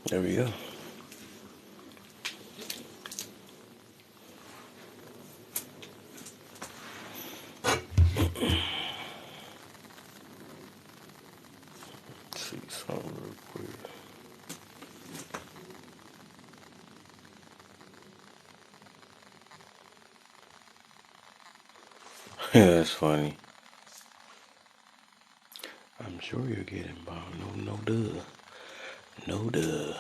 There we go. Let's see something real quick. Yeah, that's funny. I'm sure you're getting by. No duh. No duh.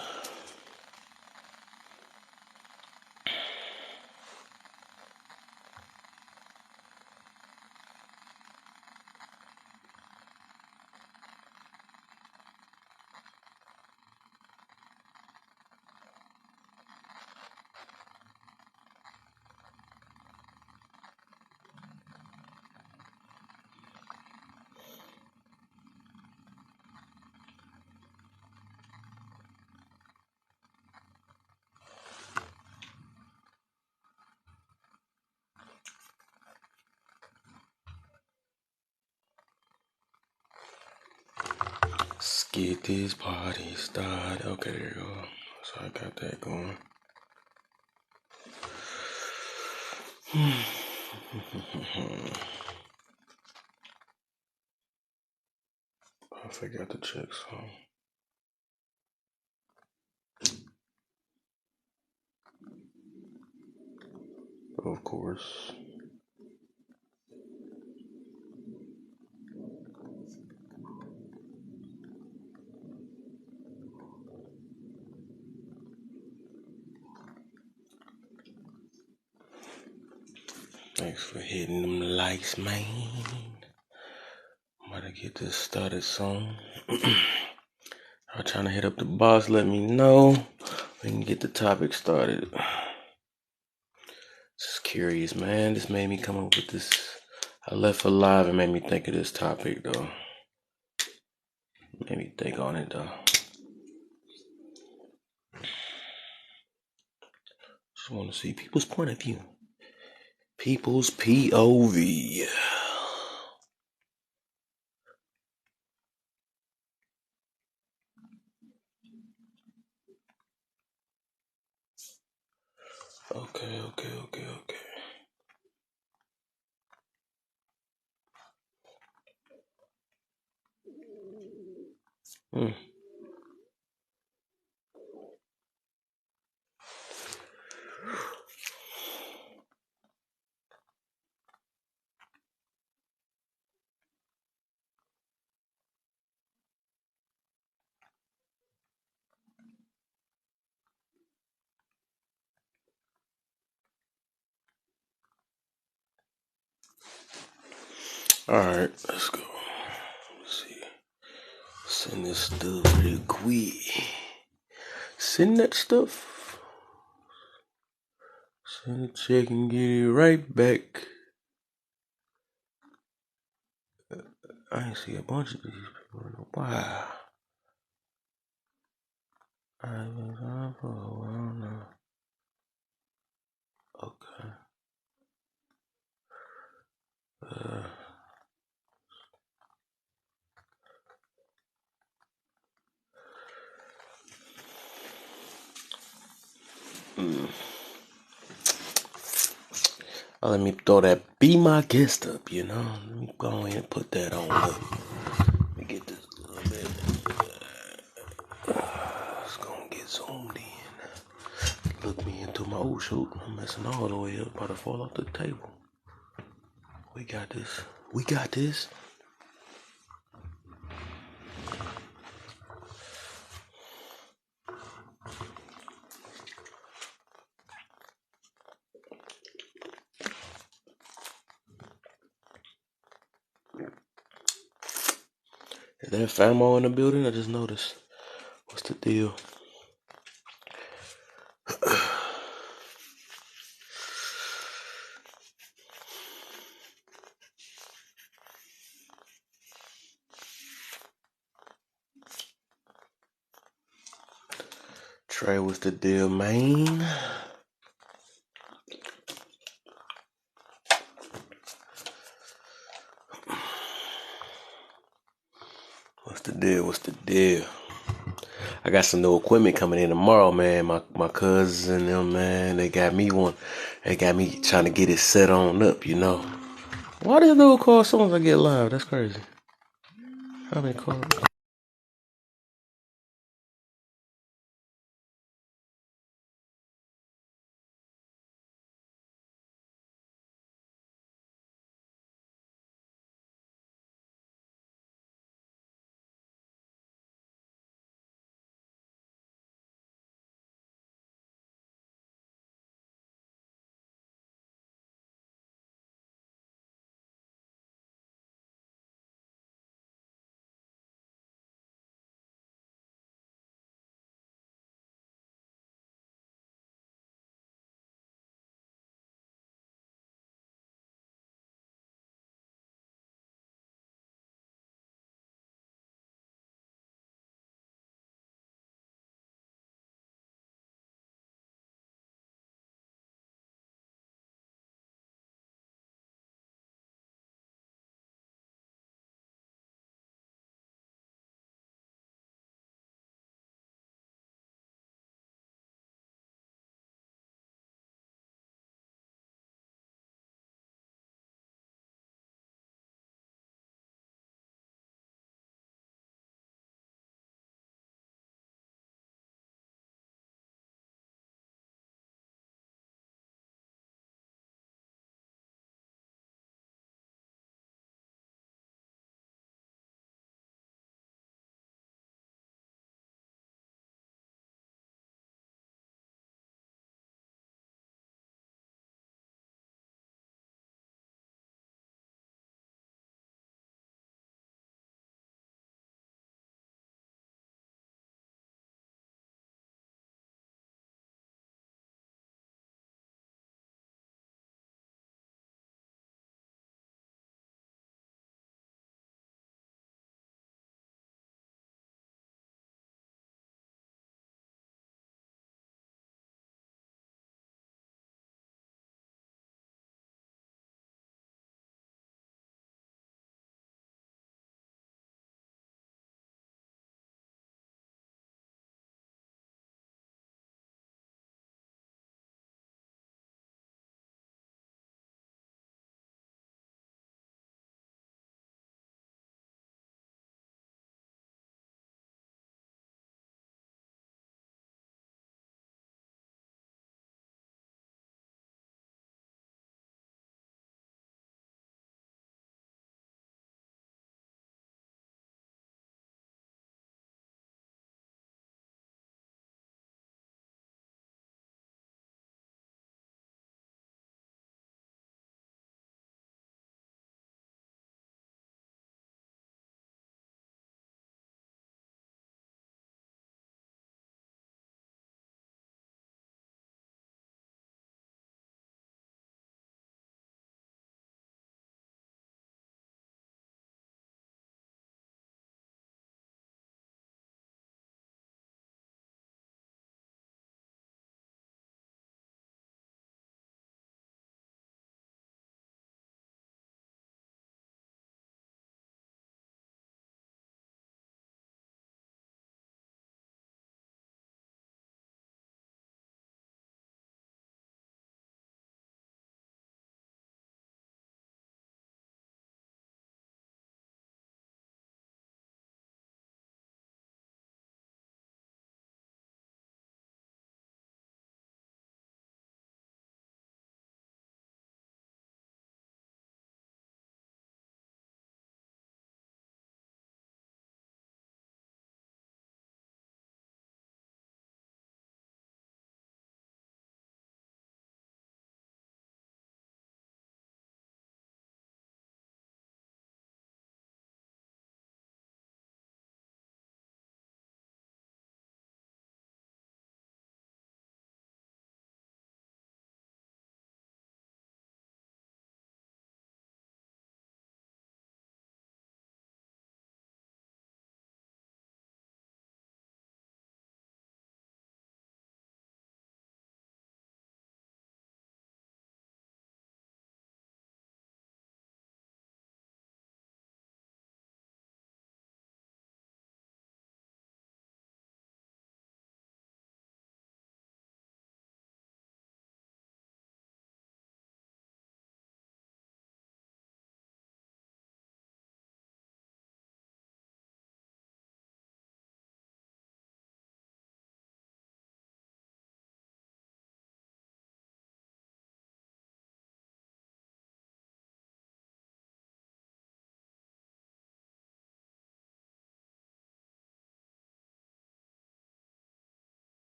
Let's get this party started. Okay, there you go. So I got that going. I forgot to check some. Of course. Thanks for hitting them likes, man. I'm about to get this started soon. I'm trying to hit up the boss, let me know. We can get the topic started. Just curious, man. This made me come up with this. I left for live and made me think of this topic, though. Made me think on it, though. Just want to see people's point of view. People's POV. Okay. Alright, let's go. Let's see. Send this stuff real quick. Send that stuff. Send a check and get it right back. I ain't see a bunch of these people in a while. I've been on for a while now. Okay. Let me throw that Be My Guest up, you know. Let me go ahead and put that on up. Let me get this a little bit. Let's go and get zoomed in. Look me into my old shoot. I'm messing all the way up. About to fall off the table. We got this. We got this. Is there Famo in the building? I just noticed. What's the deal? Trey, what's the deal, man? What's the deal? I got some new equipment coming in tomorrow, man. My cousins and them, man, they got me one. They got me trying to get it set on up, you know. Why does dude call as soon as I get live? That's crazy. How many calls?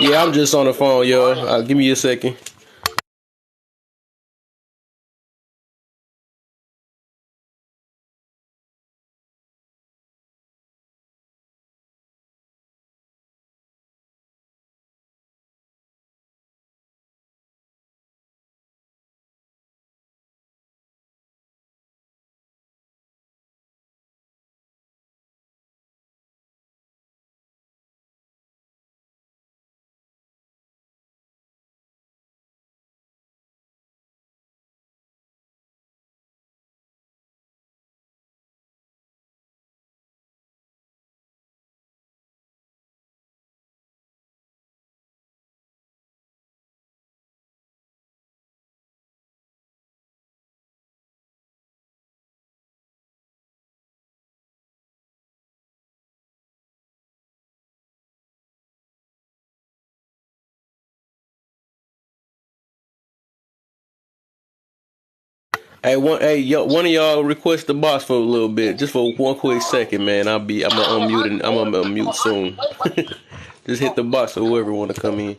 Yeah, I'm just on the phone, yo. Give me a second. Hey, one of y'all request the box for a little bit, just for one quick second, man. I'm gonna unmute and I'm gonna unmute soon. Just hit the box for whoever want to come in.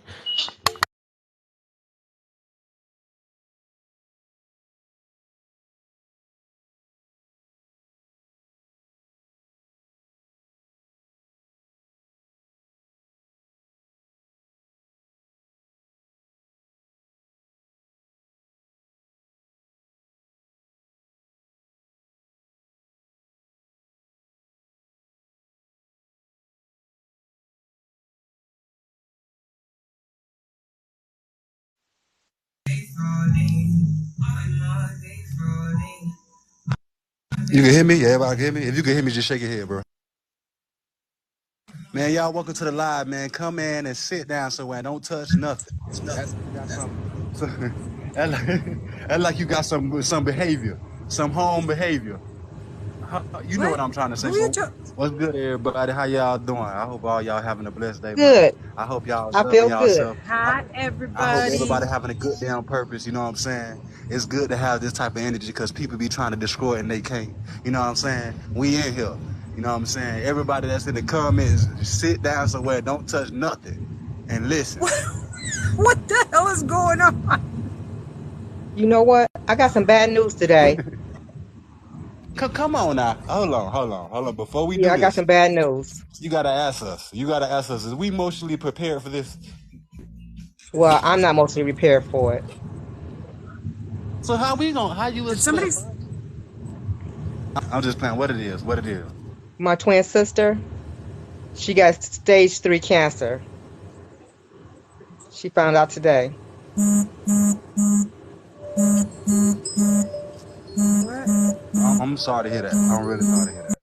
You can hear me? Yeah, everybody can hear me? If you can hear me, just shake your head, bro. Man, y'all welcome to the live, man. Come in and sit down somewhere. Don't touch nothing. That's like you got that's like you got some behavior, some home behavior. You know What? what I'm trying to say. Who you So talking? what's good, everybody? How y'all doing? I hope all y'all having a blessed day, man. Good. I hope y'all I loving feel good. y'allself. Hi, I hope everybody. everybody having a good damn purpose. You know what I'm saying? It's good to have this type of energy because people be trying to destroy it and they can't. You know what I'm saying? We in here. You know what I'm saying? Everybody that's in the comments, just sit down somewhere, don't touch nothing, and listen. What the hell is going on? You know what? I got some bad news today. Come on now. Hold on. Before we Yeah, do I got this, some bad news. you gotta ask us. You gotta ask us. Is we emotionally prepared for this? Well, I'm not mostly prepared for it. So how we gonna? How you Did somebody? expect? I'm just playing. What it is? What it is? My twin sister, she got stage 3 cancer. She found out today. What? I'm sorry to hear that. I'm really sorry to hear that.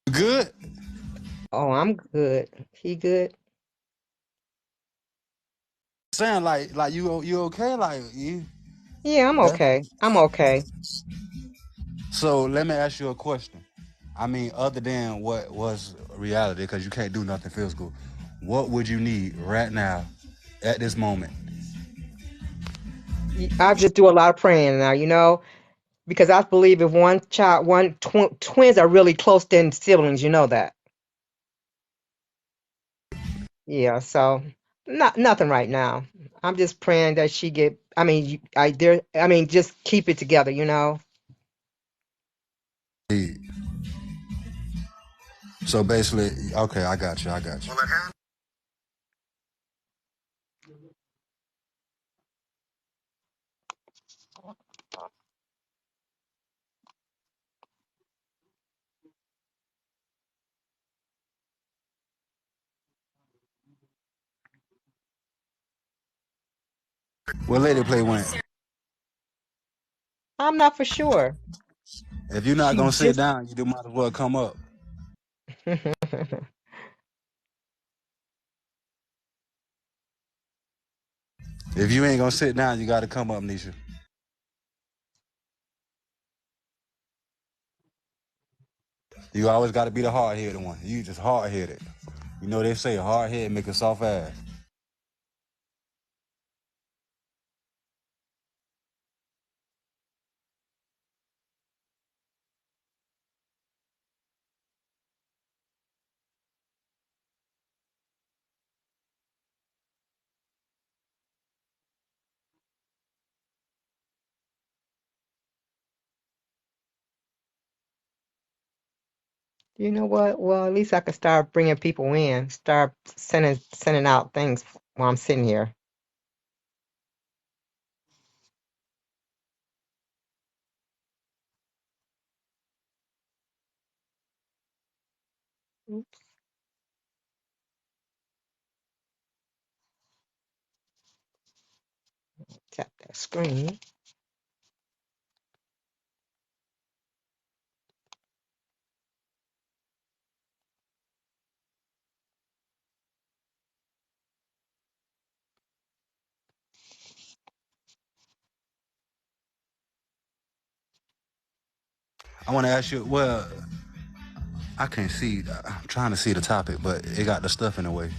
You good? Oh, I'm good. He good? Saying like you okay? Like you Yeah, I'm that? okay. I'm okay. So let me ask you a question. I mean, other than what was reality, because you can't do nothing physical, what would you need right now, at this moment? I just do a lot of praying now, because I believe if twins are really close than siblings, you know that. Yeah, so nothing right now. I'm just praying that she get. I mean, just keep it together. So basically, okay, I got you. I got you. What lady play when? I'm not for sure. If you're not She gonna sit just. down, you might as well come up. If you ain't gonna sit down, you gotta come up, Nisha. You always gotta be the hard headed one. You just hard headed. You know they say a hard head make a soft ass. You know what? Well, at least I can start bringing people in, start sending out things while I'm sitting here. Oops, tap that screen. I want to ask you. Well, I can't see. I'm trying to see the topic, but it got the stuff in the way.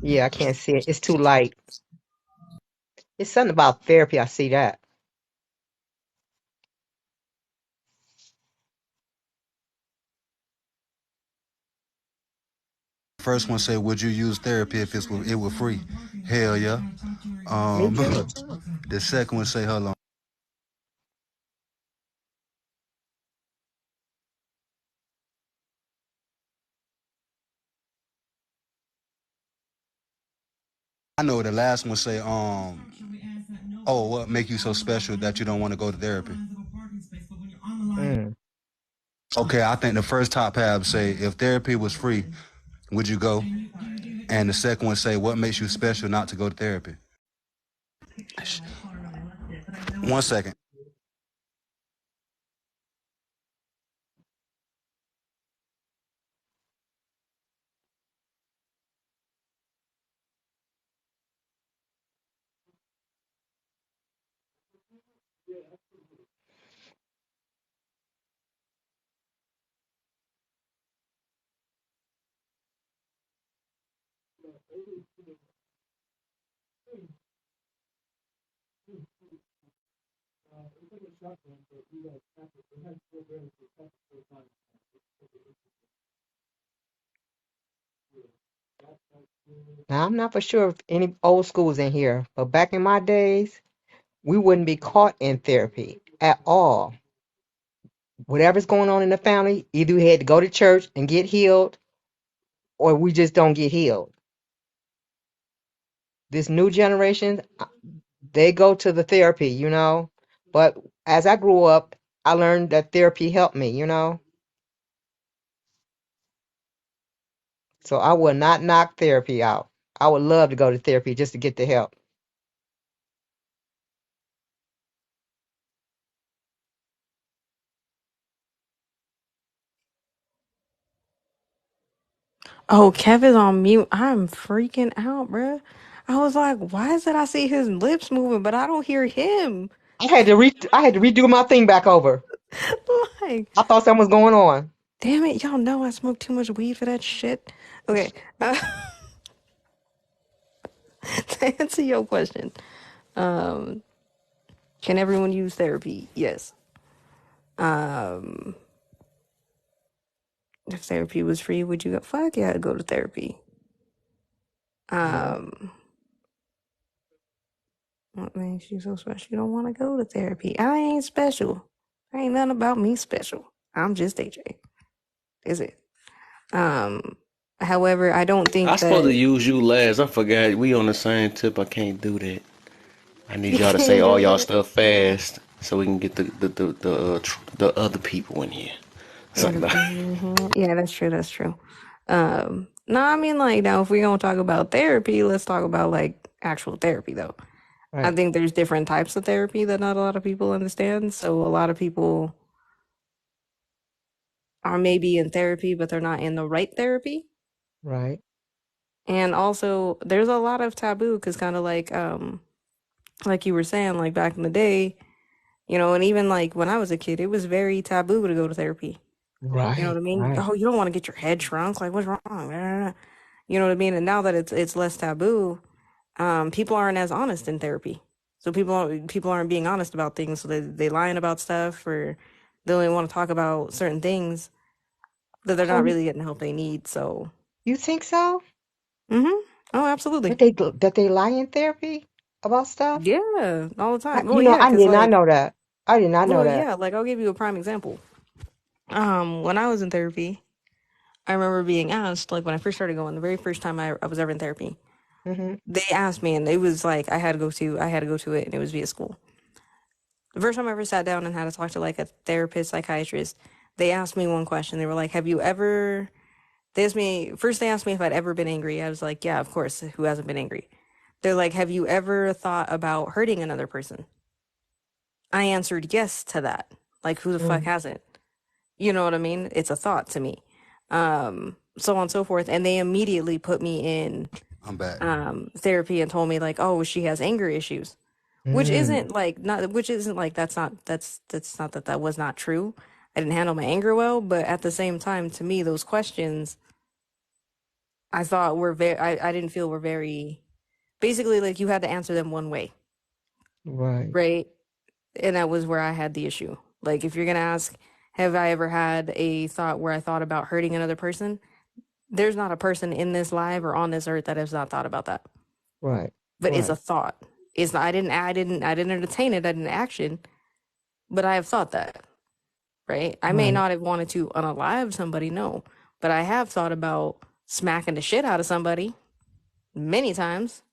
Yeah, I can't see it. It's too light. It's something about therapy. I see that. First one say, "Would you use therapy if it were free?" Hell yeah. Me Um, too. the second one say, "Hold on." I know the last one say, "Oh, what make you so special that you don't want to go to therapy?" Mm. Okay, I think the first top half say, "If therapy was free, would you go?" And the second one say, "What makes you special not to go to therapy?" 1 second. Now, I'm not for sure if any old schools in here, but back in my days, we wouldn't be caught in therapy at all. Whatever's going on in the family, either we had to go to church and get healed, or we just don't get healed. This new generation, they go to the therapy, you know. But as I grew up, I learned that therapy helped me, you know. So I will not knock therapy out. I would love to go to therapy just to get the help. Oh, Kevin's on mute. I'm freaking out, bruh. I was like, why is it I see his lips moving, but I don't hear him? I had to redo my thing back over. Like, I thought something was going on. damn it, y'all know I smoke too much weed for that shit. Okay, to answer your question, um, can everyone use therapy? Yes. Um, if therapy was free, would you go? Fuck yeah, I'd go to therapy. Yeah, Um, what makes you so special? You don't want to go to therapy. I ain't special. Ain't nothing about me special. I'm just AJ. Is it? Um, however, I don't I think supposed to that use you last. I forgot we on the same tip. I can't do that. I need you y'all to say can't all do y'all that. stuff fast so we can get the other people in here. Other Something. people in here. Yeah, that's true. That's true. No, I mean, like, now if we're gonna talk about therapy, let's talk about like actual therapy, though. I right, think there's different types of therapy that not a lot of people understand. So a lot of people are maybe in therapy, but they're not in the right therapy. right, And also, there's a lot of taboo because kind of like you were saying, like back in the day, you know, and even like when I was a kid, it was very taboo to go to therapy. You know what right, I mean? right, Oh, you don't want to get your head shrunk. Like, what's wrong? You know what I mean? And now that it's less taboo, people aren't as honest in therapy. So people aren't being honest about things. So they lying about stuff, or they only want to talk about certain things that they're Oh, not really getting the help they need. So, you think so? mm-hmm. Oh, absolutely. That they lie in therapy about stuff? Yeah, all the time. Well, You know, yeah, I because did not like, know that. I did not know well, that. yeah, like I'll give you a prime example. When I was in therapy, I remember being asked, like when I first started going, the very first time I was ever in therapy, Hmm. they asked me, and it was like I had to go to it, and it was via school. The first time I ever sat down and had to talk to like a therapist, psychiatrist, they asked me one question. They were like, "Have you ever?" They asked me first. They asked me if I'd ever been angry. I was like, "Yeah, of course. Who hasn't been angry?" They're like, "Have you ever thought about hurting another person?" I answered yes to that. Like, who the fuck Mm. hasn't? You know what I mean? It's a thought to me. So on and so forth. And they immediately put me in I'm back. therapy and told me like, oh, she has anger issues. Mm. Which isn't like that's not that that was not true. I didn't handle my anger well, but at the same time, to me, those questions I thought were I didn't feel were very basically like you had to answer them one way, Right, right? And that was where I had the issue. Like if you're gonna ask, have I ever had a thought where I thought about hurting another person? There's not a person in this live or on this earth that has not thought about that. right, But it's a right, thought. It's not, I didn't entertain it, I didn't action, but I have thought that, right? I may right. not have wanted to unalive somebody, no, but I have thought about smacking the shit out of somebody many times.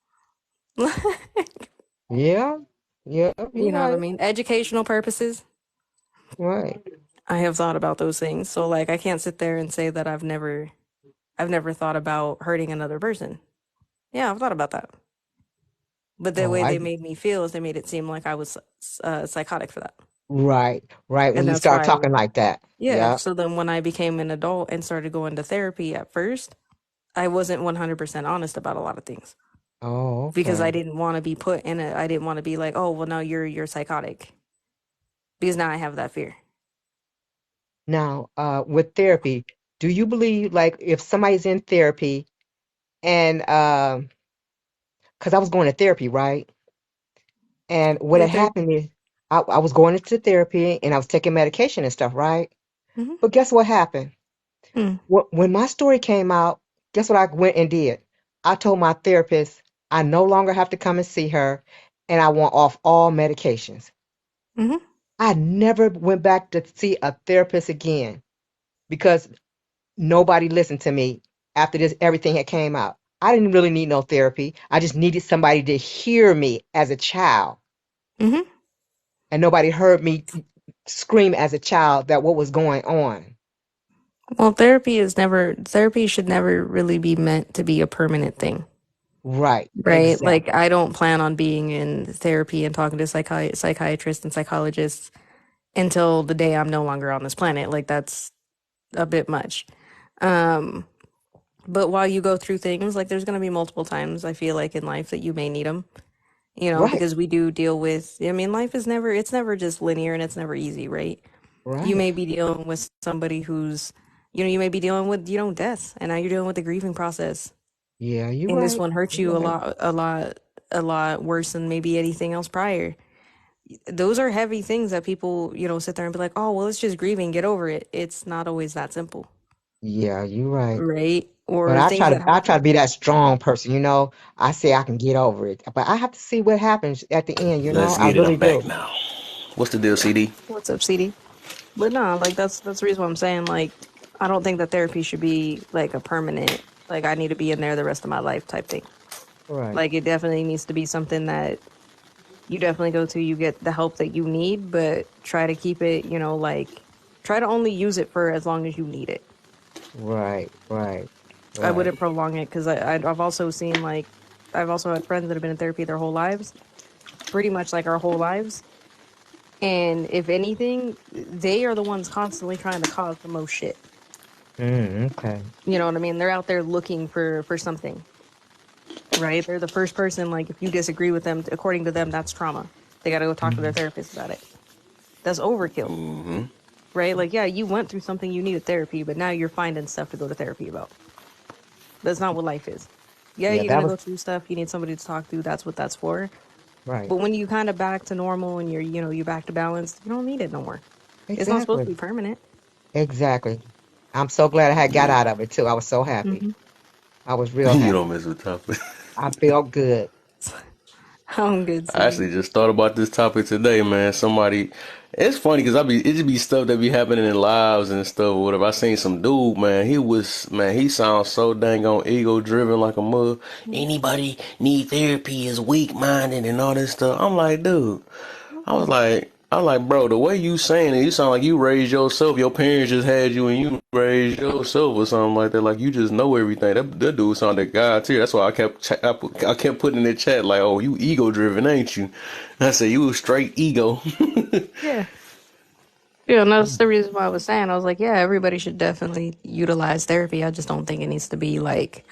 Yeah, yeah, you're You know what I right, mean? Educational purposes. right. I have thought about those things. So like I can't sit there and say that I've never thought about hurting another person. Yeah, I've thought about that. But the Oh, way they made me feel is they made it seem like I was psychotic for that. right, right. When And you that's start why, talking like that, yeah. yeah. So then when I became an adult and started going to therapy at first, I wasn't 100% honest about a lot of things Oh, because I okay. didn't want to be put in I didn't want to be like, oh, well, no, you're psychotic because now I have that fear. Now, with therapy, do you believe like if somebody's in therapy and because I was going to therapy, right? And what The had therapy. happened is I was going into therapy and I was taking medication and stuff, right? Mm-hmm. But guess what happened? Mm, When my story came out, guess what I went and did? I told my therapist I no longer have to come and see her and I want off all medications. mm-hmm. I never went back to see a therapist again because nobody listened to me after this everything had came out. I didn't really need no therapy. I just needed somebody to hear me as a child. Mm-hmm. And nobody heard me scream as a child that what was going on. Well, therapy should never really be meant to be a permanent thing. Right, Right? Like, exactly. I don't plan on being in therapy and talking to psychiatrists and psychologists until the day I'm no longer on this planet. Like, that's a bit much. Um, but while you go through things, like, there's going to be multiple times I feel like in life that you may need them, you know, Right, because we do deal with, I mean, life is never, it's never just linear and it's never easy, right? You right. may be dealing with somebody who's, you know, you may be dealing with, you know, death, and now you're dealing with the grieving process. Yeah, you're And this right. one hurts You're you right. a lot worse than maybe anything else prior. Those are heavy things that people, you know, sit there and be like, oh, well, it's just grieving, get over it. It's not always that simple, Yeah, you're right. right? But Or things that I try to happen. be that strong person. I say I can get over it. But I have to see what happens at the end. Let's I get it. really I'm back do. now. What's the deal, CD? What's up, CD? But no, like that's the reason why I'm saying like I don't think that therapy should be like a permanent, like I need to be in there the rest of my life type thing. Right. Like it definitely needs to be something that you definitely go to, you get the help that you need, but try to keep it, you know, like try to only use it for as long as you need it. Right. Right. I Right. wouldn't prolong it because I've also seen like I've also had friends that have been in therapy their whole lives, pretty much like our whole lives. And if anything, they are the ones constantly trying to cause the most shit. Okay. You know what I mean? They're out there looking for something, right? They're the first person. Like if you disagree with them, according to them, that's trauma. They got to go talk to their Mhm. therapist about it. That's overkill, right? Like yeah, you went through something, you needed therapy, but now you're finding stuff to go to therapy about. That's not what life is. Yeah, Yeah, you're that gonna was go through stuff. You need somebody to talk to. That's what that's for. right. But when you kind of back to normal and you're back to balance, you don't need it no more. It's not supposed to Exactly. be permanent. Exactly. I'm so glad I had got Yeah. out of it too. I was so happy. Hmm. I was real You happy. don't mess with topic. I felt good. I'm good, I CD. actually just thought about this topic today, man. Somebody, it's funny because it just be stuff that be happening in lives and stuff or whatever. I seen some dude, man. He sounds so dang on ego driven like a mug. Anybody need therapy is weak minded and all this stuff. I'm like, dude. I was like, bro, the way you saying it, you sound like you raised yourself. Your parents just had you and you raised yourself or something like that. Like you just know everything. That dude sounded like God too. That's why I kept putting in the chat like, oh, you ego driven, ain't you? And I said you was straight ego. Yeah. Yeah, and that's the reason why I was saying, I was like, yeah, everybody should definitely utilize therapy. I just don't think it needs to be like,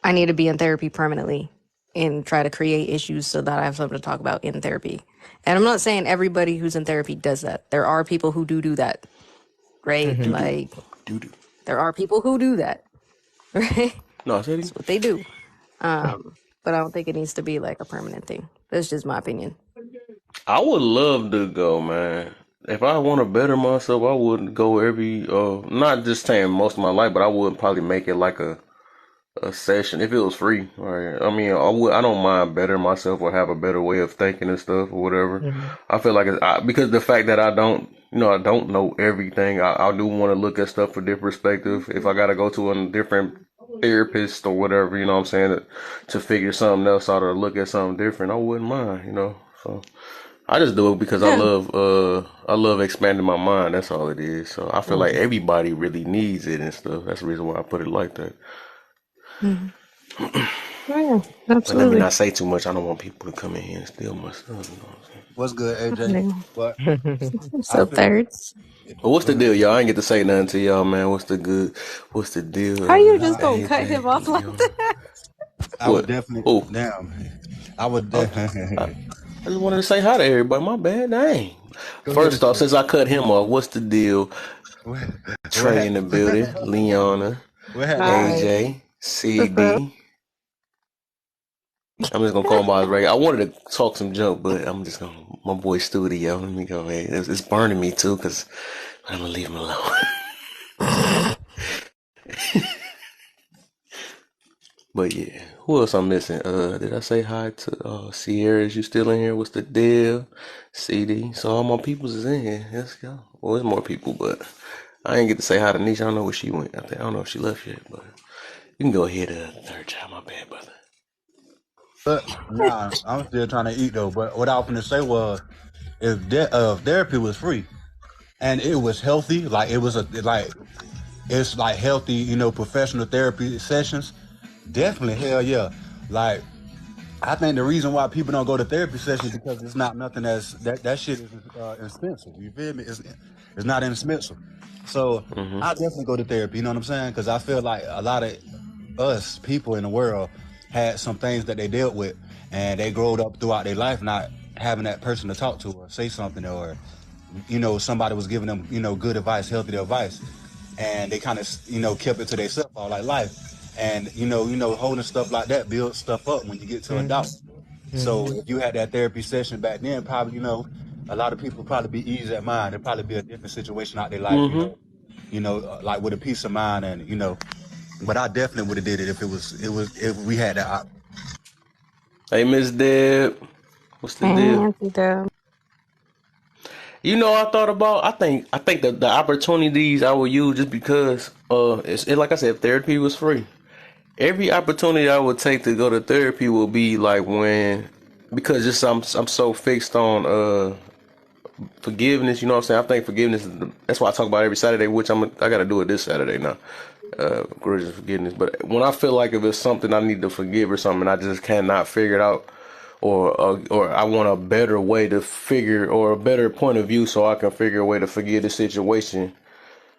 I need to be in therapy permanently and try to create issues so that I have something to talk about in therapy. And I'm not saying everybody who's in therapy does that. There are people who do that, right? Hmm. Doo doo, Like, doo doo. there are people who do that, right? No, I said That's what they do. But I don't think it needs to be like a permanent thing. That's just my opinion. I would love to go, man. If I want to better myself, I would go every not just saying most of my life, but I would probably make it like a session if it was free. Right? I mean, I don't mind bettering myself or have a better way of thinking and stuff or whatever. Hmm. I feel like because the fact that I don't know everything. I do want to look at stuff for different perspective. If I got to go to a different therapist or whatever, you know what I'm saying, to figure something else out or look at something different, I wouldn't mind, So I just do it because Yeah. I love expanding my mind. That's all it is. So I feel like Hmm. everybody really needs it and stuff. That's the reason why I put it like that. Mhm. Yeah, But let me absolutely. not say too much. I don't want people to come in here and steal my stuff. You know what I'm saying? What's good, AJ? Nigga. But I So feel thirds. But what's the deal, y'all? I ain't get to say nothing to y'all, man. What's the deal, How you just nah, gonna cut him off AJ, like Leon? that? I would What? definitely Who? damn. I would I, I, I just wanted to say hi to everybody. My bad. Dang. go ahead First and off, say since I cut him off, what's the deal? what, what Trey in the happened. building. Leona. What happened, Hi. AJ? AJ. What's up? CD. I'm just gonna call him by his regular. I wanted to talk some junk, but I'm just gonna my boy Studio. Let me go ahead. It's burning me too, cause I'm gonna leave him alone. But yeah, who else I'm missing? Did I say hi to Sierra? Is you still in here? What's the deal? CD. So all my peoples is in here. Let's go. Well, there's more people, but I ain't get to say hi to Nisha. I don't know where she went. I don't know if she left yet, but you can go ahead. Third child. My bad, brother. But nah, I'm still trying to eat though. But what I was gonna say was, if therapy was free and it was healthy, like it was it's like healthy, professional therapy sessions. Definitely, hell yeah. Like I think the reason why people don't go to therapy sessions because it's not nothing that shit is expensive. You feel me? It's not inexpensive. So Mhm. I definitely go to therapy. You know what I'm saying? Because I feel like a lot of us people in the world had some things that they dealt with, and they growed up throughout their life not having that person to talk to or say something, or somebody was giving them good advice, healthy advice, and they kind of kept it to themselves all like life. And holding stuff like that builds stuff up when you get to Hmm. adult. So Hmm. if you had that therapy session back then, probably a lot of people would probably be easy at mind. It'd probably be a different situation out their life. Mhm. Like with a peace of mind, and But I definitely would have did it if we had that option. Hey, Miss Deb. What's the deal? Fancy though. I thought about. I think that the opportunities I would use just because like I said, if therapy was free. Every opportunity I would take to go to therapy will be like because just I'm so fixed on forgiveness. You know what I'm saying? I think forgiveness that's why I talk about every Saturday, which I got to do it this Saturday now. Grudge and forgiveness. But when I feel like if it's something I need to forgive or something, I just cannot figure it out, or I want a better way to figure or a better point of view so I can figure a way to forgive the situation.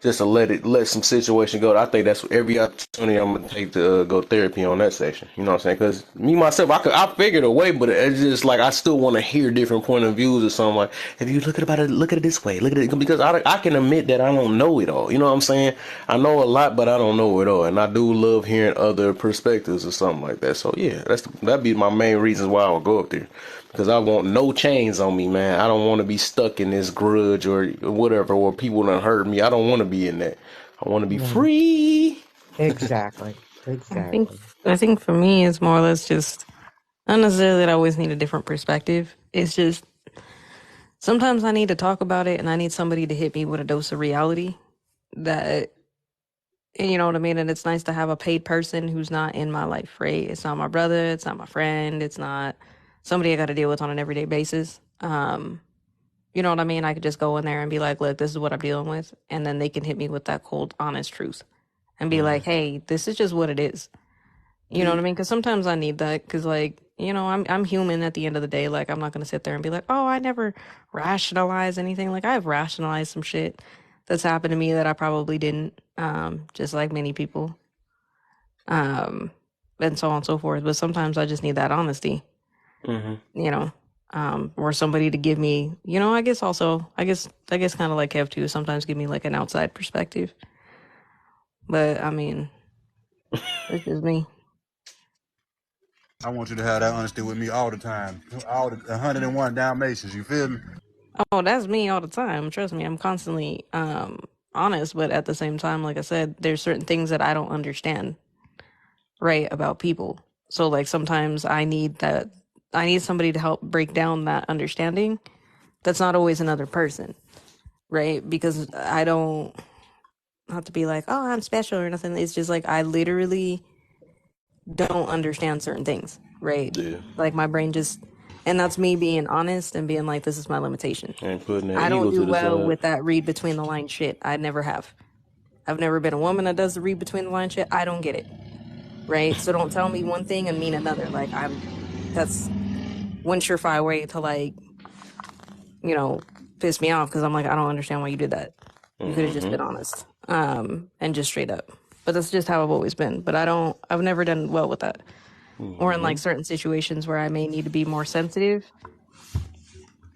just to let some situation go. I think that's every opportunity I'm gonna take to go therapy on that section. You know what I'm saying? Because me myself, I figured a way, but it's just like I still want to hear different point of views or something. Like if you look at it this way, look at it because I can admit that I don't know it all. You know what I'm saying? I know a lot, but I don't know it all, and I do love hearing other perspectives or something like that. So yeah, that'd be my main reasons why I would go up there. Because I want no chains on me, man. I don't want to be stuck in this grudge or whatever, or people done hurt me. I don't want to be in that. I want to be Right. free. Exactly. I think Exactly. I think for me it's more or less just not necessarily that I always need a different perspective. It's just sometimes I need to talk about it and I need somebody to hit me with a dose of reality that you know what I mean? And it's nice to have a paid person who's not in my life, right? It's not my brother, it's not my friend, it's not somebody I got to deal with on an everyday basis. You know what I mean? I could just go in there and be like, look, this is what I'm dealing with. And then they can hit me with that cold, honest truth and be like, hey, this is just what it is. You know what I Yeah. mean? Because sometimes I need that because, like, you know, I'm human at the end of the day. Like, I'm not going to sit there and be like, oh, I never rationalize anything. Like, I've rationalized some shit that's happened to me that I probably didn't, just like many people, um, and so on and so forth. But sometimes I just need that honesty, Mm-hmm. you know, or somebody to give me, you know, I guess also, I guess kind of like Kev too, sometimes give me like an outside perspective. But I mean, it's just me. I want you to have that honesty with me all the time. All the 101 Dalmatians, you feel me? Oh, that's me all the time. Trust me, I'm constantly honest, but at the same time, like I said, there's certain things that I don't understand, right, about people. So like sometimes I need somebody to help break down that understanding. That's not always another person, right? Because I don't have to be like, "Oh, I'm special" or nothing. It's just like I literally don't understand certain things, right? Yeah. Like my brain just and that's me being honest and being like this is my limitation. And putting that I don't ego do to the well side. with that read between the line shit. I never have. I've never been a woman that does the read between the line shit. I don't get it. Right? So don't tell me one thing and mean another. Like that's one surefire way to like, you know, piss me off because I'm like, I don't understand why you did that. You could have just Mm-hmm. been honest. And just straight up. But that's just how I've always been. But I've never done well with that. Or in Mm-hmm. like certain situations where I may need to be more sensitive.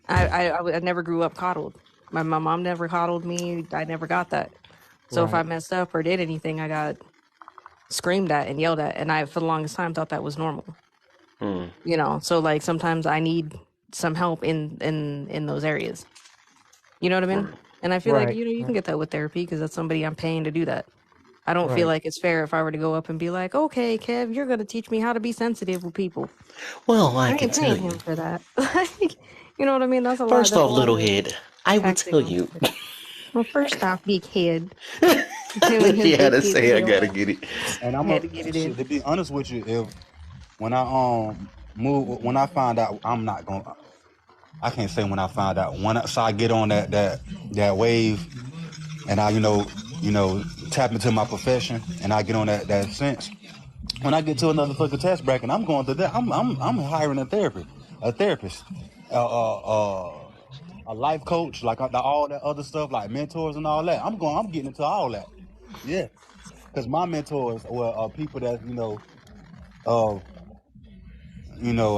I never grew up coddled. My mom never coddled me. I never got that. So if I Right. messed up or did anything, I got screamed at and yelled at, and I for the longest time thought that was normal. Mm. You know, so like sometimes I need some help in those areas. You know what I mean? Right. And I feel like Right. you know you can Right. get that with therapy because that's somebody I'm paying to do that. I don't feel Right. like it's fair if I were to go up and be like, "Okay, Kev, you're gonna teach me how to be sensitive with people." Well, I I can ain't tell paying you. him for that. Like, you know what I mean? That's a lot. First That's a off, lot little of head, I will taxing tell on. you. Well, first off, big head. Him and his She had big to head say, I self gotta get it. And I'm had a to get it in. shit. To be honest with you, if when I when I find out I'm not gonna, I can't say when I find out so I get on that wave, and I tap into my profession, and I get on that sense. When I get to another fucking test bracket, I'm going to that. I'm hiring a therapist, a life coach, like all that other stuff, like mentors and all that. I'm getting into all that. Yeah, because my mentors were people that uh,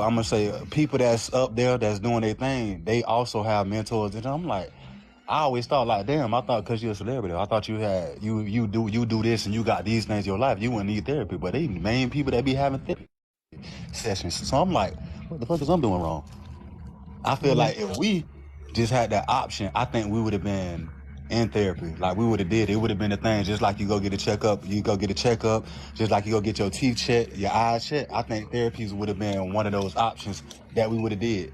I'm gonna say people that's up there that's doing their thing. They also have mentors, and I'm like, I always thought like, damn, I thought because you're a celebrity, I thought you do this and you got these things in your life, you wouldn't need therapy. But they main people that be having therapy sessions. So I'm like, what the fuck is I'm doing wrong? I feel Yeah. like if we just had that option, I think we would have been in therapy. Like we would have did. It would have been the thing. Just like you go get a checkup, just like you go get your teeth checked, your eyes checked. I think therapies would have been one of those options that we would have did.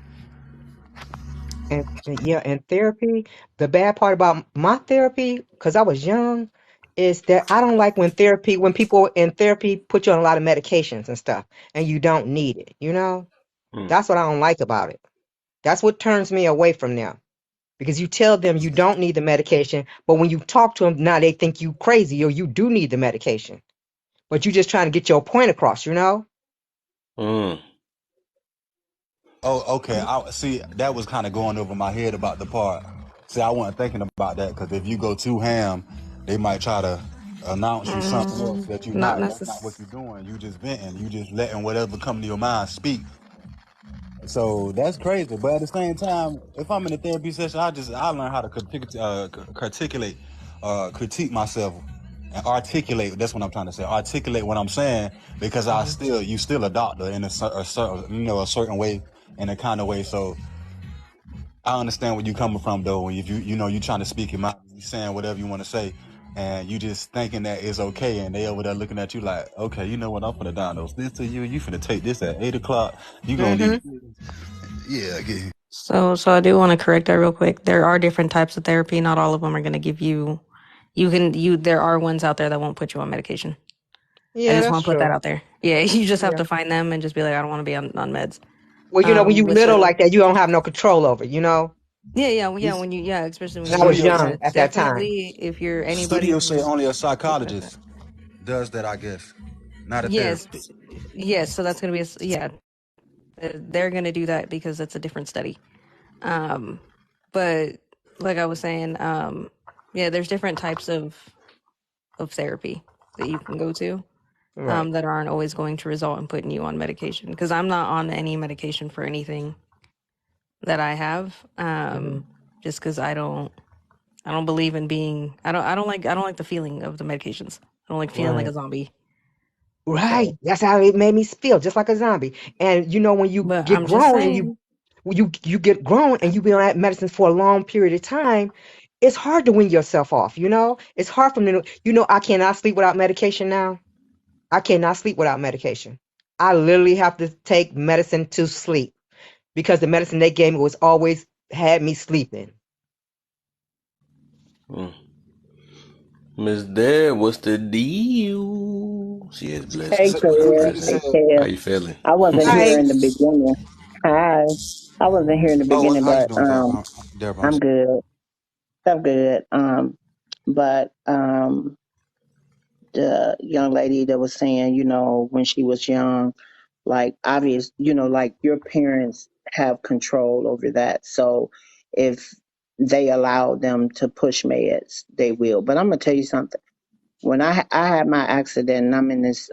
And yeah, and therapy, the bad part about my therapy, because I was young, is that I don't like when people in therapy put you on a lot of medications and stuff, and you don't need it, you know? Mm. That's what I don't like about it. That's what turns me away from them. Because you tell them you don't need the medication, but when you talk to them, now they think you crazy or you do need the medication. But you're just trying to get your point across, you know? Mm. Oh, okay. I see. That was kind of going over my head about the part. See, I wasn't thinking about that because if you go too ham, they might try to announce you something else that you're Not not. That's not what necessarily. you're doing. You just venting. You just letting whatever come to your mind speak. So that's crazy. But at the same time, if I'm in a therapy session, I learn how to articulate, critique myself and articulate. That's what I'm trying to say. Articulate what I'm saying because you still a doctor in a certain, a certain way, in a kind of way. So I understand where you coming from though. If you trying to speak your mind, you saying whatever you want to say, and you just thinking that it's okay, and they over there looking at you like, okay, you know what? I'm finna diagnose this to you. You finna take this at 8 o'clock. You gonna Mm-hmm. need. Yeah, I get you. So I do want to correct that real quick. There are different types of therapy. Not all of them are going to give you. There are ones out there that won't put you on medication. I Yeah, just that's want to put that true. out there. Yeah, you just have Yeah. to find them and just be like, I don't want to be on meds. Well, when you But little so like that, you don't have no control over, yeah, when you especially when And you're I was young, Studio yeah, young at that time. definitely if you're anybody Studio say who's only a oh, go ahead. psychologist does that, I guess, not a Yes, therapist. yes. So that's gonna be yeah, they're gonna do that because it's a different study. Um, but like I was saying, yeah, there's different types of therapy that you can go to. Right. That aren't always going to result in putting you on medication because I'm not on any medication for anything that I have. Hmm. Just because I don't believe in being I don't like the feeling of the medications. I don't like feeling like Right. a zombie. Right. So, That's how it made me feel, just like a zombie. And when you but get I'm just grown and saying, you get grown and you be on that medicine for a long period of time, it's hard to wean yourself off. It's hard for me I cannot sleep without medication now. I cannot sleep without medication. I literally have to take medicine to sleep because the medicine they gave me was always had me sleeping. Mm. Miss Dad, what's the deal? She is blessed. Hey, So, God Kev. you bless. just Hey, said, How Kev. you feeling? I wasn't here Hi. in the beginning. Hi. I wasn't here in the oh, beginning, how you but doing, Deborah? I'm good. I'm good. But the young lady that was saying, when she was young, like obvious, like your parents have control over that. So if they allow them to push meds, they will. But I'm gonna tell you something. When I had my accident and I'm in this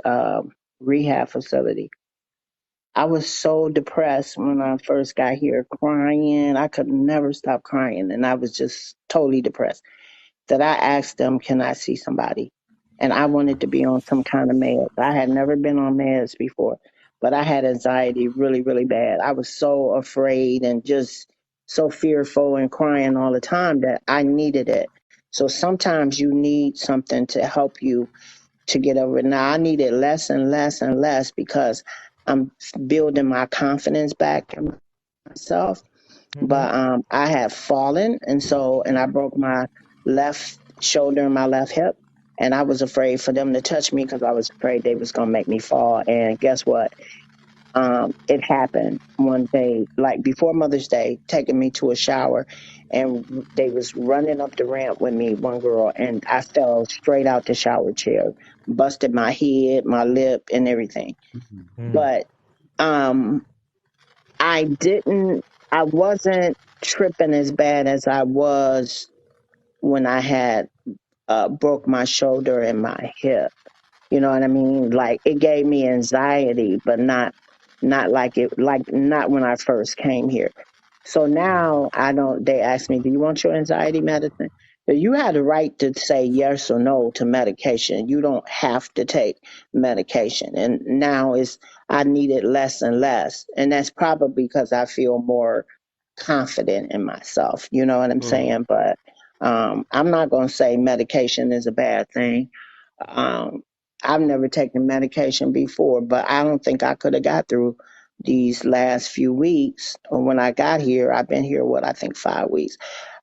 rehab facility, I was so depressed when I first got here, crying. I could never stop crying, and I was just totally depressed. That I asked them, "Can I see somebody?" And I wanted to be on some kind of meds. I had never been on meds before, but I had anxiety really, really bad. I was so afraid and just so fearful and crying all the time that I needed it. So sometimes you need something to help you to get over it. Now I need it less and less and less because I'm building my confidence back in myself. Hmm. But I had fallen, and I broke my left shoulder and my left hip, and I was afraid for them to touch me because I was afraid they was gonna make me fall. And guess what? It happened one day, like before Mother's Day, taking me to a shower, and they was running up the ramp with me, one girl, and I fell straight out the shower chair, busted my head, my lip, and everything. Hmm. But um, I wasn't tripping as bad as I was when I had broke my shoulder and my hip. You know what I mean? Like it gave me anxiety, but not like not when I first came here. So now I don't they ask me, "Do you want your anxiety medicine?" So you have the right to say yes or no to medication. You don't have to take medication. And now I need it less and less. And that's probably because I feel more confident in myself. You know what I'm Mm. saying? But I'm not going to say medication is a bad thing. Um, I've never taken medication before, but I don't think I could have got through these last few weeks. Or when I got here, I've been here, I think 5 weeks.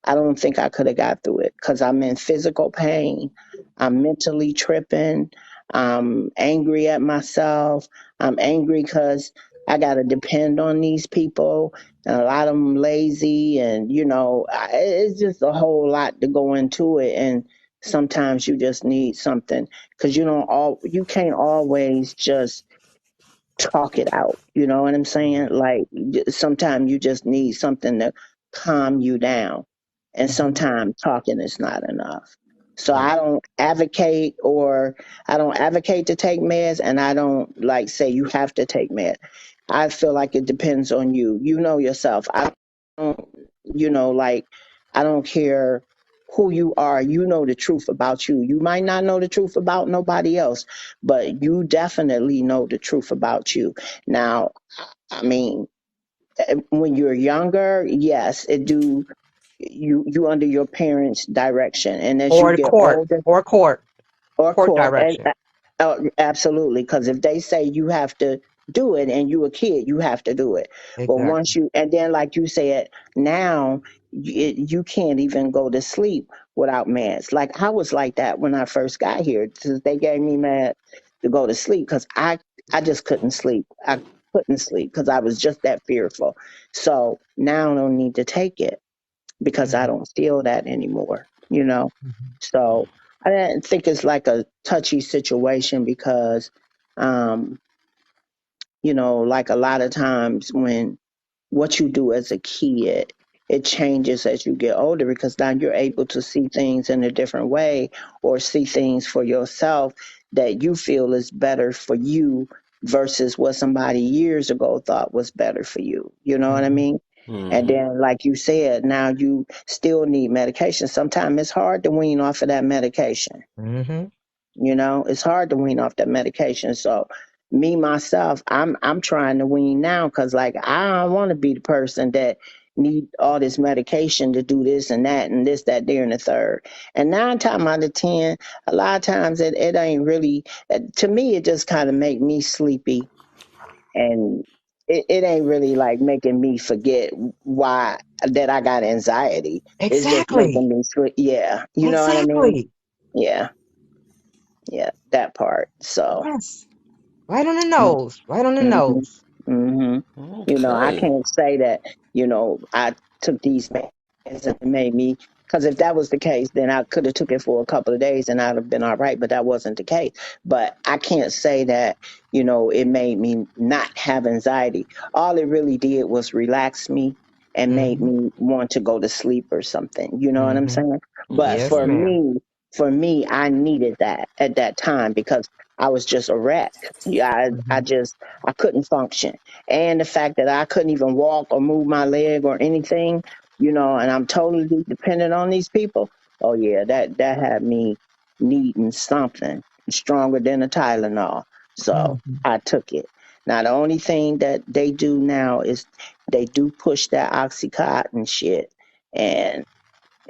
I don't think I could have got through it because I'm in physical pain. I'm mentally tripping. I'm angry at myself. I'm angry because I got to depend on these people, and a lot of them lazy, and it's just a whole lot to go into it. And sometimes you just need something because you can't always just talk it out. You know what I'm saying? Like sometimes you just need something to calm you down, and Hmm. sometimes talking is not enough. So Mm. I don't advocate to take meds, and I don't like say you have to take meds. I feel like it depends on you. You know yourself. I don't, like I don't care who you are. You know the truth about you. You might not know the truth about nobody else, but you definitely know the truth about you. Now, I mean, when you're younger, yes, it do you under your parents' direction, and as you Or the get court, older, or court, or court court, and direction. absolutely, because if they say you have to do it and you a kid, you have to do it. But Exactly. once you, and then like you said, now you can't even go to sleep without meds. Like I was like that when I first got here. Since they gave me meds to go to sleep, because I just couldn't sleep. I couldn't sleep because I was just that fearful. So now I don't need to take it because I Mhm. don't feel that anymore, you know? Mhm. So I didn't think it's like a touchy situation because, um, like a lot of times when what you do as a kid, it changes as you get older because now you're able to see things in a different way or see things for yourself that you feel is better for you versus what somebody years ago thought was better for you. You know what I Mhm. mean? And Mm-hmm. then, like you said, now you still need medication. Sometimes it's hard to wean off of that medication. Mhm. It's hard to wean off that medication. So me myself, I'm trying to wean now because like I don't want to be the person that need all this medication to do this and that and this, that, there, and the third. And 9 times out of 10, a lot of times it ain't really to me it just kind of make me sleepy and it ain't really like making me forget why that I got anxiety. It's just Exactly. making me sleep. Yeah. You know what I mean? Exactly. Yeah. Yeah, that part. So, Yes. Right on the nose. Right on the mm-hmm, nose. hmm I Okay. can't say that, I took these meds and it made me, because if that was the case, then I could have took it for a couple of days and I'd have been all right, but that wasn't the case. But I can't say that, it made me not have anxiety. All it really did was relax me and made Mhm. me want to go to sleep or something. You know what I'm Mhm. saying? But Yes, Mm-hmm. ma'am. for me, I needed that at that time because I was just a wreck. Yeah, Mhm. I couldn't function. And the fact that I couldn't even walk or move my leg or anything, and I'm totally dependent on these people. Oh yeah, that had me needing something stronger than a Tylenol. So Mhm. I took it. Now the only thing that they do now is they do push that oxycontin shit, and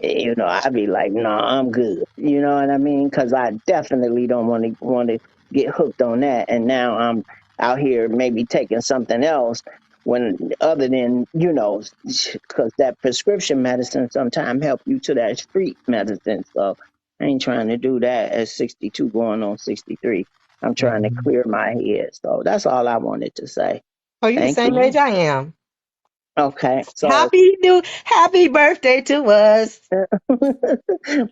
I'd be like, no, I'm good. You know what I mean? Because I definitely don't want to get hooked on that. And now I'm out here maybe taking something else when other than because that prescription medicine sometimes help you to that street medicine. So I ain't trying to do that at 62 going on 63. I'm trying to Mhm. clear my head. So that's all I wanted to say. Oh, you the Thank same you. age Mm. I am. Okay, so Happy birthday to us.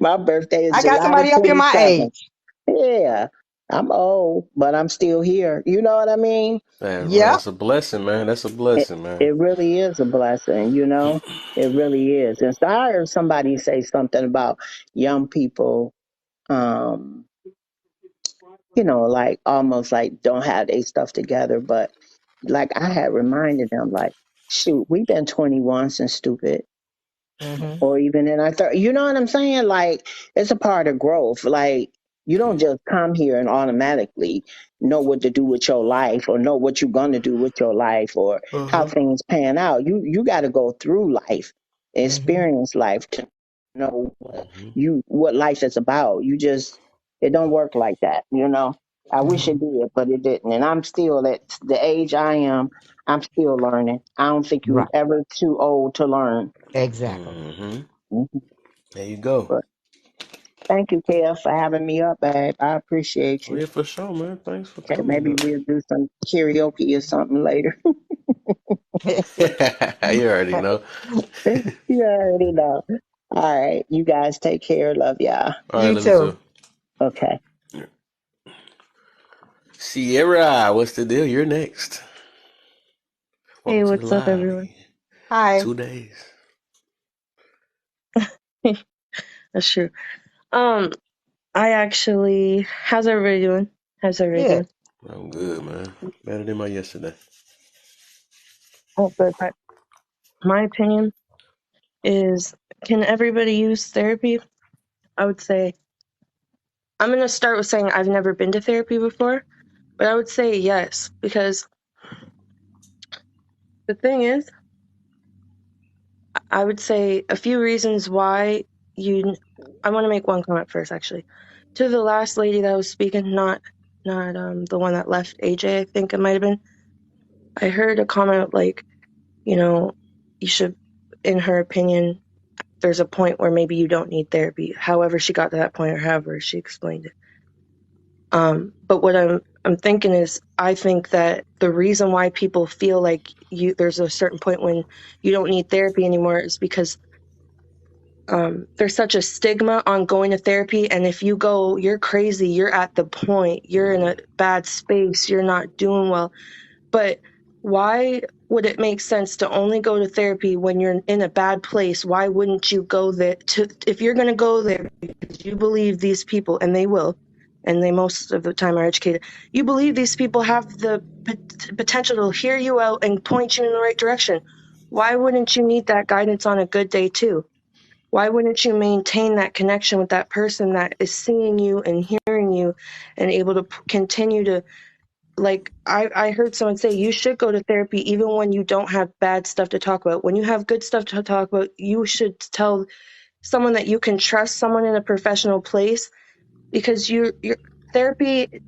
my birthday is I got July the somebody up here my 27th. age. Yeah, I'm old, but I'm still here. You know what I mean? Yep. That's a blessing, man. That's a It, blessing, man. it really is a blessing. It really is. And so I heard somebody say something about young people, um, like almost like don't have their stuff together. But like I had reminded them, like, shoot, we've been 21 since stupid. Mhm. Or even in our third. You know what I'm saying? Like it's a part of growth. Like you don't just come here and automatically know what to do with your life or know what you're gonna do with your life or how Uh-huh. things pan out. You got to go through life, Mhm. experience life to know Mm-hmm. what life is about. It don't work like that. I wish it Mhm. did, but it didn't. And I'm still at the age I am. I'm still learning. I don't think you're Right. ever too old to learn. Exactly. Mm-hmm. Mhm. There you go. But thank you, Kev, for having me up, babe. I appreciate Oh you. yeah, for sure, man. Thanks for Okay, coming maybe up. we'll do some karaoke or something later. You already know. You already know. All right. You guys take care. Love y'all. All right, You love you too. too. Okay. Sierra, what's the deal? You're next. Hey, Welcome to the what's up, live. everyone? Hi. 2 days. That's true. Um, How's everybody doing? Yeah. I'm good, man. Better than my yesterday. Oh, but my opinion is, can everybody use therapy? I would say, I'm going to start with saying I've never been to therapy before, but I would say yes, because the thing is, I would say a few reasons why I want to make one comment first, actually. To the last lady that was speaking, not the one that left, AJ, I think it might have been. I heard a comment like, you know, you should, in her opinion, there's a point where maybe you don't need therapy. However she got to that point or however she explained it. But what I'm thinking is, I think that the reason why people feel like there's a certain point when you don't need therapy anymore is because there's such a stigma on going to therapy, and if you go, you're crazy, you're at the point, you're in a bad space, you're not doing well. But why would it make sense to only go to therapy when you're in a bad place? Why wouldn't you go there if you're going to go there because you believe these people, and they will, and they most of the time are educated, you believe these people have the potential to hear you out and point you in the right direction. Why wouldn't you need that guidance on a good day too? Why wouldn't you maintain that connection with that person that is seeing you and hearing you and able to continue to, like, I heard someone say you should go to therapy even when you don't have bad stuff to talk about. When you have good stuff to talk about, you should tell someone that you can trust, someone in a professional place, because your therapy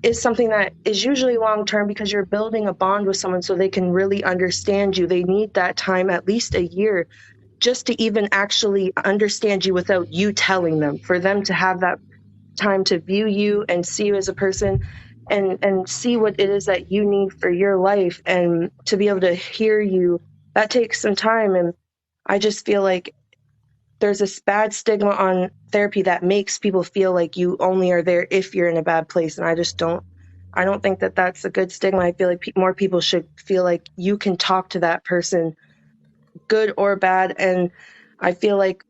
is something that is usually long term because you're building a bond with someone so they can really understand you. They need that time, at least a year, just to even actually understand you without you telling them, for them to have that time to view you and see you as a person, and see what it is that you need for your life, and to be able to hear you. That takes some time. And I just feel like there's this bad stigma on therapy that makes people feel like you only are there if you're in a bad place. And I don't think that that's a good stigma. I feel like more people should feel like you can talk to that person, good or bad. And I feel like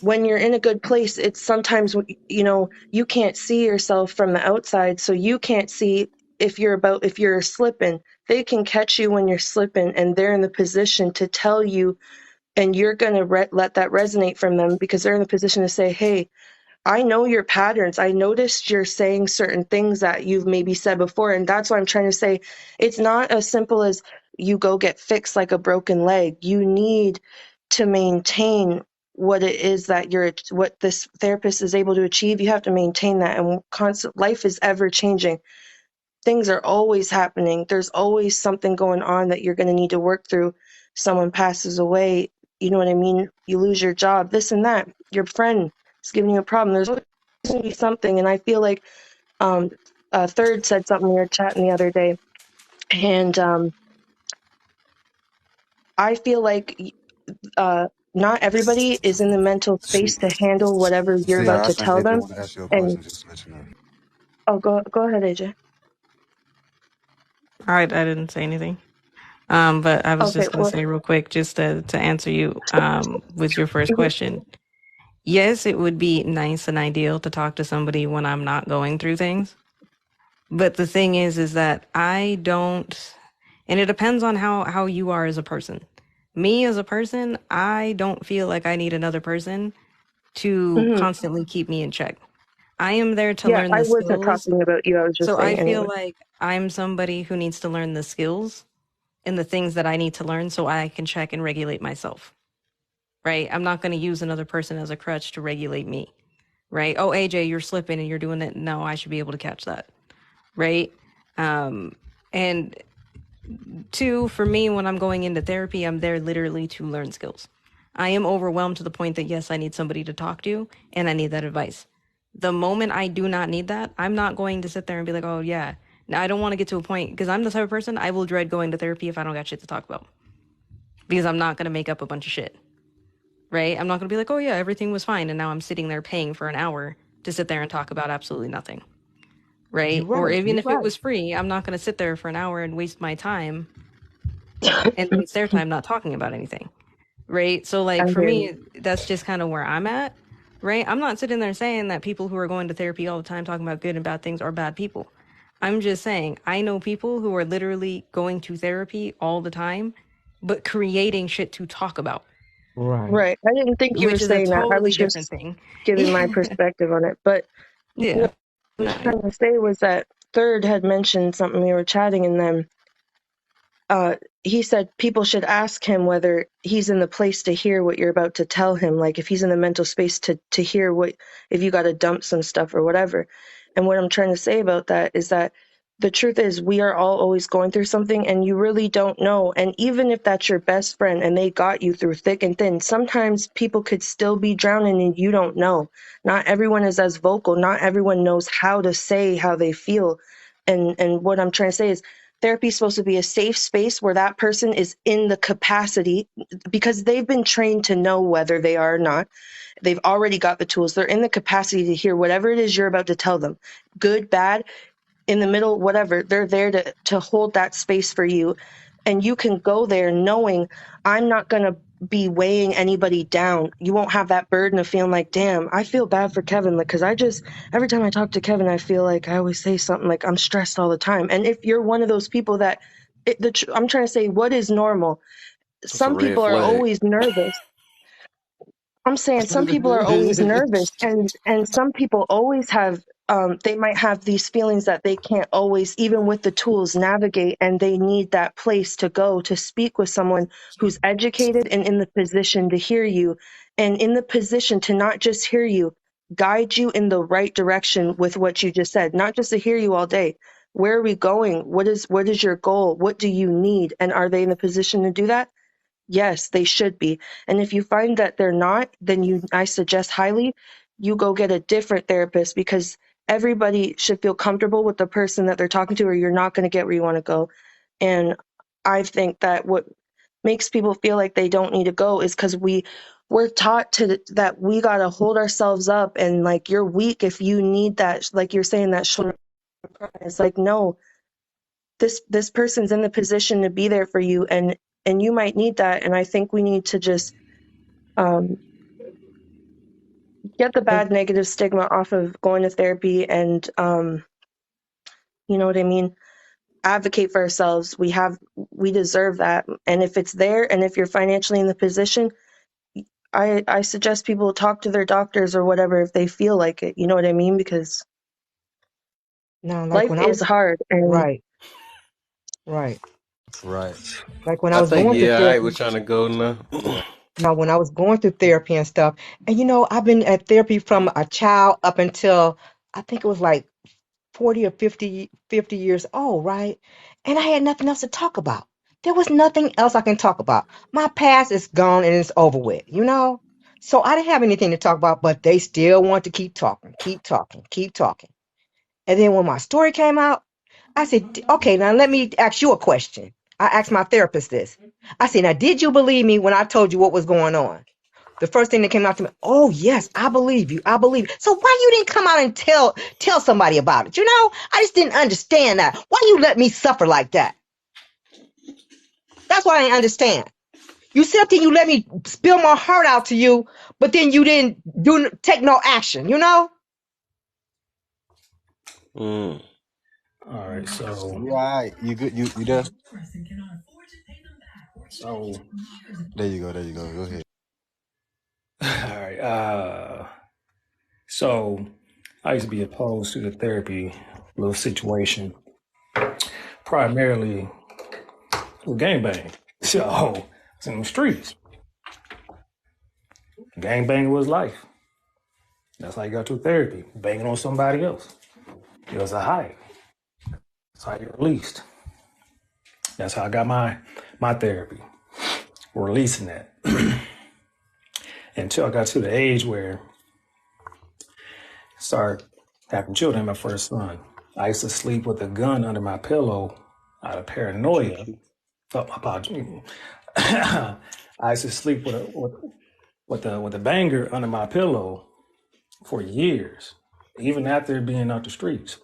when you're in a good place, it's sometimes, you can't see yourself from the outside, so you can't see if you're slipping. They can catch you when you're slipping, and they're in the position to tell you, and you're going to let that resonate from them because they're in the position to say, hey, I know your patterns. I noticed you're saying certain things that you've maybe said before. And that's why I'm trying to say, it's not as simple as you go get fixed like a broken leg. You need to maintain what it is that what this therapist is able to achieve. You have to maintain that. And life is ever changing. Things are always happening. There's always something going on that you're going to need to work through. Someone passes away. You know what I mean? You lose your job, this and that. Your friend is giving you a problem. There's always going to be something. And I feel like Third said something we were chatting the other day. And I feel like not everybody is in the mental See, space to handle whatever you're see, about I to think tell AJ them. want to ask you a And question. Just to let you know. go ahead, AJ. I didn't say anything. But I was Okay, just gonna well, say real quick, just to answer you, with your first question. Yes, it would be nice and ideal to talk to somebody when I'm not going through things. But the thing is that I don't, and it depends on how you are as a person. Me as a person, I don't feel like I need another person to mhm. constantly keep me in check. I am there to Yeah, learn I the wasn't skills. talking about you. I was just So I saying feel anyway. like I'm somebody who needs to learn the skills and the things that I need to learn so I can check and regulate myself. Right? I'm not going to use another person as a crutch to regulate me. Right? Oh, AJ, you're slipping and you're doing it. No, I should be able to catch that. Right? And two, for me, when I'm going into therapy, I'm there literally to learn skills. I am overwhelmed to the point that, yes, I need somebody to talk to and I need that advice. The moment I do not need that, I'm not going to sit there and be like, oh, yeah. Now, I don't want to get to a point because I'm the type of person I will dread going to therapy if I don't got shit to talk about because I'm not going to make up a bunch of shit. Right? I'm not going to be like, oh, yeah, everything was fine. And now I'm sitting there paying for an hour to sit there and talk about absolutely nothing. You're Right? Or right. even You're if it right. was free, I'm not going to sit there for an hour and waste my time and waste their time not talking about anything. Right? So, I like, for hear you. me, that's just kind of where I'm at. right? I'm not sitting there saying that people who are going to therapy all the time talking about good and bad things are bad people. I'm just saying I know people who are literally going to therapy all the time, but creating shit to talk about, Right. Right. I didn't think you were which is a saying that. I totally was different just thing. giving my Yeah. perspective on it. But Yeah. what I was trying to say was that Third had mentioned something, we were chatting, and then he said people should ask him whether he's in the place to hear what you're about to tell him, like if he's in the mental space to hear what, if you got to dump some stuff or whatever. And what I'm trying to say about that is that the truth is we are all always going through something, and you really don't know. And even if that's your best friend and they got you through thick and thin, sometimes people could still be drowning and you don't know. Not everyone is as vocal. Not everyone knows how to say how they feel. And what I'm trying to say is therapy is supposed to be a safe space where that person is in the capacity, because they've been trained to know whether they are or not. They've already got the tools. They're in the capacity to hear whatever it is you're about to tell them, good, bad, in the middle, whatever. They're there to hold that space for you. And you can go there knowing I'm not going to be weighing anybody down. You won't have that burden of feeling like, damn, I feel bad for Kevin. Like, cause every time I talk to Kevin, I feel like I always say something like I'm stressed all the time. And if you're one of those people that I'm trying to say, what is normal? That's a Some red people are flag. always nervous. I'm saying some people are always nervous, and some people always have they might have these feelings that they can't always, even with the tools, navigate, and they need that place to go to speak with someone who's educated and in the position to hear you, and in the position to not just hear you, guide you in the right direction with what you just said, not just to hear you all day. Where are we going? What is your goal? What do you need? And are they in a position to do that? Yes, they should be. And if you find that they're not, then I suggest highly you go get a different therapist, because everybody should feel comfortable with the person that they're talking to, or you're not going to get where you want to go. And I think that what makes people feel like they don't need to go is because we're taught that we got to hold ourselves up, and like you're weak if you need that, like you're saying, that shoulder. It's like, no, this person's in the position to be there for you, and you might need that. And I think we need to just um, get the bad negative stigma off of going to therapy, and you know what I mean, advocate for ourselves. We deserve that. And if it's there, and if you're financially in the position, I suggest people talk to their doctors or whatever if they feel like it, you know what I mean, because Now, like life when I is was hard. And right, right. Right. Like when I I was think going through yeah, all right, we're therapy. trying to go now. Yeah. Now, when I was going through therapy and stuff, and I've been at therapy from a child up until I think it was like 40 or 50 years old, right? And I had nothing else to talk about. There was nothing else I can talk about. My past is gone and it's over with. So I didn't have anything to talk about, but they still want to keep talking, keep talking, keep talking. And then when my story came out, I said, okay, now let me ask you a question. I asked my therapist this. I said, now, did you believe me when I told you what was going on? The first thing that came out to me, oh yes, I believe you. I believe you. So why you didn't come out and tell somebody about it? I just didn't understand that. Why you let me suffer like that? That's what I didn't understand. You sit up there, you let me spill my heart out to you, but then you didn't take no action. Mm. All right, so You all right? You good? You there? so There you go. There you go. Go ahead. all right. So I used to be opposed to the therapy little situation, primarily with gangbang. So it's in the streets. Gangbang was life. That's how you got to therapy, banging on somebody else. It was a high. That's how you released. That's how I got my therapy, releasing that. Until I got to the age where I started having children, my first son. I used to sleep with a gun under my pillow out of paranoia. Oh, my apologies. I used to sleep with a banger under my pillow for years, even after being out the streets.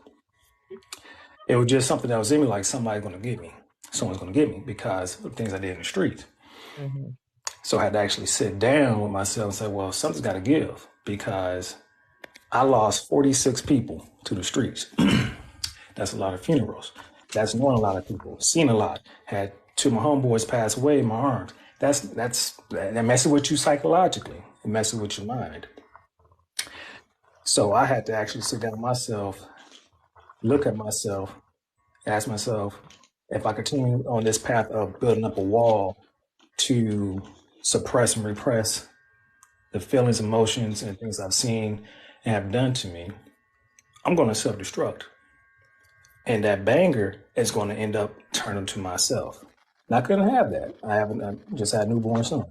It was just something that was in me, like somebody's going to get me. Someone's going to get me because of things I did in the streets. Mm-hmm. So I had to actually sit down with myself and say, well, something's got to give because I lost 46 people to the streets. That's a lot of funerals. That's knowing a lot of people, seen a lot. Had two of my homeboys pass away in my arms. That messes with you psychologically. It messes with your mind. So I had to actually sit down myself, look at myself, ask myself if I continue on this path of building up a wall to suppress and repress the feelings, emotions, and things I've seen and have done to me, I'm going to self-destruct. And that banger is going to end up turning to myself. And I couldn't have that. I just had a newborn son.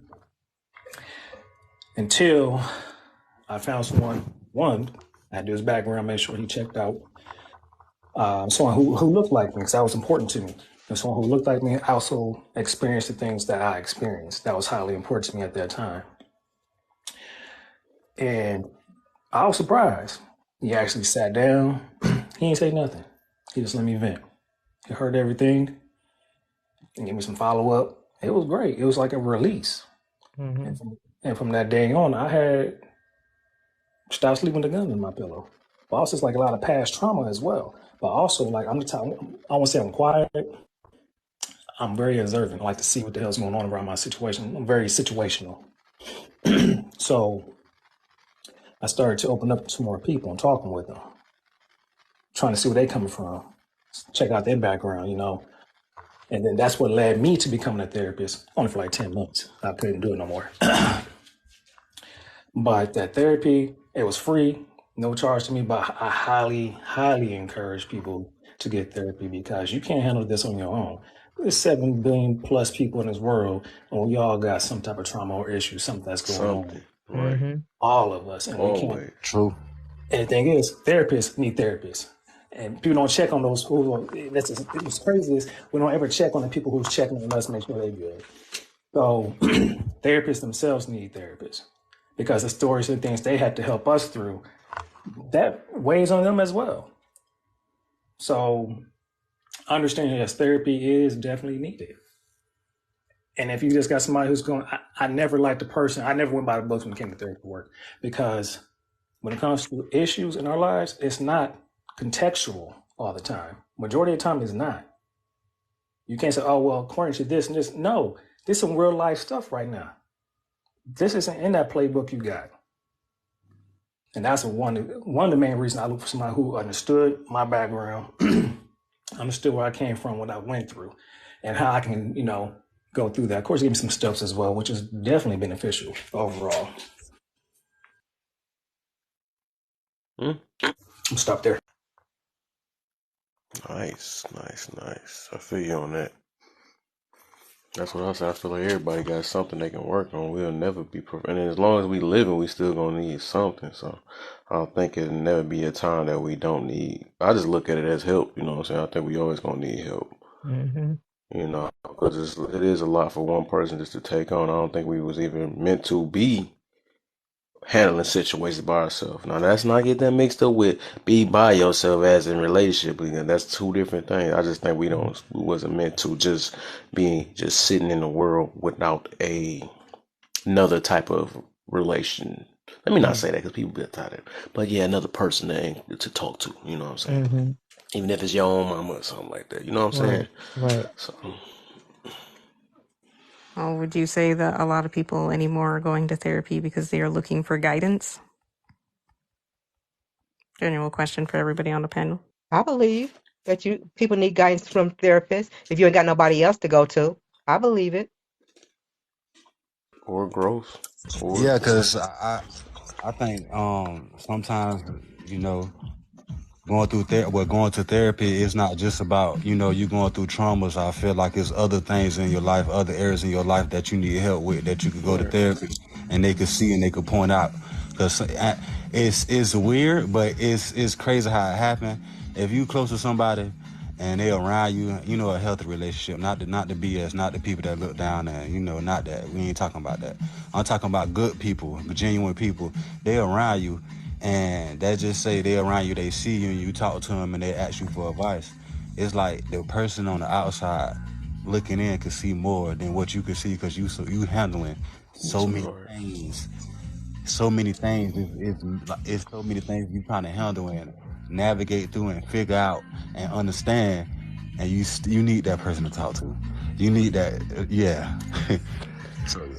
Until I found someone, I had to do his background, make sure he checked out. Someone who looked like me, because that was important to me. And someone who looked like me also experienced the things that I experienced. That was highly important to me at that time. And I was surprised. He actually sat down. He didn't say nothing. He just let me vent. He heard everything and gave me some follow-up. It was great. It was like a release. Mm-hmm. And from that day on, I had stopped sleeping with a gun in my pillow. But also, it's like a lot of past trauma as well. But also, like, I'm the type, I won't say I'm quiet. I'm very observant. I like to see what the hell's going on around my situation. I'm very situational. So I started to open up to more people and talking with them, trying to see where they coming from, check out their background, you know. And then that's what led me to becoming a therapist, only for like 10 months. I couldn't do it no more. But that therapy, it was free, no charge to me, but I highly, highly encourage people to get therapy because you can't handle this on your own. There's 7 billion plus people in this world, and we all got some type of trauma or issue, something that's going on. Right. Mm-hmm. All of us. And we can't. Always. True. And the thing is, therapists need therapists. And people don't check on those who, what's crazy is we don't ever check on the people who's checking on us to make sure they're good. So therapists themselves need therapists because the stories and things they had to help us through, that weighs on them as well. So understanding that therapy is definitely needed. And if you just got somebody who's going, I never liked the person, I never went by the books when it came to therapy work because when it comes to issues in our lives, it's not contextual all the time. Majority of the time, it's not. You can't say, oh, well, according to this and this. No, this is some real life stuff right now. This isn't in that playbook you got. And that's one of the main reasons I look for somebody who understood my background, understood where I came from, what I went through, and how I can, you know, go through that. Of course, give me some steps as well, which is definitely beneficial overall. I'll stop there. Nice. I feel you on that. That's what I said. I feel like everybody got something they can work on. We'll never be perfect. And as long as we living, we still gonna need something. So I don't think it'll never be a time that we don't need. I just look at it as help. You know what I'm saying? I think we always gonna need help. Mm-hmm. You know, because it is a lot for one person just to take on. I don't think we was even meant to be handling situations by ourselves. Now that's not get that mixed up with be by yourself as in relationship because that's two different things. I just think we wasn't meant to just be just sitting in the world without another type of relation. Let me not say that because people get tired of it. But yeah, another person to talk to, you know what I'm saying? Mm-hmm. Even if it's your own mama or something like that. You know what I'm saying? Right. So Would you say that a lot of people anymore are going to therapy because they are looking for guidance? General question for everybody on the panel. I believe that people need guidance from therapists if you ain't got nobody else to go to. I believe it. or growth. Yeah, because I think sometimes, you know, going to therapy is not just about, you know, you going through traumas. I feel like it's other things in your life, other areas in your life that you need help with that you could go to therapy and they could see and they could point out. Because it's weird, but it's crazy how it happened. If you close to somebody and they around you, you know, a healthy relationship, not the BS, not the people that look down and, you know, not that. We ain't talking about that. I'm talking about good people, genuine people. They around you. And that just say they around you, they see you and you talk to them and they ask you for advice. It's like the person on the outside looking in could see more than what you could see because you handling so many things so many things. It's so many things you're trying to handle and navigate through and figure out and understand. And you need that person to talk to. You need that, yeah. So yeah.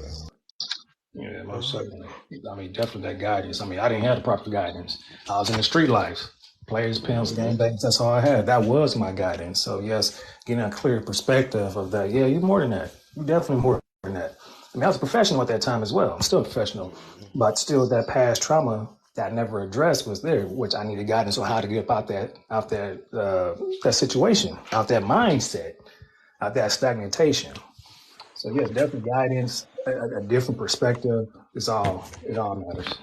Yeah, most certainly. I mean, definitely that guidance. I mean, I didn't have the proper guidance. I was in the street life. Players, pimps, gangbangs, that's all I had. That was my guidance. So, yes, getting a clear perspective of that. Yeah, you're more than that. You're definitely more than that. I mean, I was a professional at that time as well. I'm still a professional. But still, that past trauma that I never addressed was there, which I needed guidance on how to get out that situation, out that mindset, out that stagnation. So yes, definitely guidance, a different perspective. It all matters.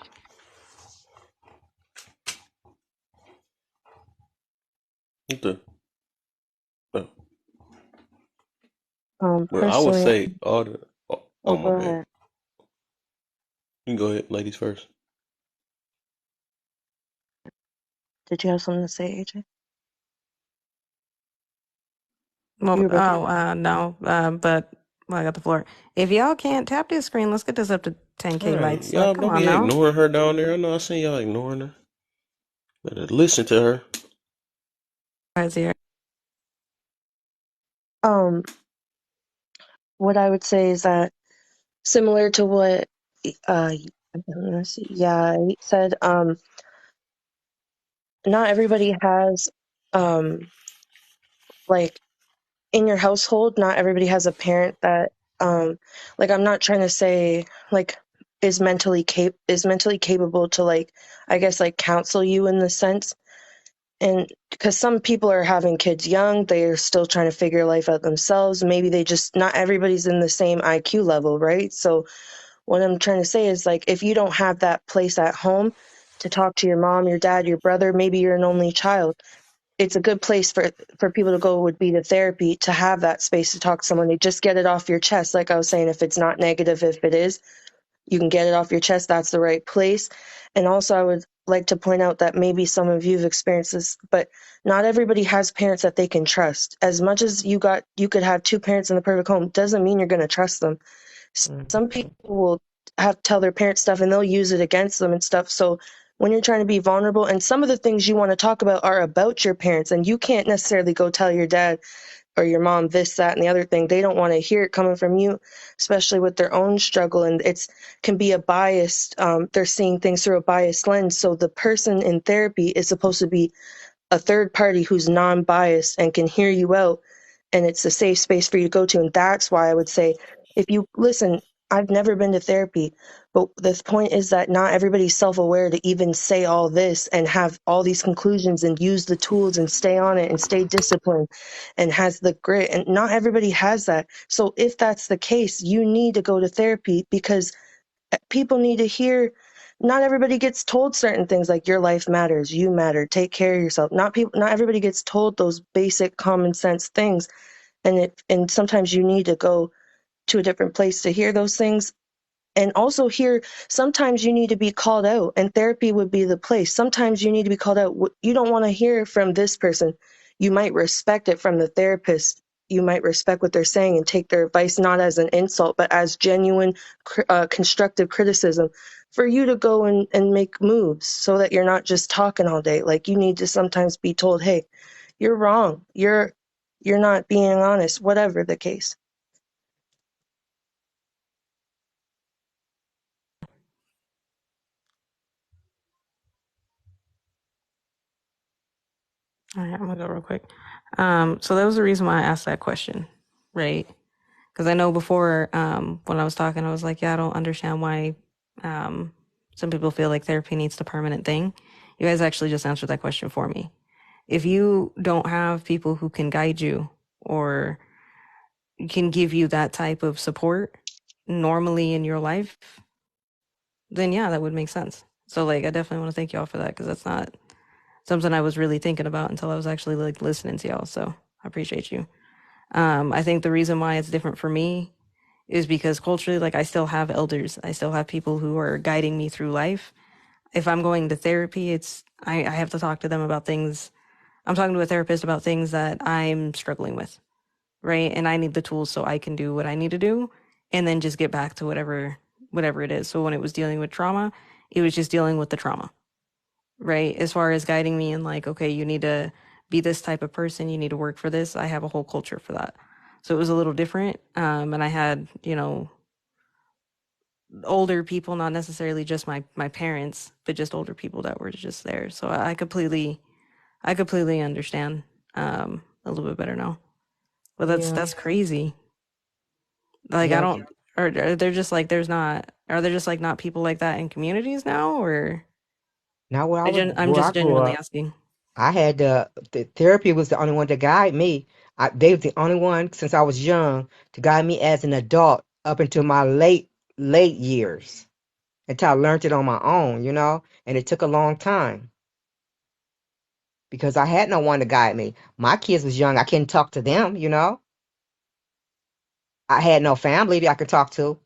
Okay. Oh, well, I would Personally, say all the. Oh, oh, my go bad. ahead. You can go ahead, ladies first. Did you have something to say, AJ? Well, You were about to. no, but well, I got the floor. If y'all can't tap this screen, let's get this up to 10K Right. likes. Like, Y'all come don't on be now. ignoring her down there. I know I seen y'all ignoring her. Better listen to her. Guys here. Um, what I would say is that similar to what let's see, yeah, he said, not everybody has like in your household, not everybody has a parent that like I'm not trying to say like is mentally capable to like I guess like counsel you in the sense. And because some people are having kids young, they're still trying to figure life out themselves. Maybe they just, not everybody's in the same IQ level, right? So, what I'm trying to say is like, if you don't have that place at home to talk to your mom, your dad, your brother, maybe you're an only child. It's a good place for people to go would be to therapy to have that space to talk to someone to just get it off your chest. Like I was saying, if it's not negative, if it is, you can get it off your chest. That's the right place. And also, I would like to point out that maybe some of you have experienced this, but not everybody has parents that they can trust. As much as you could have two parents in the perfect home, doesn't mean you're going to trust them. Some people will have to tell their parents stuff and they'll use it against them and stuff. So when you're trying to be vulnerable, and some of the things you want to talk about are about your parents, and you can't necessarily go tell your dad or your mom this, that, and the other thing. They don't want to hear it coming from you, especially with their own struggle. And it's can be a biased, they're seeing things through a biased lens. So the person in therapy is supposed to be a third party who's non-biased and can hear you out, and it's a safe space for you to go to. And that's why I would say, if you listen, I've never been to therapy, but the point is that not everybody's self-aware to even say all this and have all these conclusions and use the tools and stay on it and stay disciplined and has the grit, and not everybody has that. So if that's the case, you need to go to therapy, because people need to hear. Not everybody gets told certain things like your life matters, you matter, take care of yourself. Not everybody gets told those basic common sense things, and sometimes you need to go to a different place to hear those things. And also here, sometimes you need to be called out, and therapy would be the place. Sometimes you need to be called out. You don't want to hear from this person. You might respect it from the therapist. You might respect what they're saying and take their advice not as an insult, but as genuine, constructive criticism for you to go and make moves so that you're not just talking all day. Like, you need to sometimes be told, hey, you're wrong. You're not being honest, whatever the case. All right, I'm gonna go real quick. So that was the reason why I asked that question, right? Because I know before, when I was talking, I was like, yeah, I don't understand why some people feel like therapy needs the permanent thing. You guys actually just answered that question for me. If you don't have people who can guide you or can give you that type of support normally in your life, then yeah, that would make sense. So like, I definitely want to thank y'all for that, because that's not something I was really thinking about until I was actually like listening to y'all. So I appreciate you. I think the reason why it's different for me is because culturally, like, I still have elders. I still have people who are guiding me through life. If I'm going to therapy, I have to talk to them about things. I'm talking to a therapist about things that I'm struggling with, right? And I need the tools so I can do what I need to do, and then just get back to whatever it is. So when it was dealing with trauma, It was just dealing with the trauma, right? As far as guiding me and like, okay, you need to be this type of person, you need to work for this. I have a whole culture for that. So it was a little different. And I had, older people, not necessarily just my parents, but just older people that were just there. So I completely understand a little bit better now. But Yeah. that's crazy. Like I Yeah. don't are there just like there's not are there just like not people like that in communities now or Now I'm where I just grew genuinely up, asking. I had the therapy was the only one to guide me. They was the only one since I was young to guide me as an adult up until my late years until I learned it on my own, and it took a long time because I had no one to guide me. My kids was young. I couldn't talk to them. I had no family that I could talk to.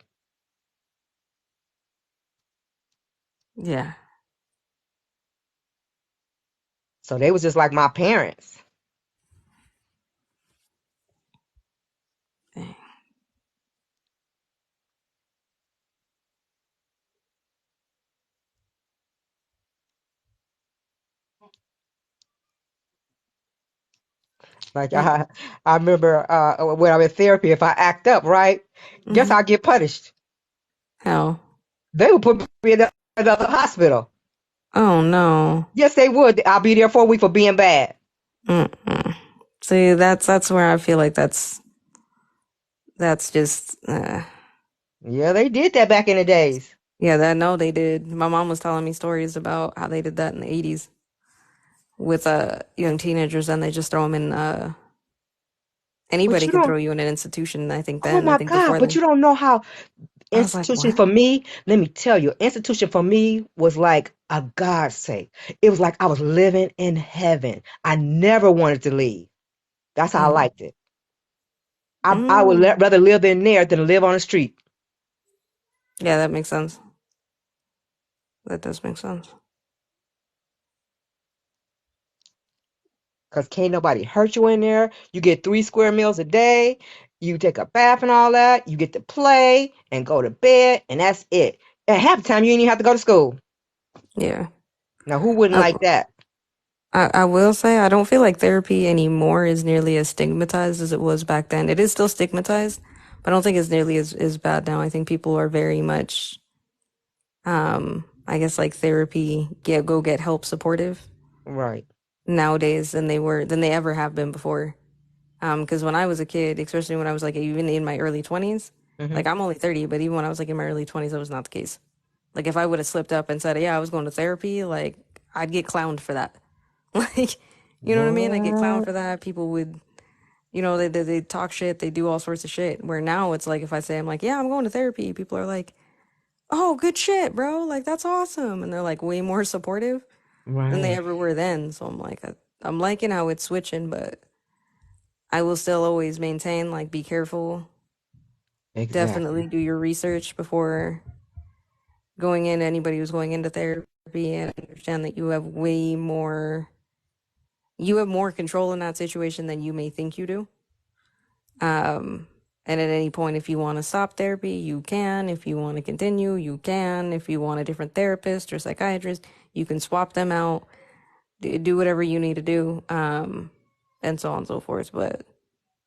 Yeah. So they was just like my parents. Dang. Like Yeah. I remember when I'm in therapy, if I act up, right, guess Mhm. I get punished. How? They would put me in another hospital. Oh no. Yes, they would. I'll be there for a week for being bad. Mm-mm. See, that's where I feel like that's just Yeah, they did that back in the days. yeah, that no they did. My mom was telling me stories about how they did that in the 80s with young teenagers and they just throw them in But anybody you could don't. throw you in an institution. Oh I my think God! before But then. you don't know how I was like, institution what? for me. Let me tell you, institution for me was like a godsake. It was like I was living in heaven. I never wanted to leave. That's how I Mm. liked it. I would Mm. rather live in there than live on the street. Yeah, that makes sense. That does make sense. Cause can't nobody hurt you in there. You get 3 square meals a day. You take a bath and all that. You get to play and go to bed, and that's it. And half the time you ain't even have to go to school. Yeah. Now who wouldn't I, like that? I will say I don't feel like therapy anymore is nearly as stigmatized as it was back then. It is still stigmatized, but I don't think it's nearly as bad now. I think people are very much I guess like therapy, go get help supportive Right. nowadays than they ever have been before. Because when I was a kid, especially when I was like even in my early 20s, Hmm. like I'm only 30, but even when I was like in my early 20s, that was not the case. Like if I would have slipped up and said, "Yeah, I was going to therapy," like I'd get clowned for that. Like, you know what I mean? I get clowned What? for that. People would, they talk shit, they do all sorts of shit. Where now it's like if I say I'm like, "Yeah, I'm going to therapy," people are like, "Oh, good shit, bro. Like that's awesome." And they're like way more supportive than they Right. ever were then. So I'm like I'm liking how it's switching, but I will still always maintain like be careful. Exactly. Definitely do your research before going in. Anybody who's going into therapy and understand that you have more control in that situation than you may think you do. And at any point, if you want to stop therapy, you can. If you want to continue, you can. If you want a different therapist or psychiatrist, you can swap them out. Do whatever you need to do, and so on and so forth. But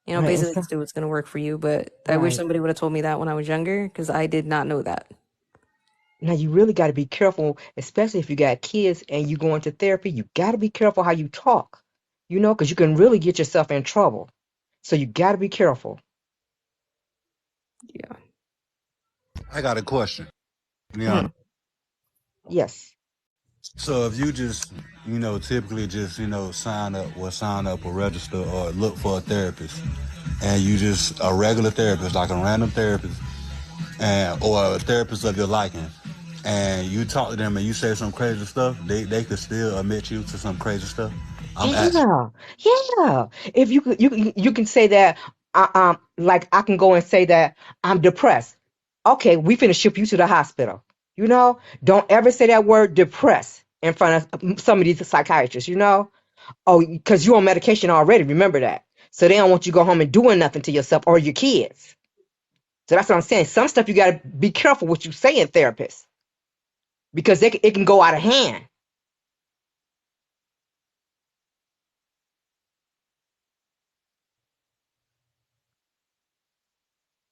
Right. And basically, so, just do what's going to work for you. But I wish right. somebody would have told me that when I was younger, because I did not know that. Now you really got to be careful, especially if you got kids and you go into therapy. You got to be careful how you talk, because you can really get yourself in trouble. So you got to be careful. Yeah. I got a question. Yeah. Hmm. Yes. So if you just, typically just, sign up or register or look for a therapist, and you just a regular therapist, like a random therapist, and or a therapist of your liking, and you talk to them and you say some crazy stuff, they could still admit you to some crazy stuff. I'm asking. Yeah, yeah. If you can say that, like I can go and say that I'm depressed. Okay, we finna ship you to the hospital. Don't ever say that word depressed in front of some of these psychiatrists. Oh, because you're on medication already. Remember that. So they don't want you to go home and doing nothing to yourself or your kids. So that's what I'm saying. Some stuff you gotta be careful what you say in therapists. because it can go out of hand.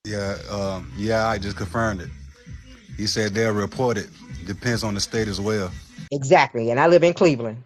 Yeah, I just confirmed it. He said they'll report it. Depends on the state as well. Exactly. And I live in Cleveland.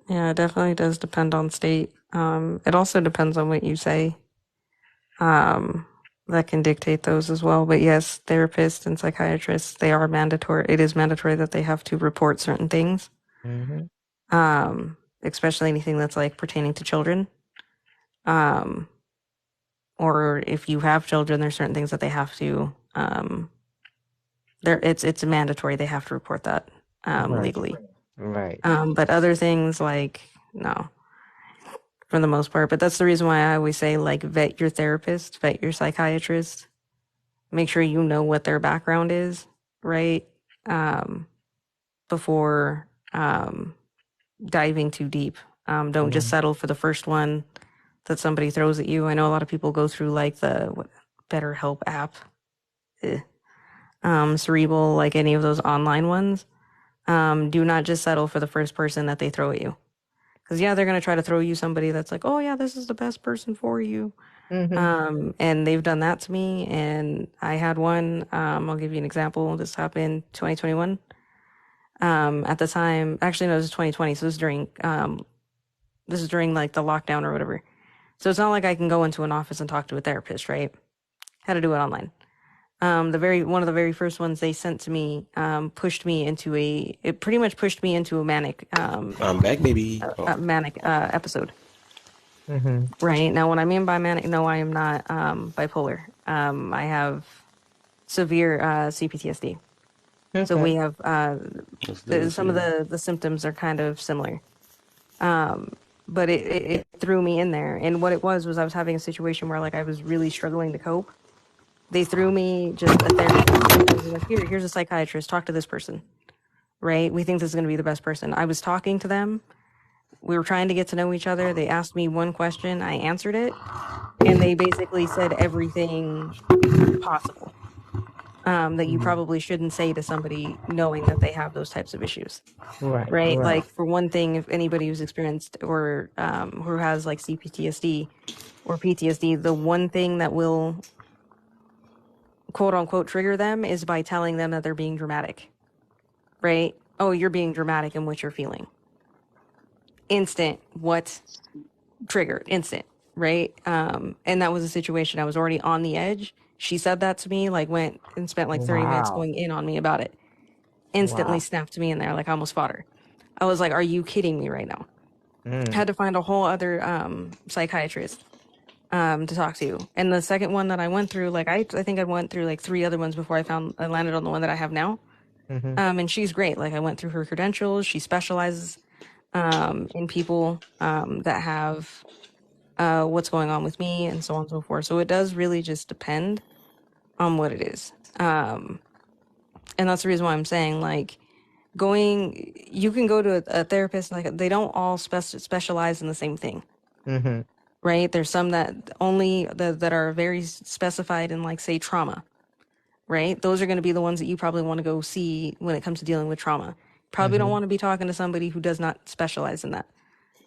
Yeah, it definitely does depend on state. It also depends on what you say. That can dictate those as well. But yes, therapists and psychiatrists, they are mandatory. It is mandatory that they have to report certain things. Especially anything that's like pertaining to children. Or if you have children, there's certain things that they have to. It's mandatory. They have to report that legally. Right. But other things like no, for the most part. But that's the reason why I always say like vet your therapist, vet your psychiatrist. Make sure you know what their background is, right? Before diving too deep. Don't just settle for the first one that somebody throws at you. I know a lot of people go through like the BetterHelp app, Cerebral, like any of those online ones. Do not just settle for the first person that they throw at you. Because yeah, they're gonna try to throw you somebody that's like, oh yeah, this is the best person for you. And they've done that to me. And I had one. I'll give you an example. This happened 2021. At the time, actually no, this is 2020. So this is during like the lockdown or whatever. So it's not like I can go into an office and talk to a therapist, right? Had to do it online. One of the very first ones they sent to me, pushed me into a manic, I'm back, baby. manic episode. Right now, what I mean by manic, no, I am not bipolar. I have severe CPTSD. So we have some of the symptoms are kind of similar. But it threw me in there, and what it was I was having a situation where like I was really struggling to cope. They threw me just a therapist. Like, here's a psychiatrist. Talk to this person, right? We think this is going to be the best person. I was talking to them. We were trying to get to know each other. They asked me one question. I answered it. And they basically said everything possible that you probably shouldn't say to somebody knowing that they have those types of issues. Right? Like, for one thing, if anybody who's experienced or who has like CPTSD or PTSD, the one thing that will quote unquote trigger them is by telling them that they're being dramatic, right? Oh, you're being dramatic in what you're feeling. Instant, what triggered? Instant, right? And that was a situation. I was already on the edge. She said that to me, like went and spent like 30 minutes going in on me about it. Instantly snapped me in there, like I almost fought her. I was like, are you kidding me right now? Had to find a whole other psychiatrist to talk to. And the second one that I went through, like I think I went through like 3 other ones before I landed on the one that I have now. And she's great. Like I went through her credentials. She specializes in people that have what's going on with me and so on and so forth. So it does really just depend on what it is. And that's the reason why I'm saying like you can go to a therapist, like they don't all specialize in the same thing. Right? There's some that that are very specified in like say trauma, right? Those are going to be the ones that you probably want to go see when it comes to dealing with trauma. Probably don't want to be talking to somebody who does not specialize in that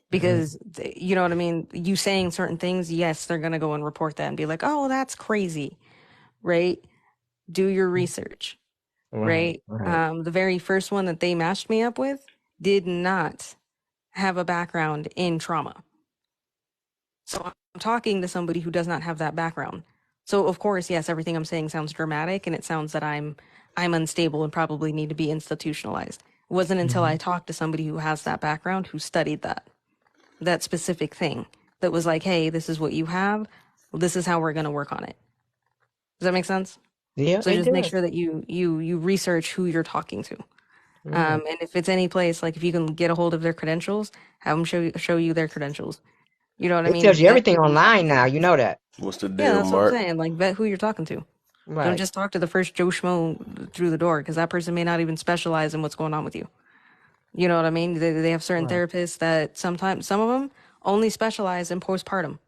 because you know what I mean? You saying certain things, yes, they're going to go and report that and be like, oh, that's crazy, right? Do your research, right? The very first one that they matched me up with did not have a background in trauma. So I'm talking to somebody who does not have that background. So of course, yes, everything I'm saying sounds dramatic and it sounds that I'm unstable and probably need to be institutionalized. It wasn't until I talked to somebody who has that background, who studied that specific thing, that was like, hey, this is what you have. Well, this is how we're going to work on it. Does that make sense? Yeah. So just make sure that you research who you're talking to. And if it's any place, like if you can get a hold of their credentials, have them show you their credentials. You know what I It tells mean? you Vet everything who you're talking online to. now. You know that. What's the Yeah, deal, that's what I'm Mark? saying. Like vet who you're talking to. Don't Right. just talk to the first Joe Schmo through the door because that person may not even specialize in what's going on with you. You know what I mean? They have certain Right. therapists that sometimes some of them only specialize in postpartum,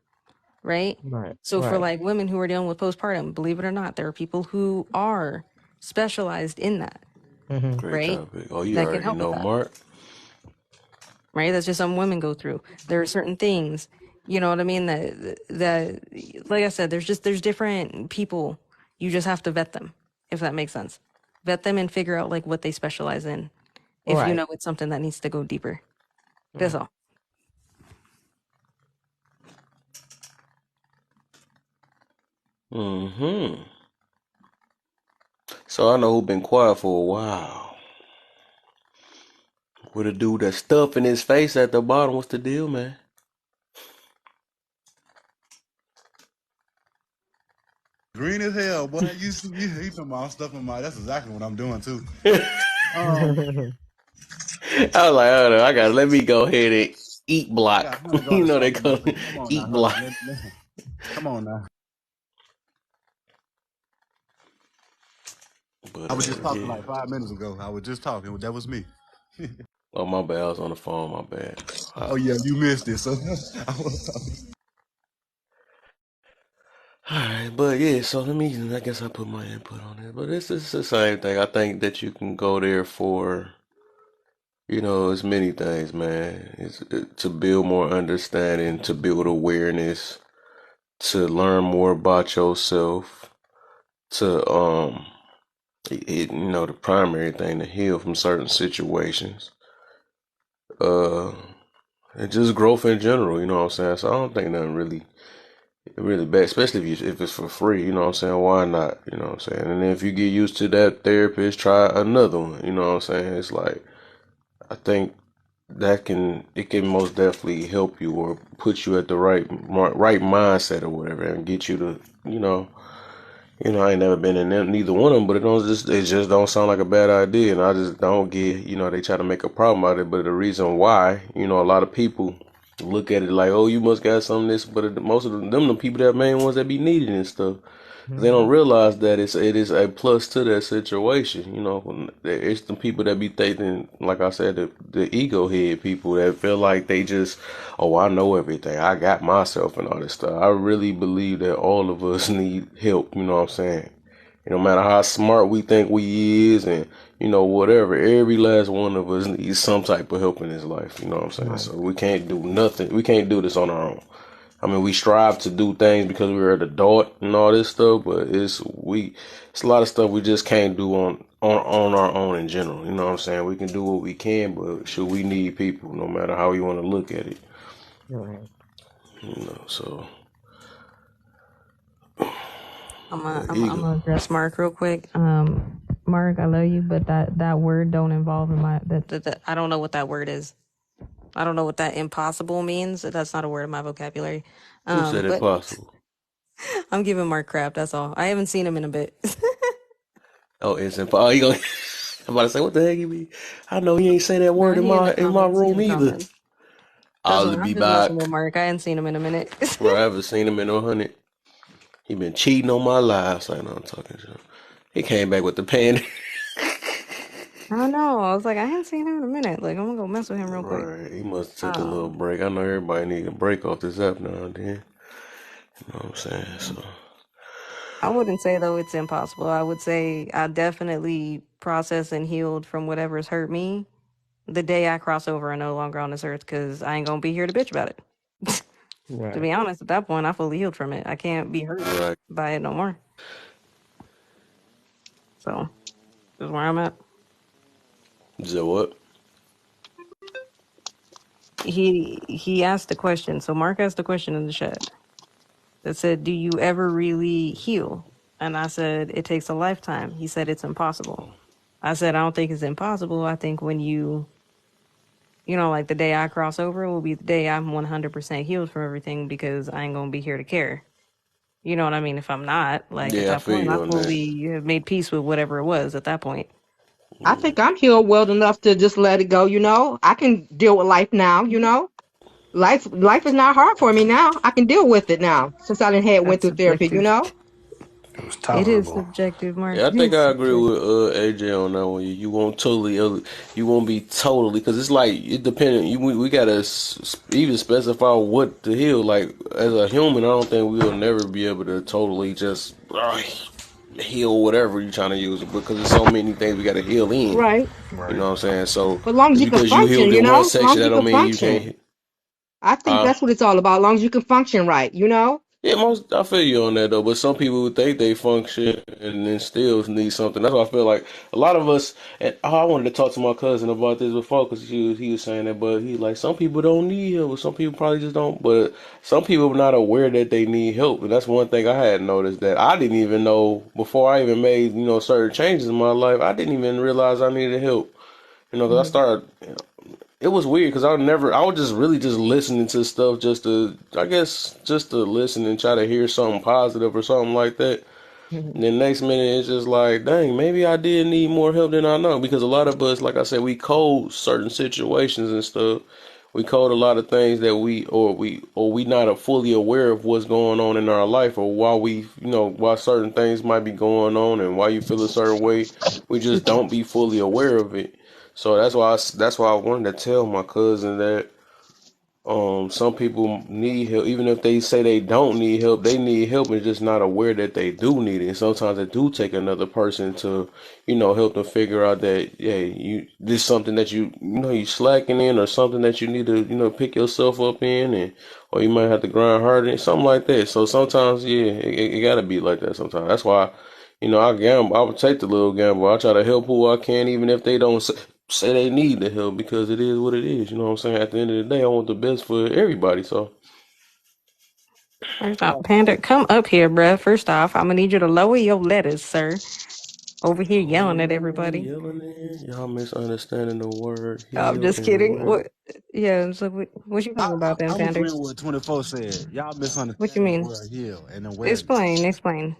right? Right. So for Right. like women who are dealing with postpartum, believe it or not, there are people who are specialized in that, Mm-hmm. Great right? topic. Oh, you That can already help with know, that, Mark. right? That's just something women go through. There are certain things, you know what I mean? That like I said, there's different people. You just have to vet them, if that makes sense. Vet them and figure out like what they specialize in. If you Right. know it's something that needs to go deeper. That's Right. all. Mm-hmm. So I know who been quiet for a while. With a dude that stuffing his face at the bottom. What's the deal, man? Green as hell, boy. You talking about stuff in my. That's exactly what I'm doing too. I was like, oh, no, I gotta let me go ahead and eat I block. got 100 You garden know they salt in my call it face. Come on now, eat hold block. on. Come on now. But I was just talking yeah. like 5 minutes ago. I was just talking. That was me. Oh my bad, I was on the phone, my bad. Oh yeah, you missed it. So I was talking. Alright, but yeah, so I guess I put my input on it. But it's the same thing. I think that you can go there for, it's many things, man. To build more understanding, to build awareness, to learn more about yourself, to the primary thing to heal from certain situations. Uh, and just growth in general. You know what I'm saying? So I don't think nothing really bad, especially if it's for free. You know what I'm saying? Why not? You know what I'm saying? And then if you get used to that therapist, try another one. You know what I'm saying? It's like I think it can most definitely help you or put you at the right mindset or whatever, and get you to you know I ain't never been in neither one of them, but it just don't sound like a bad idea, and I just don't get, they try to make a problem out of it, but the reason why, a lot of people look at it like, oh, you must got some of this, but most of them the people that main ones that be needed and stuff. They don't realize that it is a plus to that situation. It's the people that be thinking, like I said, the ego head people that feel like they just, oh, I know everything. I got myself and all this stuff. I really believe that all of us need help. You know what I'm saying? No matter how smart we think we is, and whatever, every last one of us needs some type of help in his life. You know what I'm saying? Right. So we can't do nothing. We can't do this on our own. I mean, we strive to do things because we're an adult and all this stuff, but it's a lot of stuff we just can't do on our own in general. You know what I'm saying? We can do what we can, but should we need people, no matter how you want to look at it. Right. So I'm ego. gonna address Mark real quick. Mark, I love you, but that word don't involve in my that I don't know what that word is. I don't know what that impossible means. That's not a word in my vocabulary. Who said it But possible? I'm giving Mark crap. That's all. I haven't seen him in a bit. Oh, it's impossible. Oh, you gonna? I'm about to say, what the heck you mean? I know he ain't say that No, word in he in the my comments. He in room the either. comments. That's I'll why I'm be just messing back. with Mark. I hadn't seen him in a minute. Bro, I haven't seen him in 100. He been cheating on my lives. I know I'm talking to him. He came back with the pan. I don't know. I was like, I hadn't seen him in a minute. Like, I'm gonna go mess with him real quick. Right. He must have took a little Um, break. I know everybody need a break off this app now and then. You know what I'm saying? So I wouldn't say though it's impossible. I would say I definitely processed and healed from whatever's hurt me the day I cross over and no longer on this earth, because I ain't gonna be here to bitch about it. To Right. be honest, at that point, I fully healed from it. I can't be hurt right. by it no more. So this is where I'm at. So what? He asked the question. So Mark asked the question in the chat that said, "Do you ever really heal?" And I said, "It takes a lifetime." He said, "It's impossible." I said, "I don't think it's impossible. I think when like the day I cross over will be the day I'm 100% healed from everything, because I ain't gonna be here to care. You know what I mean? If I'm not, like at Yeah, I that feel point, I you on that. fully have made peace with whatever it was at that point. I think I'm healed well enough to just let it go, I can deal with life now, Life is not hard for me now. I can deal with it now since I done had went That's through therapy, subjective. It was It is tolerable. subjective, Mark. Yeah, I It think is I agree subjective. with AJ on that one. You won't totally, you won't be totally, because it's like it depending. We gotta even specify what to heal. Like as a human, I don't think we'll never be able to totally just heal whatever you're trying to use, because there's so many things we gotta heal in. right? You Right. know what I'm saying? So But as long as just you can because you function, healed in one as long section, as that you don't can mean you function. can't. I think Uh, that's what it's all about. As long as you can function right. Yeah, I feel you on that though. But some people would think they function and then still need something. That's why I feel like a lot of us. And I wanted to talk to my cousin about this before because he was saying that, but he like some people don't need help, or some people probably just don't. But some people are not aware that they need help, and that's one thing I had noticed that I didn't even know before I even made certain changes in my life. I didn't even realize I needed help. Because I Mhm. started. It was weird because I was just really just listening to stuff just to, I guess, just to listen and try to hear something positive or something like that. And Mhm. then next minute it's just like, dang, maybe I did need more help than I know, because a lot of us, like I said, we code certain situations and stuff. We code a lot of things that we not fully aware of what's going on in our life, or why certain things might be going on and why you feel a certain way. We just don't be fully aware of it. So that's why I wanted to tell my cousin that some people need help, even if they say they don't need help. They need help and just not aware that they do need it. And sometimes it do take another person to, help them figure out that, yeah, this something that you slacking in, or something that you need to pick yourself up in, and or you might have to grind harder and something like that. So sometimes, yeah, it gotta be like that. Sometimes that's why. I gamble. I would take the little gamble. I try to help who I can, even if they don't say they need the help, because it is what it is. You know what I'm saying? At the end of the day, I want the best for everybody. So, First off, Panda, come up here, bruh. First off, I'm gonna need you to lower your letters, sir. Over here yelling at oh, everybody. yelling in. Y'all misunderstanding the word I'm heal just and kidding. awareness. What? Yeah. So what you talking about then, I'm Panda? agreeing with what 24 said. Y'all What you misunderstanding the mean? word heal and awareness. Explain. Explain.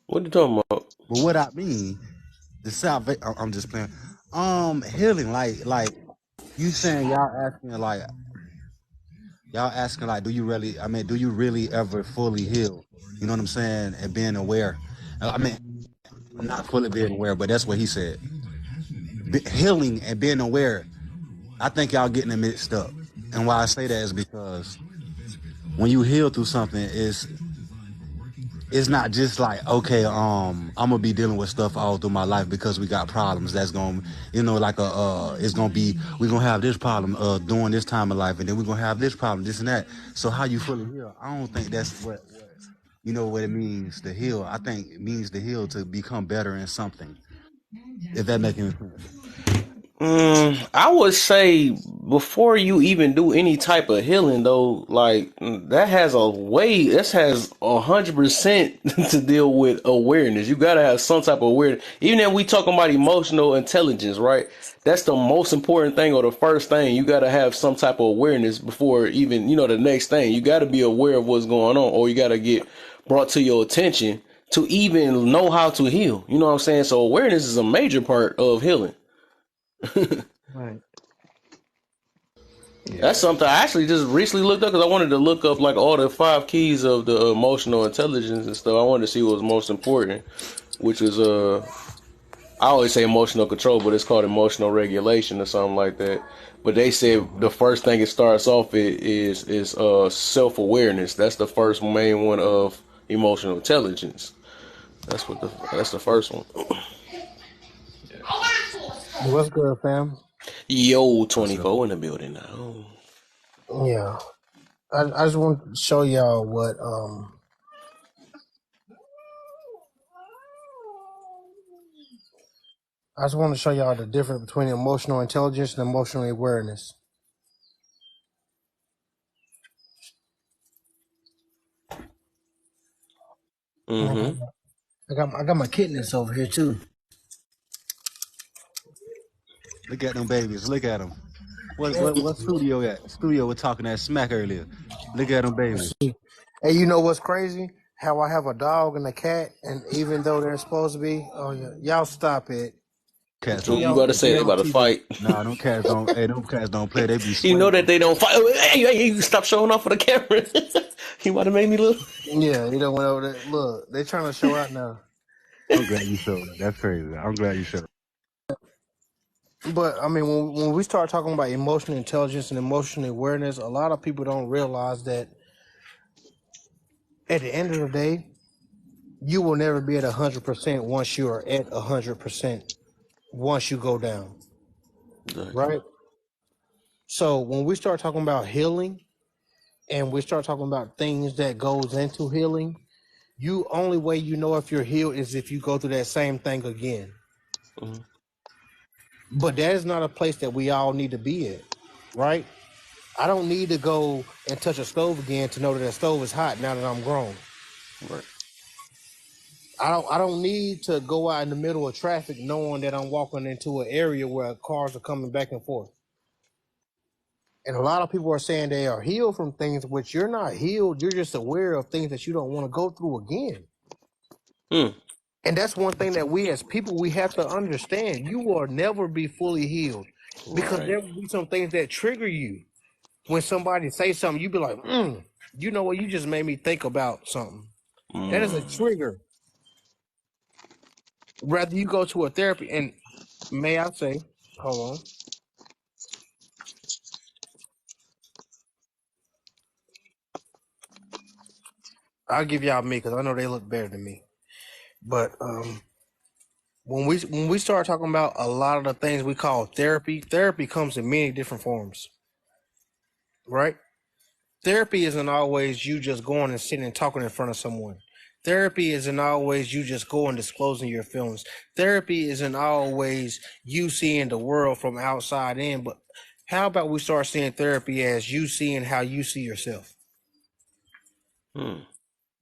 What you talking about? But what I mean, the salvation, I'm just playing. Healing, like you saying y'all asking like, do you really? I mean, do you really ever fully heal? You know what I'm saying? And being aware. I mean, not fully being aware, but that's what he said. Healing and being aware. I think y'all getting it mixed up. And why I say that is because when you heal through something, it's not just like, okay, I'm gonna be dealing with stuff all through my life because we got problems. That's gonna, like it's gonna be, we're gonna have this problem during this time of life, and then we're gonna have this problem, this and that. So how you fully heal? I don't think that's what it means to heal. I think it means to heal to become better in something. If that makes any sense. I would say before you even do any type of healing, though, like that has a way. This has 100% to deal with awareness. You gotta have some type of awareness. Even if we talking about emotional intelligence, right? That's the most important thing, or the first thing. You gotta have some type of awareness before even the next thing. You gotta be aware of what's going on, or you gotta get brought to your attention to even know how to heal. You know what I'm saying? So awareness is a major part of healing. Right. That's Yeah. something I actually just recently looked up, because I wanted to look up like all the 5 keys of the emotional intelligence and stuff. I wanted to see what was most important, which is I always say emotional control, but it's called emotional regulation or something like that. But they said the first thing it starts off is self awareness. That's the first main one of emotional intelligence. That's the first one. What's good, fam? Yo, What's up? 24 in the building now. Yeah, I just want to show y'all what I just want to show y'all the difference between emotional intelligence and emotional awareness. And Mm-hmm. I got my kittens over here too. Look at them babies. Look at them. What studio at? Studio was talking that smack earlier. Look at them babies. Hey, you know what's crazy? How I have a dog and a cat, and even though they're supposed to be, oh yeah, y'all stop it. cats Can don't. You y'all about to can say they y'all about to see the fight? Nah, them cats don't. Hey, them cats don't play. They be You know swinging. that they don't fight. Hey, you stop showing off for the camera. You about to make me look. Yeah, you know, went over there. Look, they trying to show out now. I'm glad you showed that. That's crazy. I'm glad you showed it. But I mean, when we start talking about emotional intelligence and emotional awareness, a lot of people don't realize that at the end of the day, you will never be at 100% once you are at 100%. Once you go down, Exactly. right? So when we start talking about healing and we start talking about things that goes into healing, you only way you know if you're healed is if you go through that same thing again. Mm-hmm. But that is not a place that we all need to be at, right? I don't need to go and touch a stove again to know that the stove is hot now that I'm grown. Right. I don't need to go out in the middle of traffic knowing that I'm walking into an area where cars are coming back and forth. And a lot of people are saying they are healed from things which you're not healed. You're just aware of things that you don't want to go through again. Mm. And that's one thing that we as people, we have to understand. You will never be fully healed because Right. there will be some things that trigger you. When somebody says something, you be like, you know what? You just made me think about something. That is a Mm. trigger. Rather you go to a therapy and may I say, hold on. I'll give y'all me because I know they look better than me. But when we start talking about a lot of the things we call therapy, therapy comes in many different forms, right? Therapy isn't always you just going and sitting and talking in front of someone. Therapy isn't always you just going and disclosing your feelings. Therapy isn't always you seeing the world from outside in, but how about we start seeing therapy as you seeing how you see yourself? Mm.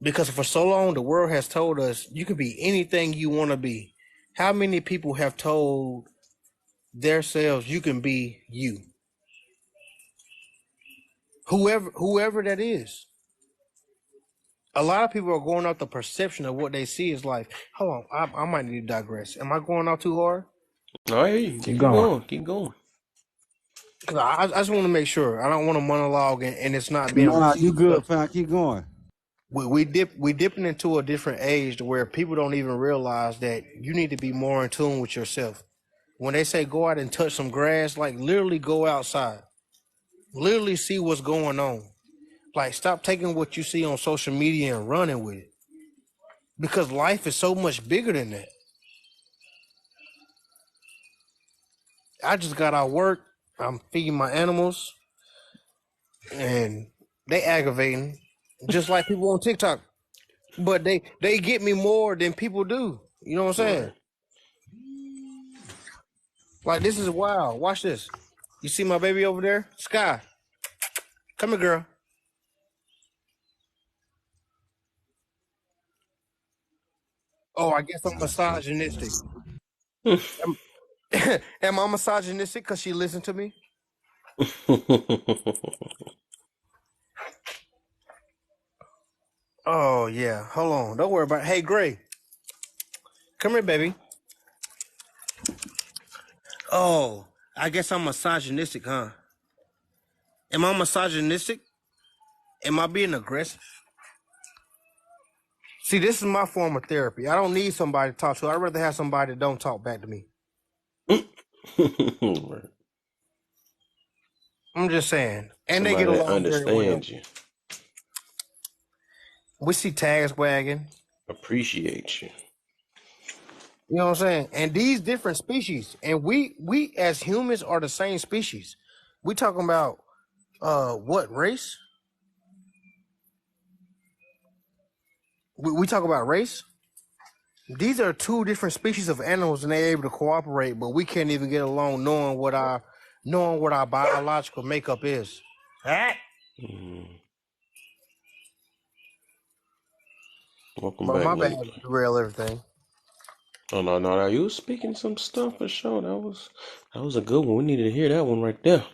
Because for so long, the world has told us you can be anything you want to be. How many people have told themselves you can be you? Whoever that is. A lot of people are going off the perception of what they see as life. Hold on, I might need to digress. Am I going off too hard? All right, you Keep keep going. going. Keep going. Because I just want to make sure. I don't want to monologue and it's not being Nah, you received. good, fam. Keep going. We dipping into a different age to where people don't even realize that you need to be more in tune with yourself. When they say go out and touch some grass, like literally go outside, literally see what's going on. Like stop taking what you see on social media and running with it, because life is so much bigger than that. I just got out of work. I'm feeding my animals, and they aggravating, just like people on TikTok. But they get me more than people do. You know what I'm saying? Right. Like this is wild. Watch this. You see my baby over there, Sky? Come here, girl. Oh, I guess I'm misogynistic. Am, am I misogynistic because she listened to me? Oh yeah. Hold on. Don't worry about it. Hey, Gray. Come here, baby. Oh, I guess I'm misogynistic, huh? Am I misogynistic? Am I being aggressive? See, this is my form of therapy. I don't need somebody to talk to. I'd rather have somebody that don't talk back to me. Right. I'm just saying. And they get Somebody that along very well. understands you, We see tags wagging. appreciates you. You know what I'm saying? And these different species, and we as humans are the same species. We talking about what race? We talk about race. These are two different species of animals, and they're able to cooperate, but we can't even get along knowing what our biological makeup is. Ah. Mm. Welcome But back, my bad, Nate. derail everything. Oh no, you was speaking some stuff for sure. That was a good one. We needed to hear that one right there.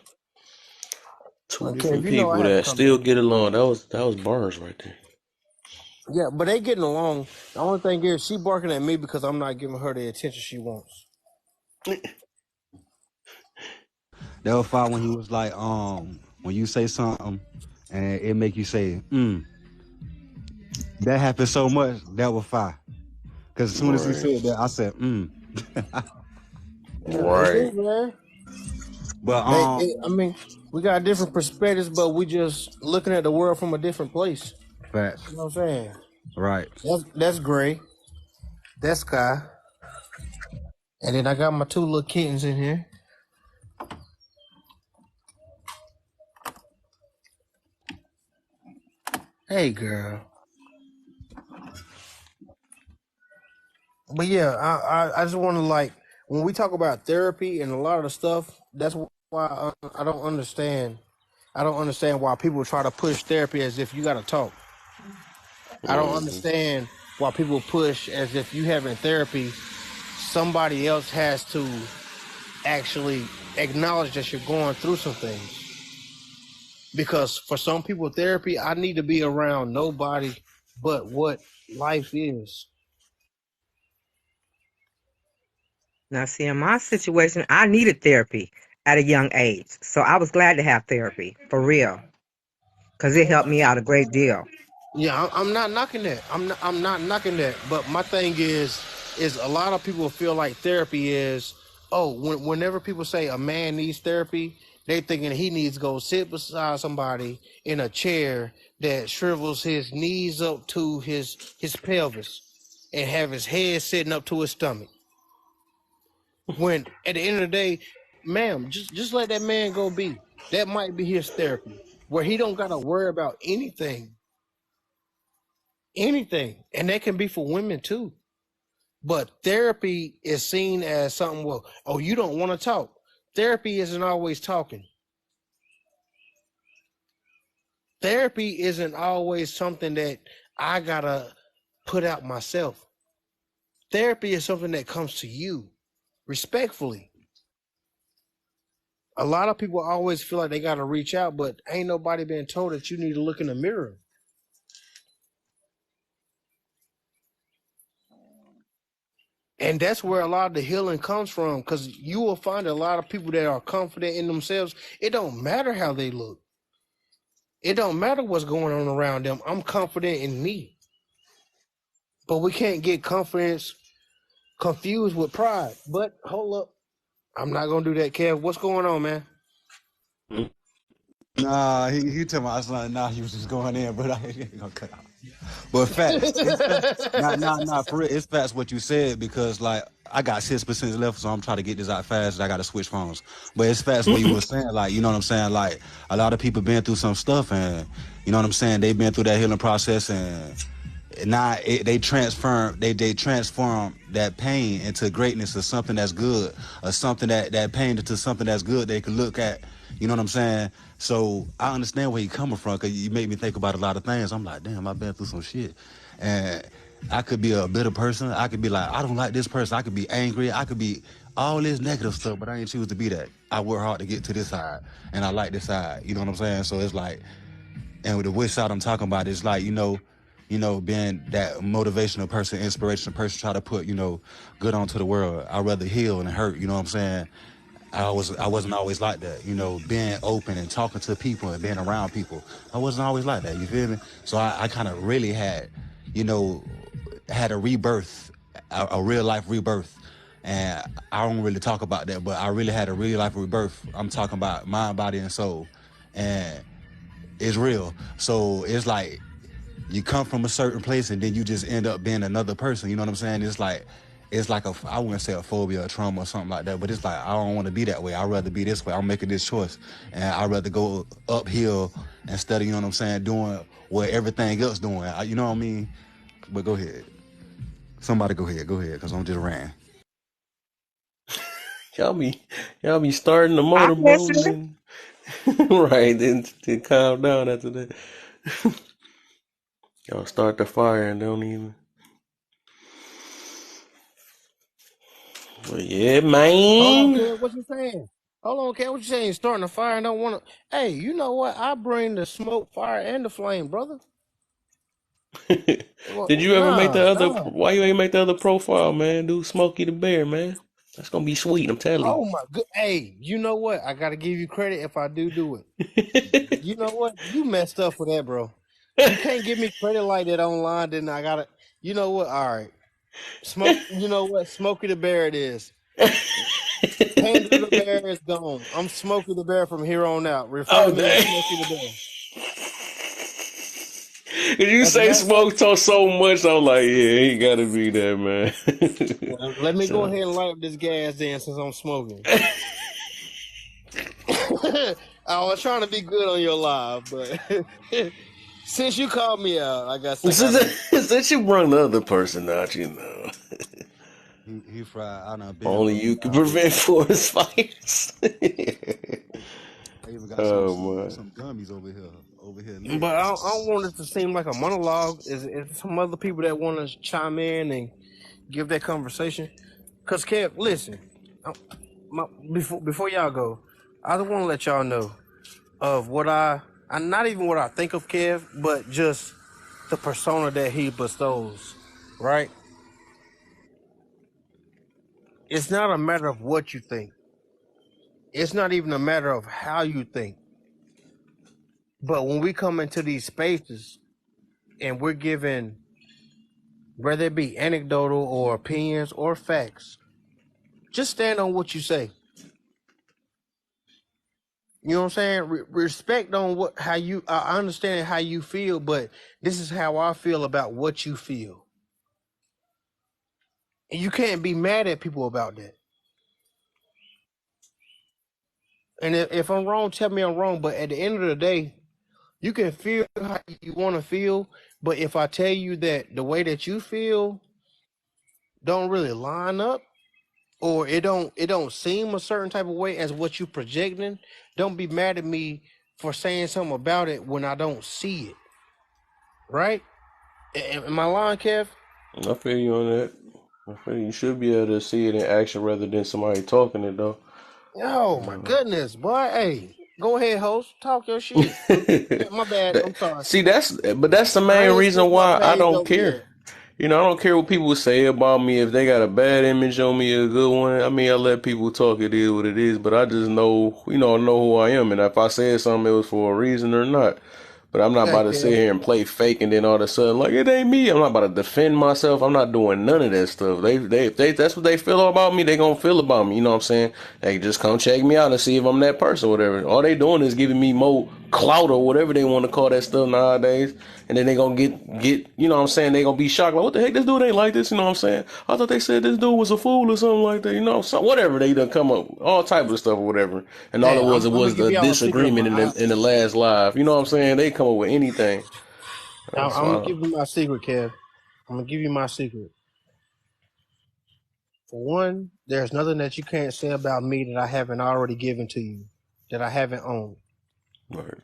Two Okay, different if you know, I people had to that come still back. get along. That was bars right there. Yeah, but they getting along. The only thing is, she barking at me because I'm not giving her the attention she wants. That was fine when he was like, when you say something and it make you say, that happened so much, that was fine. Cause as soon as he Right. said that, I said, Yeah, they do, Right. man. But I mean, we got different perspectives, but we just looking at the world from a different place. facts. You know what I'm saying? Right. That's gray. That's sky. And then I got my two little kittens in here. Hey, girl. But yeah, I just want to like when we talk about therapy and a lot of the stuff. That's why I don't understand. I don't understand why people try to push therapy as if you got to talk. I don't Mm-hmm. understand why people push as if you having therapy. Somebody else has to actually acknowledge that you're going through some things. Because for some people, therapy, I need to be around nobody but what life is. Now, see, in my situation, I needed therapy at a young age. So I was glad to have therapy, for real, because it helped me out a great deal. Yeah, I'm not knocking that. I'm not knocking that. But my thing is a lot of people feel like therapy is, oh, whenever people say a man needs therapy, they thinking he needs to go sit beside somebody in a chair that shrivels his knees up to his pelvis and have his head sitting up to his stomach. When at the end of the day, ma'am, just let that man go be. That might be his therapy, where he don't gotta worry about anything, and that can be for women too. But therapy is seen as something. Well, oh, you don't want to talk. Therapy isn't always talking. Therapy isn't always something that I gotta put out myself. Therapy is something that comes to you respectfully. A lot of people always feel like they gotta reach out, but ain't nobody been told that you need to look in the mirror. And that's where a lot of the healing comes from, because you will find a lot of people that are confident in themselves. It don't matter how they look. It don't matter what's going on around them. I'm confident in me. But we can't get confidence confused with pride. But hold up. I'm not gonna do that, Kev. What's going on, man? Nah, he told my son, nah, he was just going in, but I ain't gonna cut out. But facts, it's facts. Not for real. It's facts what you said because like I got 6% left, so I'm trying to get this out fast. I got to switch phones. But it's facts what you were saying, like you know what I'm saying. Like a lot of people been through some stuff, and you know what I'm saying. They've been through that healing process, and now they transform that pain into greatness or something that's good, or something that pain into something that's good. They can look at, you know what I'm saying. So I understand where you coming from because you make me think about a lot of things. I'm like, damn, I've been through some shit, and I could be a bitter person. I could be like, I don't like this person. I could be angry. I could be all this negative stuff, but I ain't choose to be that. I work hard to get to this side, and I like this side. You know what I'm saying? So it's like, and with the which side I'm talking about, it's like, being that motivational person, inspirational person, try to put, good onto the world. I'd rather heal than hurt, you know what I'm saying? I wasn't always like that, being open and talking to people and being around people. I wasn't always like that, you feel me? So I kind of really you know, had a rebirth, a real life rebirth. And I don't really talk about that, but I really had a real life rebirth. I'm talking about mind, body, and soul. And it's real. So it's like you come from a certain place and then you just end up being another person. You know what I'm saying? It's like I wouldn't say a phobia or trauma or something like that, but it's like I don't want to be that way. I'd rather be this way. I'm making this choice, and I'd rather go uphill instead of, you know what I'm saying, doing what everything else doing. You know what I mean? But go ahead. Somebody go ahead, because I'm just ranting. Y'all be starting the I'm motorboat and listening. then right, then calm down after that. Y'all start the fire and don't even. But yeah, Hold on, man. Kev. What you saying? Hold on, Kev. What you saying? Starting a fire and don't want to. Hey, you know what? I bring the smoke, fire, and the flame, brother. Did you ever make the other? Nah. Why you ain't make the other profile, man? Do Smokey the Bear, man? That's gonna be sweet. I'm telling Oh my good. Hey, you know what? I gotta give you credit if I do it. You know what? You messed up for that, bro. You can't give me credit like that online. Then I gotta. You know what? All right. Smoke. You know what? Smokey the Bear it is. Panda the Bear is gone. I'm Smokey the Bear from here on out. Refer to Oh, me as dang. Smokey the Bear. If you As a say matter of fact, smoke talk so much, I'm like, yeah, he gotta be there, man. well, let me go So, ahead and light up this gas then since I'm smoking. I was trying to be good on your live, but since you called me out, I guess I gotta be. since you brought the other person out, He fried. I done been only for you me can already. prevent forest fires. I even got Oh my. some gummies over here lit. But I don't want it to seem like a monologue. Is some other people that want to chime in and give that conversation? Cause Kev, listen, before y'all go, I just want to let y'all know of what not even what I think of Kev, but just the persona that he bestows. Right? It's not a matter of what you think. It's not even a matter of how you think. But when we come into these spaces and we're given, whether it be anecdotal or opinions or facts, just stand on what you say. You know what I'm saying? Respect on how you. I understand how you feel, but this is how I feel about what you feel, and you can't be mad at people about that. And if I'm wrong, tell me I'm wrong. But at the end of the day, you can feel how you want to feel. But if I tell you that the way that you feel don't really line up, or it don't seem a certain type of way as what you projecting, don't be mad at me for saying something about it when I don't see it. Right? Am I lying, Kev? I feel you on that. I feel you should be able to see it in action rather than somebody talking it though. Oh my goodness, boy! Hey, go ahead, host. Talk your shit. My bad. I'm sorry. See, that's the I main ain't reason switched my why I page don't over care. yet. I don't care what people say about me. If they got a bad image on me, a good one, I mean, I let people talk. It is what it is. But I just know, I know who I am. And if I said something, it was for a reason or not. But I'm not Hey, about to Kev. sit here and play fake and then all of a sudden, like, it ain't me. I'm not about to defend myself. I'm not doing none of that stuff. If that's what they feel about me, they gonna feel about me. You know what I'm saying? They just come check me out and see if I'm that person or whatever. All they doing is giving me more clout or whatever they want to call that stuff nowadays. And then they gonna get, you know what I'm saying? They gonna be shocked, like, what the heck, this dude ain't like this, you know what I'm saying? I thought they said this dude was a fool or something like that, whatever. They done come up, all type of stuff or whatever. And all Hey, it I'm gonna was give the y'all a secret of disagreement in the last live. You know what I'm saying? They come up with anything. I'm So gonna give you my secret, Kev. I'm gonna give you my secret. For one, there's nothing that you can't say about me that I haven't already given to you, that I haven't owned. right.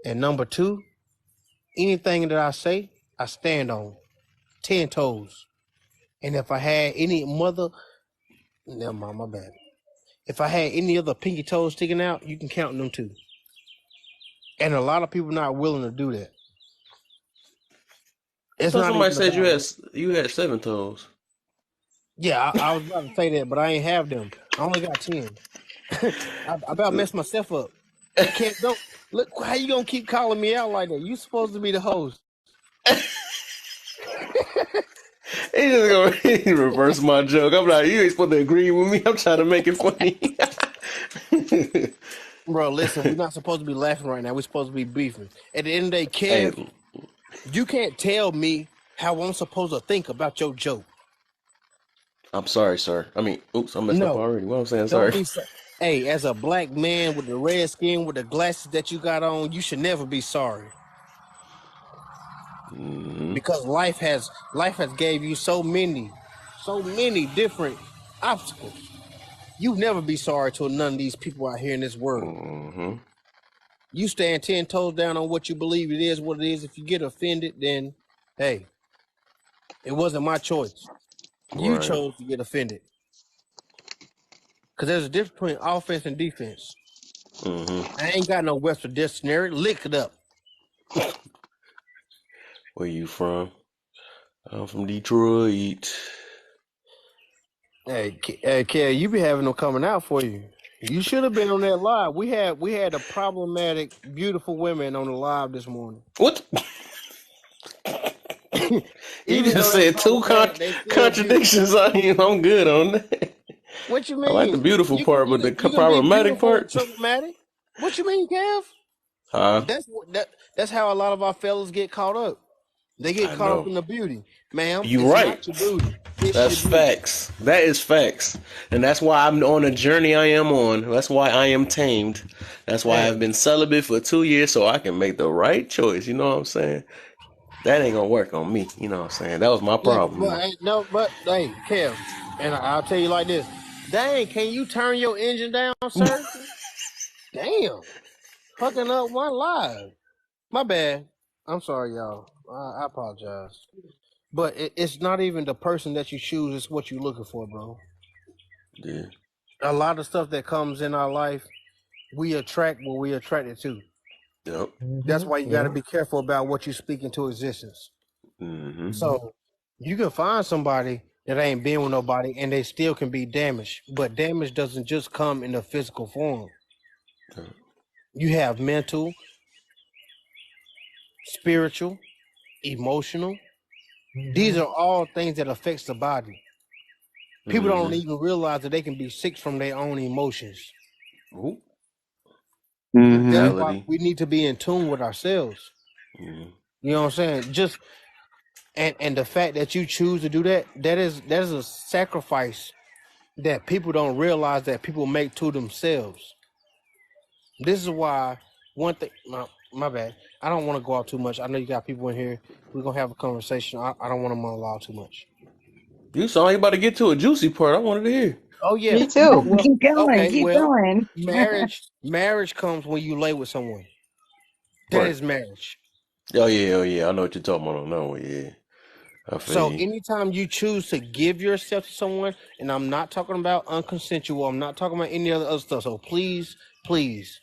And number two, anything that I say, I stand on 10 toes. And if I had any never mind, my bad. If I had any other pinky toes sticking out, you can count them too. And a lot of people not willing to do that. I It's thought not somebody even said about. you had 7 toes. Yeah, I was about to say that, but I ain't have them. I only got 10. I about messed myself up. Can't don't look how you gonna keep calling me out like that. You supposed to be the host. He just gonna he reverse my joke. I'm like, you ain't supposed to agree with me. I'm trying to make it funny. Bro, listen, we're not supposed to be laughing right now. We're supposed to be beefing. At the end of the day, Hey, Kev, you can't tell me how I'm supposed to think about your joke. I'm sorry, sir. I mean, oops, I messed up No, already. What I'm saying, don't sorry. be so. Hey, as a black man with the red skin, with the glasses that you got on, you should never be sorry. Because life has gave you so many different obstacles. You never be sorry to none of these people out here in this world. Mm-hmm. You stand 10 toes down on what you believe it is, what it is. If you get offended, then hey, it wasn't my choice. You Right. chose to get offended. Because there's a difference between offense and defense. Mm-hmm. I ain't got no Western dictionary. Lick it up. Where you from? I'm from Detroit. Hey, Kel, you be having them coming out for you. You should have been on that live. We had a problematic, beautiful women on the live this morning. What? You Even just though they said two problematic, they still beautiful. contradictions on you. I'm good on that. What you I like the mean? beautiful part, but the You can be problematic beautiful and part, problematic. What you mean, Kev? huh? That's how a lot of our fellas get caught up. They get I caught up know. in the beauty. Ma'am, You it's right. not your beauty. It's your That's beauty. facts. That is facts. And that's why I'm on the journey I am on. That's why I am tamed. That's why I've Hey, been celibate for 2 years so I can make the right choice. You know what I'm saying? That ain't gonna work on me. You know what I'm saying? That was my yeah, problem but though. hey, Kev, and I'll tell you like this. Dang, can you turn your engine down, sir? Damn, fucking up one live. My bad. I'm sorry, y'all. I apologize. But it's not even the person that you choose; it's what you're looking for, bro. Yeah. A lot of stuff that comes in our life, we attract what we attracted to. Yep. That's Mm-hmm. why you got to Yeah. be careful about what you speak into existence. Mm-hmm. Mm-hmm. So you can find somebody that ain't been with nobody and they still can be damaged. But damage doesn't just come in the physical form. Yep. You have mental, spiritual, emotional. These Mm-hmm. are all things that affects the body. People don't Mm-hmm. even realize that they can be sick from their own emotions. Ooh. Mm-hmm. That's why Mentality. we need to be in tune with ourselves. Mm-hmm. You know what I'm saying? Just and the fact that you choose to do that, that is a sacrifice that people don't realize that people make to themselves. This is why one thing. My bad. I don't want to go out too much. I know you got people in here. We're gonna have a conversation. I don't want to monologue too much. You saw you about to get to a juicy part. I wanted to hear. Oh yeah. Me too. Well, Keep going. okay. Keep Well, going. marriage comes when you lay with someone. That Right. is marriage. Oh yeah, oh yeah. I know what you're talking about on that one. Yeah. I feel So you. anytime you choose to give yourself to someone, and I'm not talking about unconsensual, I'm not talking about any other stuff. So please, please,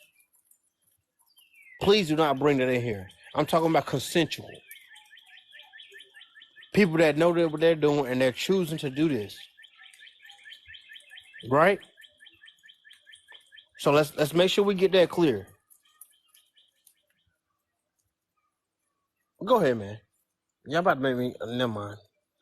please do not bring that in here. I'm talking about consensual. People that know what they're doing and they're choosing to do this, right? So let's make sure we get that clear. Go ahead, man. Y'all about to make me never mind.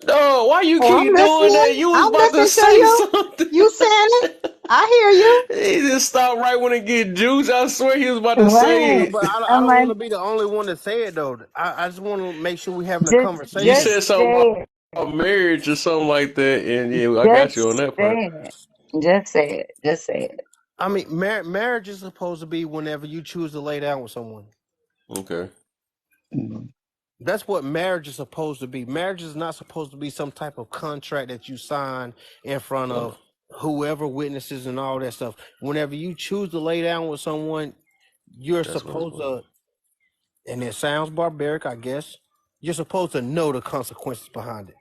No, why you Oh, I'm keep doing that? listening. You was I'm about to listening to say you. something. You saying it? I hear you. He just stopped right when it get juice. I swear he was about to say Right. But it. I I'm don't like, want to be the only one to say it though. I just want to make sure we having a You conversation. said just something say it. about marriage or something like that, and yeah, I got you on Just that part. say it. Just say it. Just say it. I mean, marriage is supposed to be whenever you choose to lay down with someone. Okay. Mhm. That's what marriage is supposed to be. Marriage is not supposed to be some type of contract that you sign in front No, of whoever witnesses and all that stuff. Whenever you choose to lay down with someone, you're that's what it's supposed supposed to to, and it sounds barbaric, I guess. You're supposed to know the consequences behind it.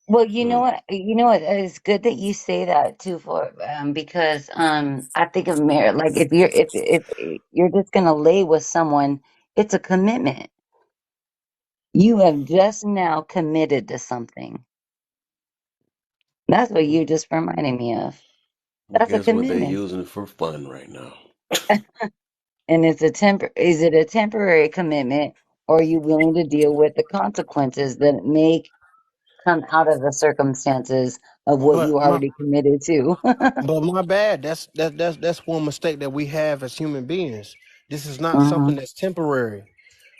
Well, be. Mm, you know what, it's good that you say that too for because I think of marriage like if you're just gonna lay with someone, it's a commitment. You have just now committed to something. That's what you just reminded me of. well, That's a guess what they commitment. using for fun right now? And is it a temporary commitment, or are you willing to deal with the consequences that may come out of the circumstances of what But you my already committed to? but my bad. That's one mistake that we have as human beings. This is not Hmm. something that's temporary.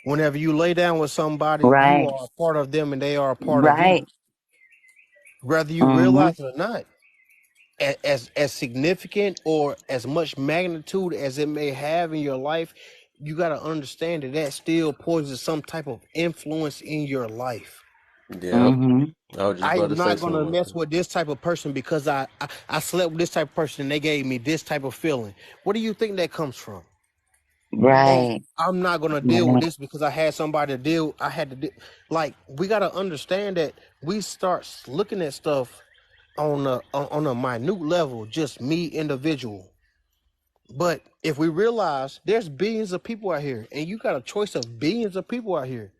Whenever you lay down with somebody, you Right, are a part of them and they are a part of you, right. whether you Hmm. realize it or not. As significant or as much magnitude as it may have in your life, you got to understand that that still possesses some type of influence in your life. Yep. Hmm. I was just I about am to say not something gonna like mess that. with this type of person because I slept with this type of person and they gave me this type of feeling. What do you think that comes from? Mm, Oh, Right, I'm not gonna deal with right. this because I had somebody to deal. I had to do. Like we gotta understand that we start looking at stuff on a minute level, just me individual. But if we realize there's billions of people out here, and you got a choice of billions of people out here,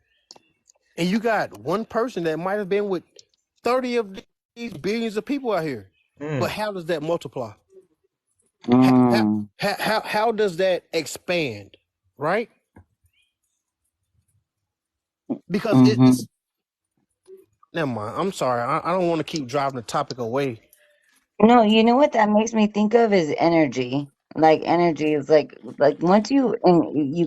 and you got one person that might have been with 30 of these billions of people out here. But Mm. how does that multiply? How, how, Mm. how does that expand? Right? Because Mm-hmm. it's never mind. I'm sorry. I don't want to keep driving the topic away. No, you know what that makes me think of is energy. Like energy is like once you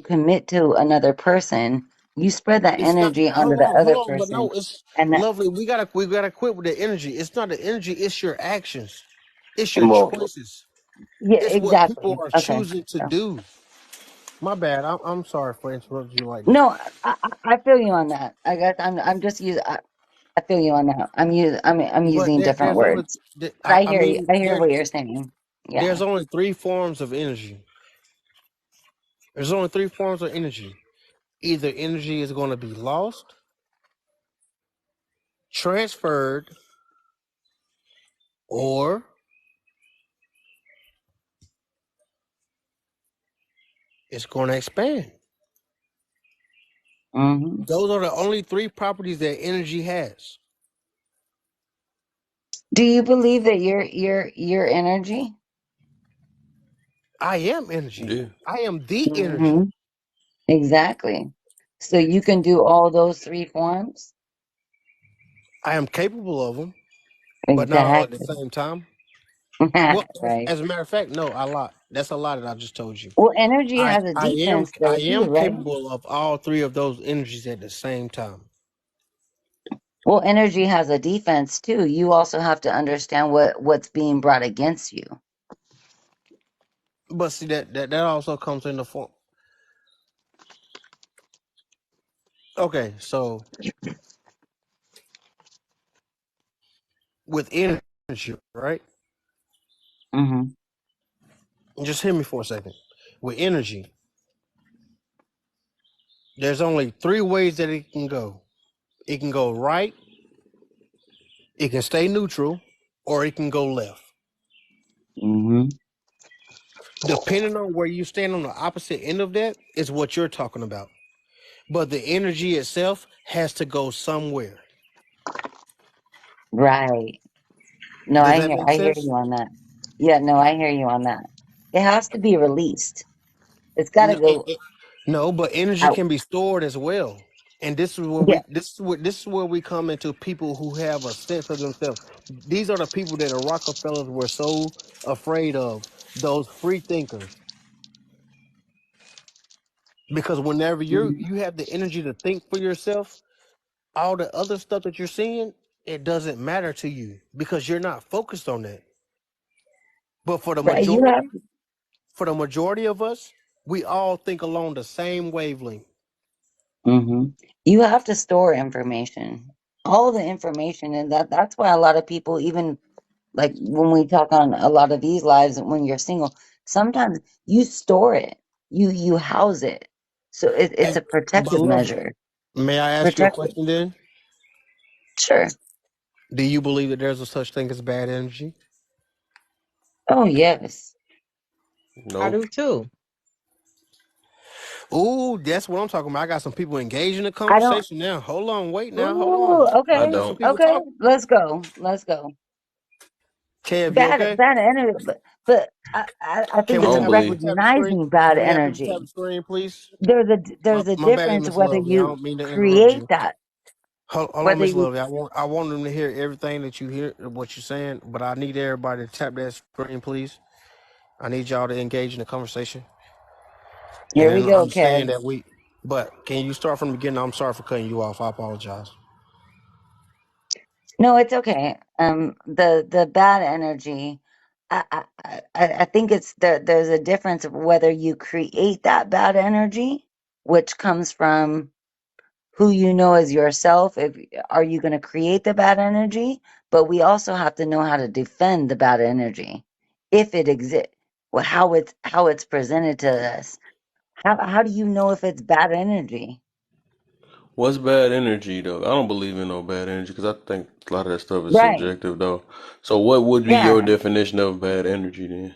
commit to another person, you spread that It's not. energy onto the Hold other on. But no, person, it's and that lovely. We gotta quit with the energy. It's not the energy. It's your actions. It's your well, choices. yeah, It's what people exactly. are Okay. choosing to do. My bad. I'm sorry for interrupting you like that. No, I feel you on that. I guess I'm just using. I feel you on that. I'm But using different there's only. words, but I I hear you. mean, I hear what you're saying. Yeah. there's only three forms of energy. There's only three forms of energy. Either energy is going to be lost, transferred, or it's going to expand. Hmm. Those are the only three properties that energy has. Do you believe that your energy? I am energy. Yeah. I am the energy. Hmm. Exactly. So you can do all those three forms? I am capable of them, but not all at the Exactly. same time. Well, Right. as a matter of fact, no, I lied. That's a lie that I just told you. Well, energy I has a I am defense I though too, am right? capable of all three of those energies at the same time. Well, energy has a defense too. You also have to understand what's being brought against you. But see that also comes in the form. Okay, so with energy, right? Hmm. Just hear me for a second. With energy, there's only three ways that it can go. It can go right, it can stay neutral, or it can go left. Hmm. Depending on where you stand on the opposite end of that is what you're talking about. But the energy itself has to go somewhere. Right. No, Does that make I hear sense? you on that. Yeah, no, I hear you on that. It has to be released. It's got to No, go no, but energy out. can be stored as well. And this is where Yeah. we come into people who have a sense of themselves. These are the people that the Rockefellers were so afraid of, those free thinkers. Because whenever Mhm. you have the energy to think for yourself, all the other stuff that you're seeing, it doesn't matter to you because you're not focused on that. But Right. You have. for the majority of us, we all think along the same wavelength. Hmm. You have to store information. All the information, and that's why a lot of people, even like when we talk on a lot of these lives, when you're single, sometimes you store it. You house it. So it's Hey, a but protective lovely. measure. May I ask you a Protective. question then? Sure. Do you believe that there's a such thing as bad energy? Oh yes. I No, do too. Ooh, that's what I'm talking about. I got some people engaged in the I don't. conversation now. Hold on, wait now, hold on. Ooh. I I Okay. got some don't. people Okay. talking. Let's go. Let's go. Kev, you Bad okay? bad energy, but I Can think I we it's don't have people believe. tap the screen? recognizing bad Can we have people tap the energy. screen, please? There's a My bad, difference Miss whether Lovely. I you don't mean to interrupt create you. that, Hold on, whether Miss you Lovely. I want them to hear everything that you hear, what you're saying, but I need everybody to tap that screen, please. I need y'all to engage in the conversation and here we then go, understand Kev. that we. But can you start from the beginning? I'm sorry for cutting you off. I apologize. No, it's okay. The bad energy. I think it's there's a difference of whether you create that bad energy, which comes from who you know as yourself. If are you going to create the bad energy? But we also have to know how to defend the bad energy if it exists. Well, how it's presented to us. How do you know if it's bad energy? What's bad energy though? I don't believe in no bad energy because I think a lot of that stuff is Right. subjective though. So what would be your Yeah. definition of bad energy then?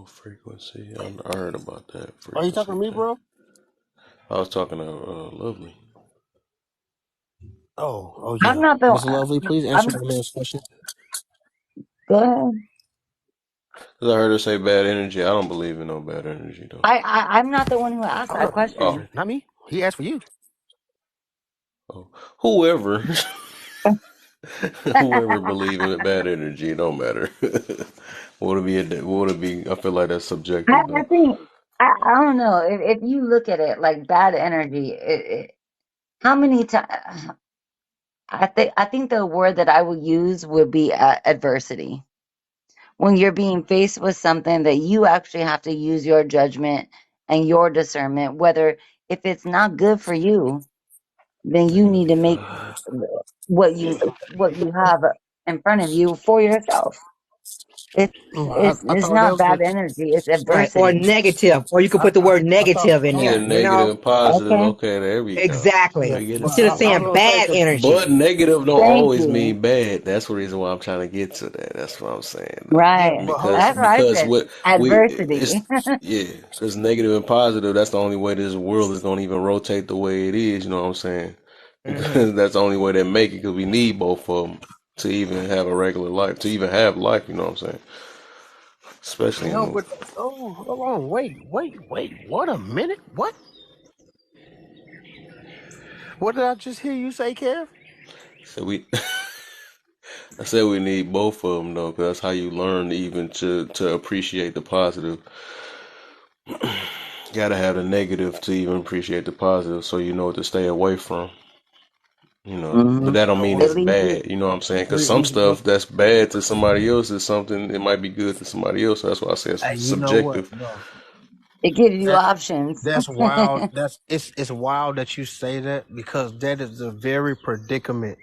frequency. I heard about that Are you talking frequency to me, thing. bro? I was talking to Lovely. Oh I'm yeah, not the. Miss Lovely, please answer I'm. the man's question. Go ahead. 'Cause I heard her say bad energy. I don't believe in no bad energy though. I'm not the one who asked that Oh, question. Not me. He asked for you. oh. Whoever, whoever believe in bad energy, it don't matter. What would it be? What would it be? I feel like that's subjective I though. think I don't know if you look at it like bad energy. How many times? I think the word that I would use would be adversity. When you're being faced with something that you actually have to use your judgment and your discernment, whether if it's not good for you, then you need to make -5. what you have in front of you for yourself. It's I it's thought that not was bad the. energy. It's Right. Or adversity. negative. Or you could I put the I, word I thought. negative in Hold Yeah, there, on. you negative know? and positive. Okay. Okay, there we go. Yeah, I Exactly. get it. but Instead of I saying was gonna say bad because But energy. negative don't Thank always you. mean bad. That's the reason why I'm trying to get to that. That's what I'm saying though. yeah, Right. but hold That's on. what I Because said. what we Adversity. it's yeah, because negative and positive. That's the only way this world is gonna even rotate the way it is. You know what I'm saying? Mm-hmm. Because that's the only way they make it. Because we need both of them to even have a regular life, to even have life. You know what I'm saying? Especially in No, the but hold on. Wait. What a minute. What? What did I just hear you say, Kev? so we. I said we need both of them though, because that's how you learn even to appreciate the positive. Gotta have the negative to even appreciate the positive, so you know what to stay away from. You know, but Hmm. that don't No, mean what? It it's leads you. bad. You know what I'm saying? Because We, some we, we, stuff that's bad to somebody else is something it might be good to somebody else. So that's why I say it's hey, you know what, subjective. bro? It gives you That options. that's wild. It's wild that you say that because that is the very predicament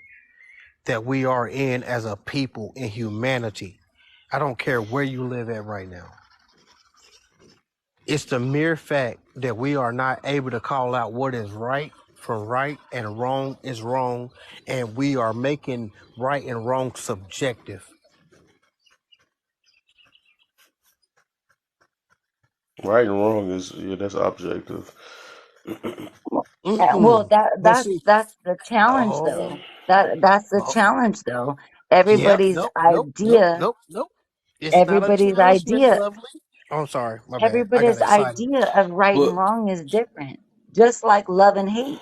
that we are in as a people in humanity. I don't care where you live at right now. It's the mere fact that we are not able to call out what is right from right and wrong is wrong, and we are making right and wrong subjective. Right and wrong is that's objective. Well, Mm-mm. that But that's see, that's the challenge, oh, though. That's the oh, challenge, though. yep, Everybody's nope, nope, nope, idea, nope, nope. It's not a everybody's challenge, Miss idea, Lovely. Oh, I'm sorry, my bad. I got everybody's excited. idea of right But and wrong is different. Just like love and hate,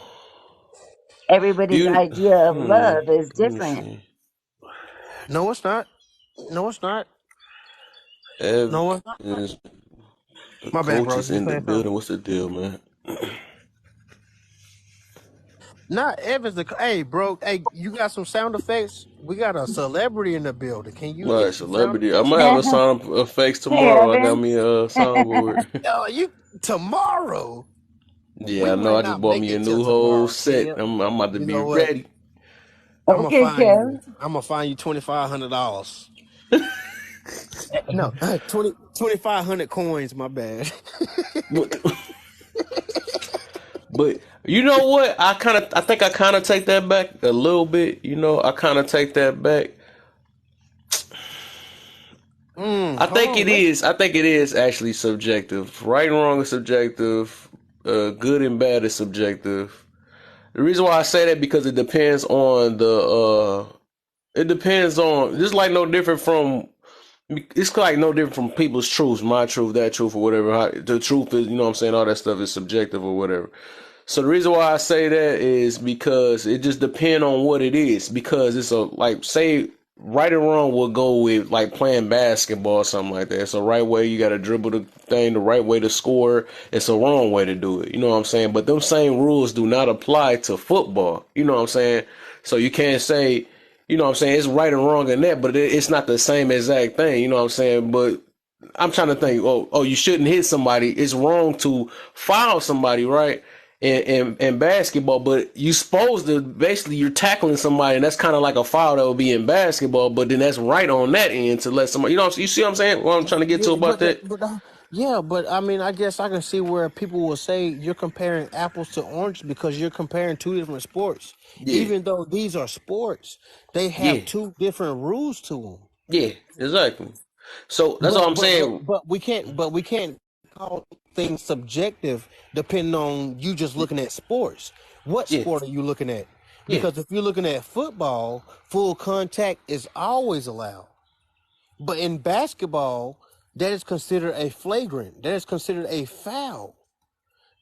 do everybody's you? idea of love is Let me different. see. No, it's not. No, it's not. Ev No, it's not. is the My bad, coach bro. is You in the saying something? building. What's the deal, man? Not Evans. Hey, bro. Hey, you got some sound effects? We got a celebrity in the building. Can you All hit right, some sound celebrity. I effects might for have us? a sound effects Hey, tomorrow. I got Evan. me a soundboard. You tomorrow? Yeah, We I know. might I just not bought make me a it till new whole tomorrow, set. Kev. I'm about to You be know what? ready. I'm gonna Okay, find Kev. you. I'm gonna find you $2,500. No, 2,500 coins. My bad. But, but you know what? I think I kind of take that back a little bit. You know, I kind of take that back. I Hold think on. it Wait. is. I think it is actually subjective. Right and wrong is subjective. Good and bad is subjective. The reason why I say that because it depends on the. It depends on. Just like no different from. It's like no different from people's truths, my truth, that truth, or whatever. The truth is, you know what I'm saying, all that stuff is subjective or whatever. So the reason why I say that is because it just depends on what it is. Because it's a like say right or wrong will go with like playing basketball or something like that. It's a right way you gotta dribble the thing, the right way to score. It's a wrong way to do it. You know what I'm saying? But them same rules do not apply to football. You know what I'm saying? So you can't say, you know what I'm saying, it's right and wrong in that, but it's not the same exact thing. You know what I'm saying? But I'm trying to think. Oh, you shouldn't hit somebody. It's wrong to foul somebody, right? In basketball, but you supposed to basically you're tackling somebody, and that's kind of like a foul that would be in basketball. But then that's right on that end to let somebody, you know, you see what I'm saying? What I'm trying to get to Yeah, about that? yeah, but I mean, I guess I can see where people will say you're comparing apples to oranges because you're comparing two different sports. Yeah, Even though these are sports, they have yeah, two different rules to them. yeah, exactly. So that's But all I'm but but saying. but we can't call things subjective depending on you just looking at sports. What Yeah, sport are you looking at? yeah. Because if you're looking at football, full contact is always allowed. But in basketball, that is considered a flagrant. That is considered a foul.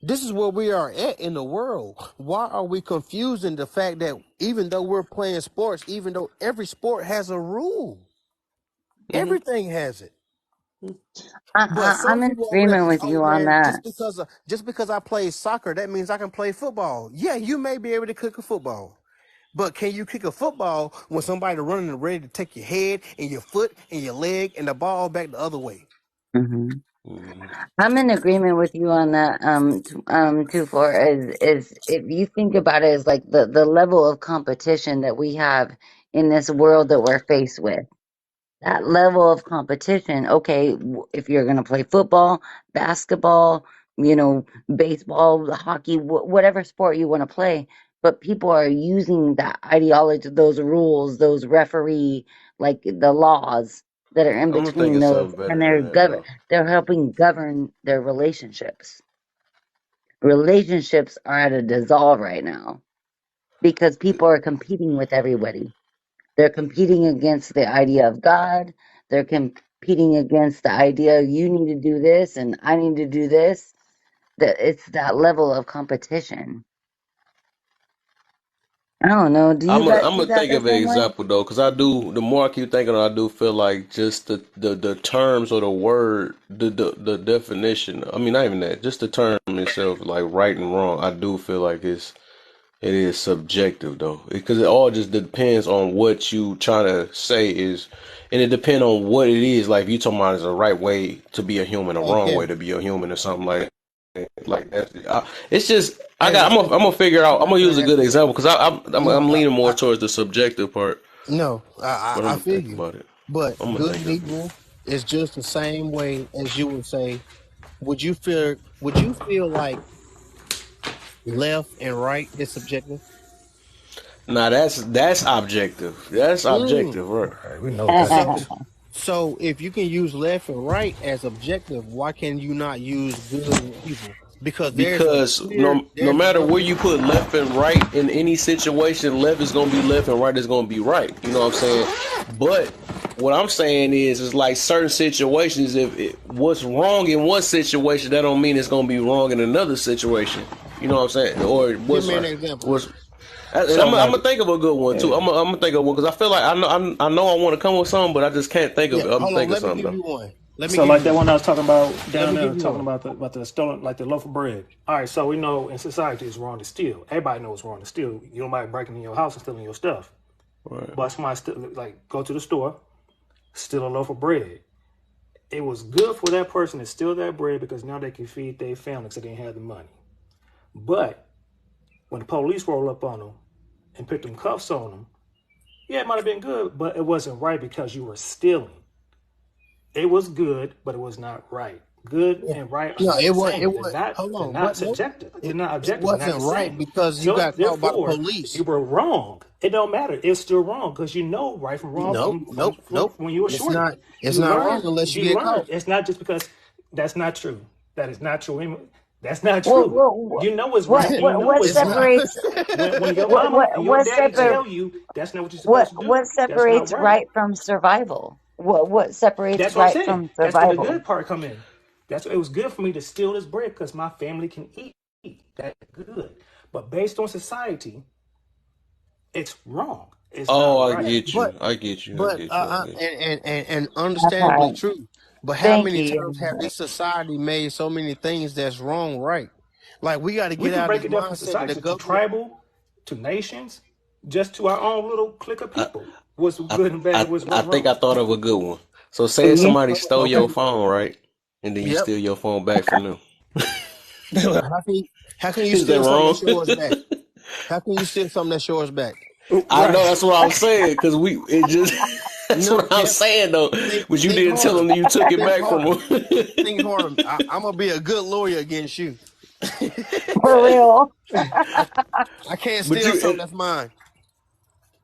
This is where we are at in the world. Why are we confusing the fact that even though we're playing sports, even though every sport has a rule, Hmm. everything has it. But some I'm in people over there, agreement with oh you on man, that. just because I play soccer, that means I can play football. Yeah, you may be able to kick a football, but can you kick a football when somebody running and ready to take your head and your foot and your leg and the ball back the other way? Hmm. Hmm. I'm in agreement with you on that. Too far is if you think about it as like the level of competition that we have in this world that we're faced with. That level of competition. Okay, if you're gonna play football, basketball, baseball, hockey, whatever sport you want to play, but people are using that ideology, those rules, those referee, like the laws that are in I'm gonna think between of those, something better and than that though. they're helping govern their relationships. Relationships are at a dissolve right now because people are competing with everybody. They're competing against the idea of God. They're competing against the idea you need to do this and I need to do this. That it's that level of competition. I don't know. Do you guys I'm see gonna that think the of an same way? example though, because I do. The more I keep thinking, I do feel like just the terms or the word, the definition. I mean, not even that. Just the term itself, like right and wrong. I do feel like it is subjective though, because it all just depends on what you trying to say is, and it depends on what it is. Like if you talking about is a right way to be a human, a Hey wrong way Kevin, to be a human, or something like that. It's just I hey, got. let I'm me gonna figure out. I'm gonna can use a I ask good you example something? because No, I'm leaning more towards the subjective part, no, but I'm I gonna feel think you. about it. But I'm gonna good think and of it. evil is just the same way as you would say. Would you feel like left and right is subjective? Now that's objective. That's Mm. objective, right? Right, we know what that So is. so if you can use left and right as objective, why can you not use good and evil? Because Because no there's matter one where you clear. put left and right in any situation, left is gonna be left and right is gonna be right. You know what I'm saying? But what I'm saying is like certain situations. If what's wrong in one situation, that don't mean it's gonna be wrong in another situation. You know what I'm saying? Or Give me an example. what's and So I'm like, gonna think of a good one too. yeah, I'm gonna think of one because I feel like I know I want to come with something, but I just can't think of Yeah, it. I'm hold on. thinking Let me something give though. you one. Let me so give like you that one. one I was talking about Let down me there, give you talking one. about the stolen, like the loaf of bread. All right, so we know in society it's wrong to steal. Everybody knows it's wrong to steal. You don't mind breaking in your house and stealing your stuff. Right. But somebody still like go to the store, steal a loaf of bread. It was good for that person to steal that bread because now they can feed their family because they didn't have the money. But when the police roll up on them and put them cuffs on them, yeah, it might have been good, but it wasn't right because you were stealing. It was good, but it was not right. Good Yeah. and right are No, not the it same. was. Hold They're on. not What? No, subjective. They're not it objective. They're not wasn't the right same. because you So got caught by the therefore, you police. were wrong. It don't matter. It's still wrong because you know right from wrong Nope, nope, nope. from when you were It's shorty. not. It's You not wrong learned. unless you You get learned. caught. It's not just because that's not true. That is not true. That's not what true. what You know it's what right and you what know what it's It's not. wrong. separates When your what mama what and your what daddy Hey, separ tell you that's not what you're supposed to what do, that's not separates right. right from survival? What separates That's what I'm right saying. from That's where the survival? good part come in. That's it was good for me to steal this bread because my family can eat. That's good. But based on society, it's wrong. It's Oh, not I right. get but you. I get you. I get you. I get you. and understandably Okay, true. But how thank many you. times have this society made so many things that's wrong right? Like we got to We get can out of break this it down from mindset that the society to government. tribal, to nations, just to our own little clique of I, people. What's I good and bad, I what's think wrong. I thought of a good one. So say Yeah. somebody stole Okay. your phone, right? And then you Yep. steal your phone back from them. How can you Is that steal something wrong? that's yours back? How can you steal something that's yours back? I know Right. that's what I'm saying because we it just that's No, what I'm Kev. saying though. But you Think didn't tell harder. them that you took it Think back from harder. them. Think harder. I'm gonna be a good lawyer against you. For real. I can't But steal you something that's mine.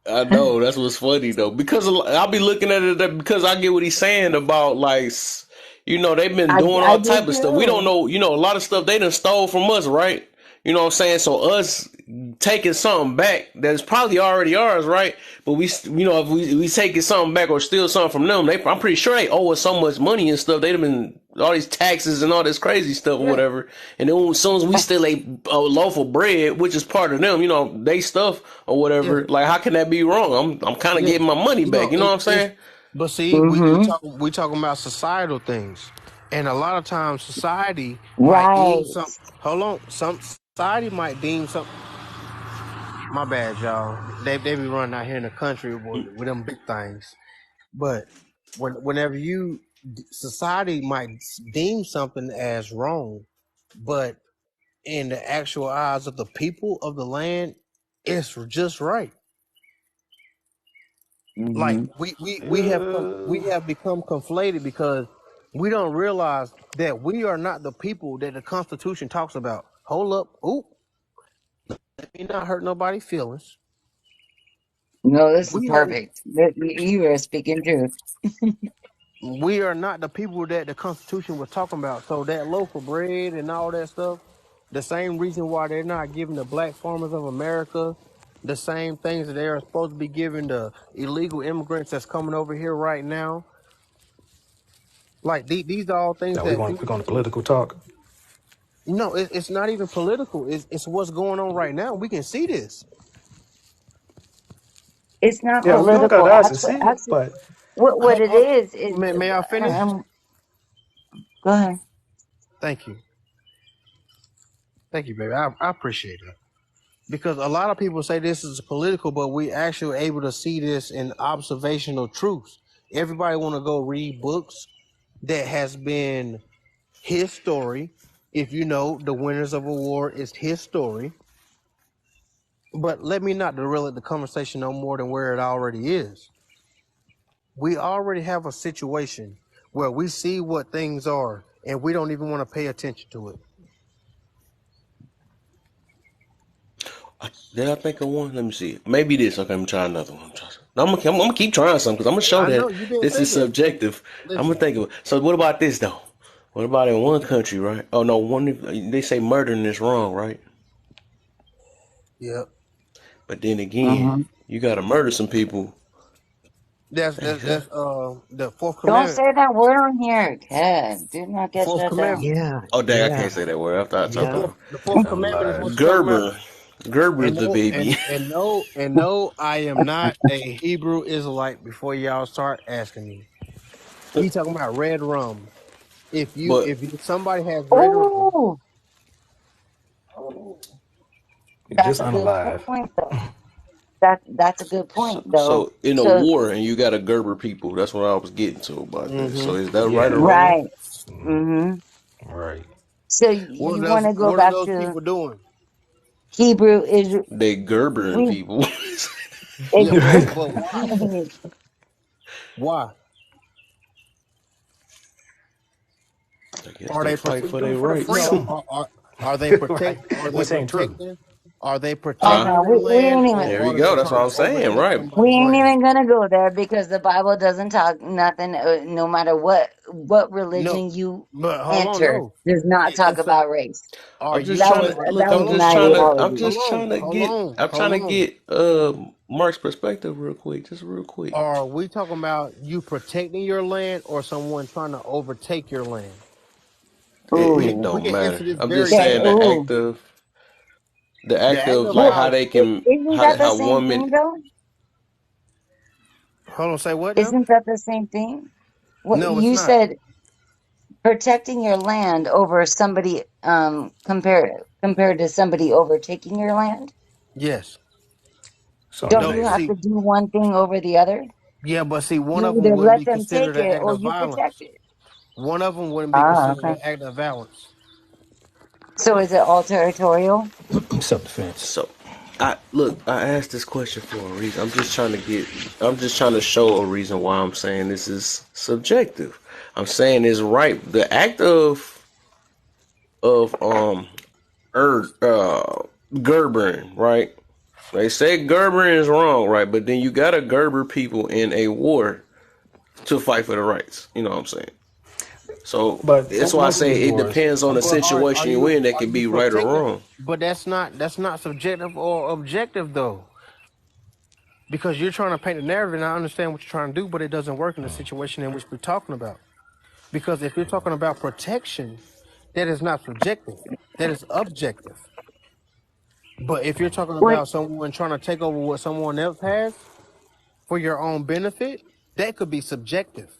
I know that's what's funny though, because I'll be looking at it because I get what he's saying about like, they've been doing I all do type of stuff. We don't too. know, a lot of stuff they done stole from us, right? You know what I'm saying? So us taking something back that's probably already ours, right? But if we taking something back or steal something from them, I'm pretty sure they owe us so much money and stuff. They've been all these taxes and all this crazy stuff or Yeah. whatever. And then as soon as we steal a loaf of bread, which is part of them, they stuff or Yeah. whatever. Like, how can that be wrong? I'm kind of Yeah. getting my money back. You know what I'm It's saying? but see, Mm-hmm. we talking about societal things, and a lot of times society might Right. deem some. Hold on, some society might deem some. My bad, y'all. They be running out here in the country with them big things, but whenever society might deem something as wrong, but in the actual eyes of the people of the land, it's just right. Like Mm-hmm. we have become conflated because we don't realize that we are not the people that the Constitution talks about. Hold up, oop, let me not hurt nobody's feelings. No, this is We are perfect. You are speaking truth. we are not the people that the Constitution was talking about. So that loaf of bread and all that stuff, the same reason why they're not giving the black farmers of America the same things that they are supposed to be giving the illegal immigrants that's coming over here right now. Like these are all things Now we're that going people. we're going to political talk. No, it's not even political. It's what's going on right now. We can see this. It's not Yeah, we don't got political. eyes to Actually, see it, actually, but what it is, May I finish? go ahead. Thank you. Thank you, baby. I appreciate it. Because a lot of people say this is political, but we actually able to see this in observational truths. Everybody want to go read books that has been his story. If you know the winners of a war is his story. But let me not derail the conversation no more than where it already is. We already have a situation where we see what things are and we don't even want to pay attention to it. Did I think of one? Let me see. Maybe this. Okay, I'm trying another one. No, I'm gonna keep trying something because I'm gonna show I know that you've been this is thinking. subjective. I'm gonna Listen. think of it. So what about this though? What about in one country, right? Oh no, they say murdering is wrong, right? Yep. But then again, Mm-hmm. you gotta murder some people. That's Dang, that's that's the fourth Don't commandment. say that word on here, Ted. Do not get Fourth shut down. commandment. Yeah, oh dang, I yeah. can't say that word. I thought I The talked Yeah. fourth about the fourth I'm commandment is lying. what you're talking about. Gerber. Gerber's And the no baby. and no, I am not a Hebrew Israelite before y'all start asking me. We talking about red rum. But If somebody has red rum, Oh, You're just that's a good unalive. point, though. That's a good so, point, though. so in a So, war and you got a Gerber people, that's what I was getting to about that. So is that right or Yeah. wrong? right. Mm-hmm. Right. So you want to go what are back those to people doing? Hebrew is They Gerbering we people. Yeah, exactly. but why? Why? I guess Are they they fight protect? for Do it their for the rights. No, freedom. are they protect? Right. Are they Which ain't true. protecting? Are they Oh Huh? protecting no, their we land, ain't even or There we are they go. That's what trying to I'm saying, overtake right? we somebody's ain't land? even gonna go there because the Bible doesn't talk nothing. No matter what No, religion you but hold on, enter, no. does not talk It's a, about race. are I'm just you That trying was to are look. that I'm was hold just my on, trying to. I'm ideology. just trying to get. I'm trying hold to on. get Mark's perspective real quick, just real quick. Are we talking about you protecting your land or someone trying to overtake your land? It Ooh, We don't can answer matter. this I'm just very yeah. saying simple. the The act act of of like Well, how violence. they can isn't that the how same one thing minute though? Hold on, say what now? Isn't that the same thing? What No, it's you not. said, protecting your land over somebody compared to somebody overtaking your land. Yes. So Don't No, you have negative. see, to do one thing over the other? yeah, but see, one of You them either wouldn't let be them considered take an it act or of you protect violence. it. One of them wouldn't be Ah, considered okay. an act of violence. So is it all territorial? Self defense. so I asked this question for a reason. I'm just trying to show a reason why I'm saying this is subjective. I'm saying it's right. The act of Gerbering, right? They say Gerber is wrong, right? But then you gotta Gerber people in a war to fight for the rights. You know what I'm saying? So But that's why I most of say these it wars, depends on the But situation you in. That are can you be right or protecting? wrong. But that's not subjective or objective though, because you're trying to paint a narrative, and I understand what you're trying to do, but it doesn't work in the situation in which we're talking about. Because if you're talking about protection, that is not subjective, that is objective. But if you're talking What about someone trying to take over what someone else has for your own benefit, that could be subjective,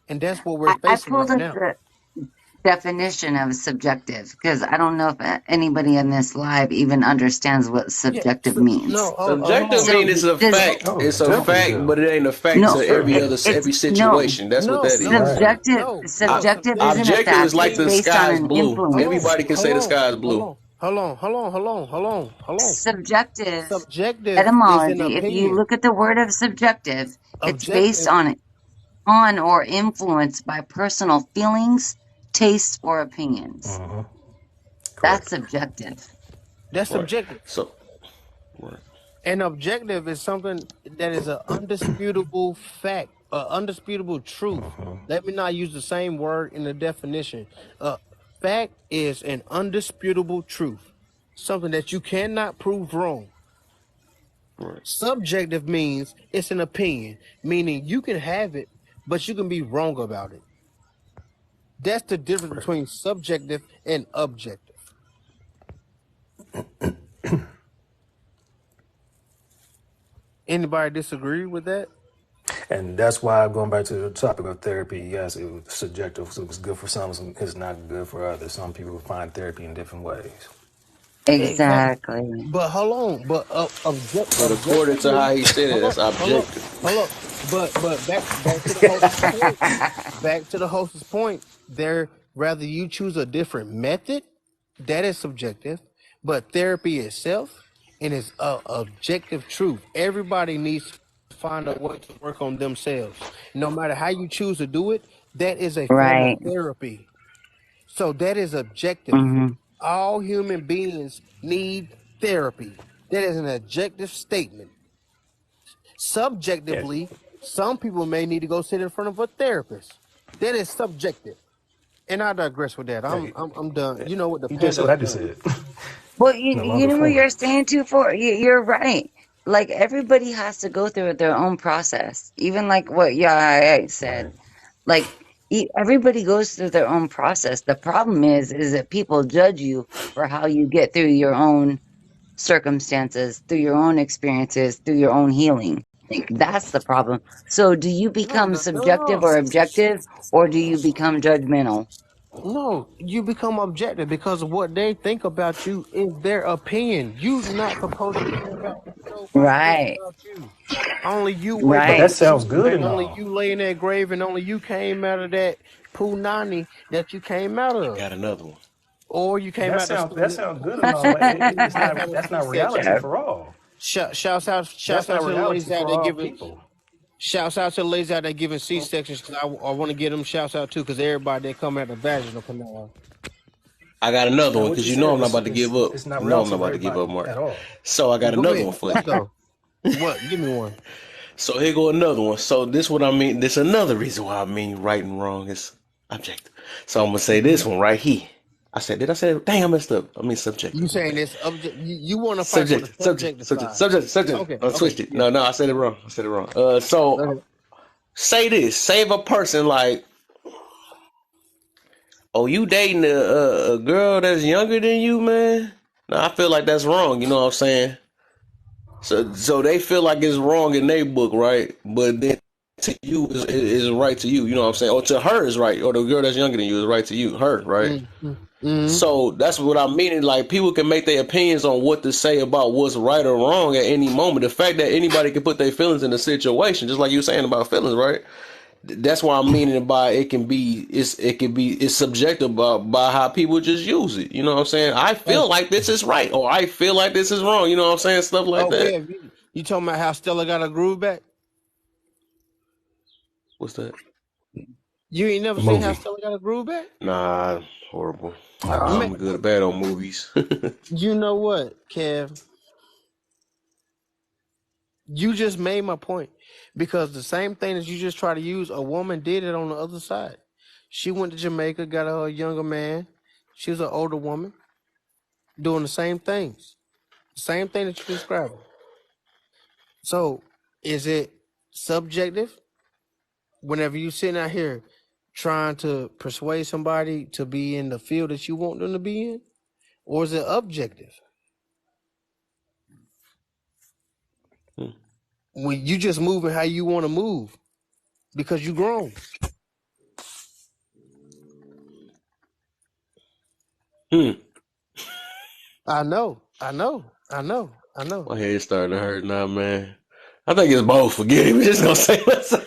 and that's what we're I facing pulled right up now. the definition of subjective because I don't know if anybody in this live even understands what Yeah. subjective So, means. no. Hold Subjective on. mean So it's a does fact. oh, It's a definitely fact, do. but it ain't a fact no to Sure. it's every no situation. That's what No. that is. No. Right. subjective No. No. subjective isn't a Objective is fact. like It's the based on sky's an blue. Hold on. influence. Everybody can Hold say the on. sky's Hold blue. on. Hold on. Hold on. Hold on. Hold on. Hold on. Subjective Subjective is an etymology, if you opinion. look at the word of subjective, it's based Objective. on or influenced by personal feelings, tastes, or opinions. That's Correct. subjective. That's Right. subjective. So right. An objective is something that is an undisputable fact, an undisputable truth. Let me not use the same word in the definition. Fact is an undisputable truth, something that you cannot prove wrong. Right. Subjective means it's an opinion, meaning you can have it, but you can be wrong about it. That's the difference Correct. between subjective and objective. Anybody disagree with that? And that's why going back to the topic of therapy, yes, it was subjective. So it was good for some, it's not good for others. Some people find therapy in different ways. Exactly. Exactly. But hold on. But But according to objectively, how he said it, hold that's up, hold up, objective. hold up. But back to the host's point. Back to the host's point. There, rather you choose a different method, that is subjective. But therapy itself, and it's a objective truth. Everybody needs to find a way to work on themselves. No matter how you choose to do it, that is a form of Right. therapy. So that is objective. hmm All human beings need therapy. That is an objective statement. Yeah. Subjectively, some people may need to go sit in front of a therapist. That is subjective. And I digress with that. Hey, I'm done. You know what? The you just said what panda's I just done. said Well, in a you longer know what form. you're saying too. You're right. Like everybody has to go through their own process. Even like what I Right. said. Like everybody goes through their own process. The problem is that people judge you for how you get through your own circumstances, through your own experiences, through your own healing. That's the problem. So do you No, become no, no, subjective no. or objective, or do you become judgmental? No, you become objective because of what they think about you is their opinion. You not supposed to care about what nobody thinks Right, about you. Only you wake But up that right. to sounds you, good and and only all. you lay in that grave, and only you came out of that punani that you came out I of, got another one. or you came out That the sounds good and all, but it's might have not. a That's not reality C-section. Yeah. for all. That's Shouts out not to the ladies reality out for there all giving people. shouts out to the ladies out there giving C-sections because I want to get them shouts out too because everybody that come out the vaginal canal. I got another Now, one what because you you know said I'm not is about to give up. it's not You know I'm reality not for about to give up, everybody Mark. at all. So I got Go another ahead, one for let's you. go. What? Give me one. So here go another one. So this what I mean. This another reason why I mean right and wrong is objective. So I'm gonna say this one right here. Did I say it? Dang, I messed up. I mean You subjective. My saying bad. this object? You want to fight for the Subjective. subjective side? Subjective. Okay, I okay, switched it. yeah. No, I said it wrong. So Okay. say this. Save a person like, oh, you dating a girl that's younger than you, man? No, I feel like that's wrong. You know what I'm saying? So they feel like it's wrong in their book, right? But then to you is right to you. You know what I'm saying? Or to her is right. Or the girl that's younger than you is right to you. Her, right? Mm-hmm. So that's what I'm meaning. Like people can make their opinions on what to say about what's right or wrong at any moment. The fact that anybody can put their feelings in a situation, just like you were saying about feelings, right? That's why I'm meaning by it's subjective by how people just use it. You know what I'm saying? I feel like this is right, or I feel like this is wrong. You know what I'm saying? Stuff like Oh, that. Kev, you talking about how Stella got a groove back? What's that? You ain't never The seen how movie. Stella got a groove back? Nah, horrible. Man, I'm good or bad on movies. you know what, Kev? You just made my point, because the same thing that you just try to use, a woman did it on the other side. She went to Jamaica, got her a younger man. She was an older woman doing the same things, the same thing that you're describing. So, is it subjective whenever you sitting out here trying to persuade somebody to be in the field that you want them to be in, or is it objective? When you just moving how you want to move because you grown. I know. My head starting to hurt now, man. I think it's both. Forget it. We're just gonna say let's say.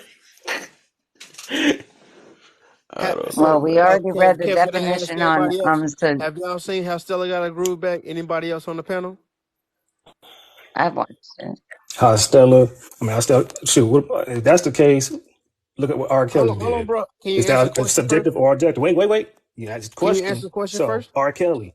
I don't know, Well, So, we man. already read the Kev, can I ask definition on everybody else? so Have y'all seen how Stella got a groove back? Anybody else on the panel? I've watched it. Stella. I mean, I still shoot. If that's the case, look at what R. Kelly Hold on, did. bro. Can you Is answer the that question first? subjective or objective? Wait. You asked the Can you answer question. the question So first? R. Kelly.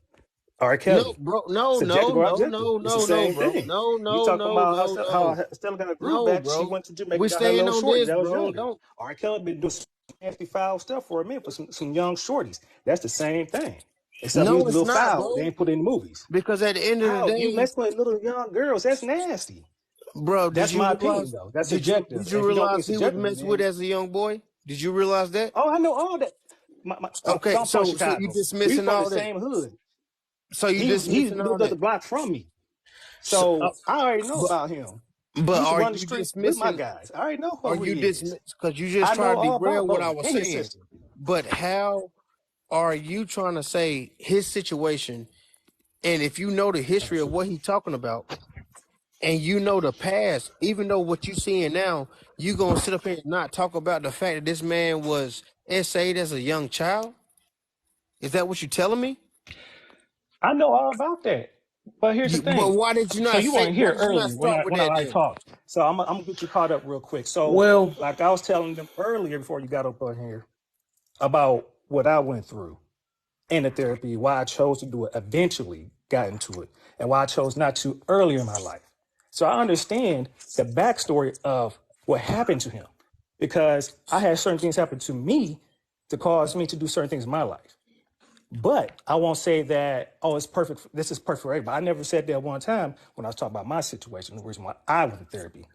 R. No, Kelly. bro. No, Subjective or objective? It's the same bro. thing. You talking about how Stella got a groove No, back? She bro. went to Jamaica, We got her staying little on shorty this, that was bro. younger. Don't. R. Kelly been doing some nasty foul stuff for a minute for some young shorties. That's the same thing. Except he was No, a it's little not, foul. They bro. ain't put it in the movies. Because at the end of the How you day, mess with little young girls? That's nasty. bro, did That's you my opinion, realize? though. That's Did subjective. you And if you don't think realize it's he was subjective, messed with then as a young boy? Did you realize that? I know all that. Okay, I'm from so you Chicago. We dismissing from the all that? same hood. So you He dismissing all lived up the that? block from me, So, so I already know but about him. He but used to are run the you streets with my dismissing? guys. I already know Are who you he is. dismiss? Because you just I try know to all derail about what I Bo was and his saying. sister. But how are you trying to say his situation? And if you know the history of what he's talking about, and you know the past, even though what you seeing now, you gonna sit up here and not talk about the fact that this man was essayed as a young child? Is that what you're telling me? I know all about that. But here's the But thing. why did you So not you say? weren't Why here did you not earlier start with when I that like then? talked. So I'm gonna get you caught up real quick. So Well, like I was telling them earlier before you got up on here about what I went through in the therapy, why I chose to do it, eventually got into it, and why I chose not to earlier in my life. So I understand the backstory of what happened to him because I had certain things happen to me to cause me to do certain things in my life. But I won't say that, oh, it's perfect. This is perfect for everybody. I never said that one time when I was talking about my situation, the reason why I went to therapy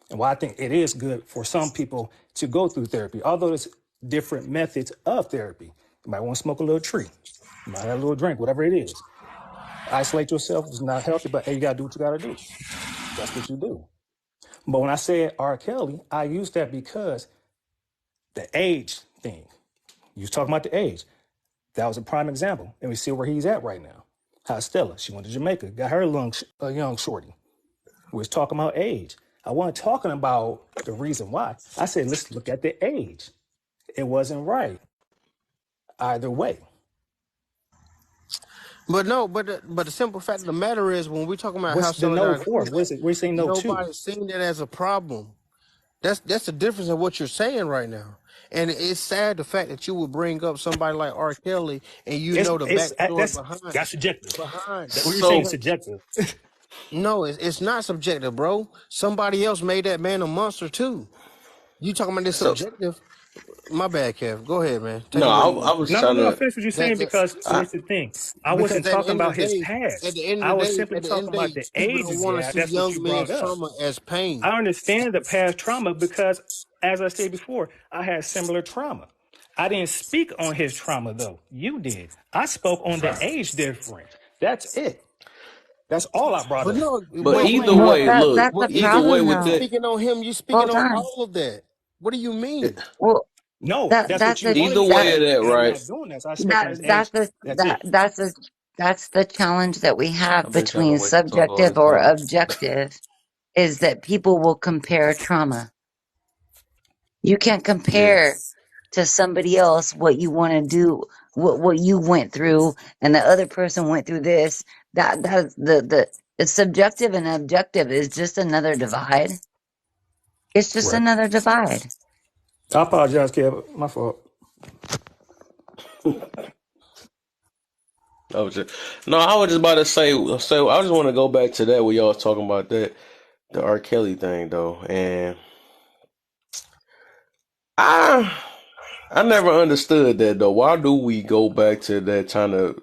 and why I think it is good for some people to go through therapy, although there's different methods of therapy. You might want to smoke a little tree. You might have a little drink, whatever it is. Isolate yourself is not healthy, but hey, you got to do what you got to do. That's what you do. But when I said R. Kelly, I used that because the age thing. You was talking about the age. That was a prime example. And we see where he's at right now. How Stella, she went to Jamaica, got her a young shorty. We was talking about age. I wasn't talking about the reason why. I said, let's look at the age. It wasn't right either way. But no, but the simple fact of the matter is, when we're talking about how What's the Stella no got a for? groove What back, is it? We're saying no to. nobody's seeing that as a problem. That's the difference in what you're saying right now. And it's sad the fact that you would bring up somebody like R. Kelly and you know the backstory That's subjective. behind. That what you're saying is so subjective. No, it's not subjective, bro. Somebody else made that man a monster too. You talking about this so subjective? My bad, Kev. Go ahead, man. Take no, it where you I want. was No, trying to. finish what you're saying That because I, here's the thing. I wasn't because at the talking end of about the his day, at past. the end of I the was day, simply at the end talking of the about day, the people don't ages. want to Yeah, see that's what young you brought men's up. trauma as pain. I understand the past trauma because, as I said before, I had similar trauma. I didn't speak on his trauma though. You did. I spoke on the age difference. That's it. That's all I brought But up. no, but either Well, way, that's look, the either way problem with you though. that, speaking on him, you speaking Hold on on. all of that. What do you mean? Well, No, that that's what that's you a wanted either me to that way of say, that, and I'm right? not doing that. So I spoke that on his age. that's the That's that it. that's the challenge that we have I've been trying to between wait to talk all subjective this or time. objective is that people will compare trauma. You can't Yeah. compare to somebody else what you want to do, what you went through, and the other person went through this. That's the subjective and objective is just another divide. It's just Right. another divide. I apologize, Kev. My fault. I was just, no, I was just about to say. So I just want to go back to that where y'all was talking about that. the R. Kelly thing though, and I never understood that though. Why do we go back to that trying to?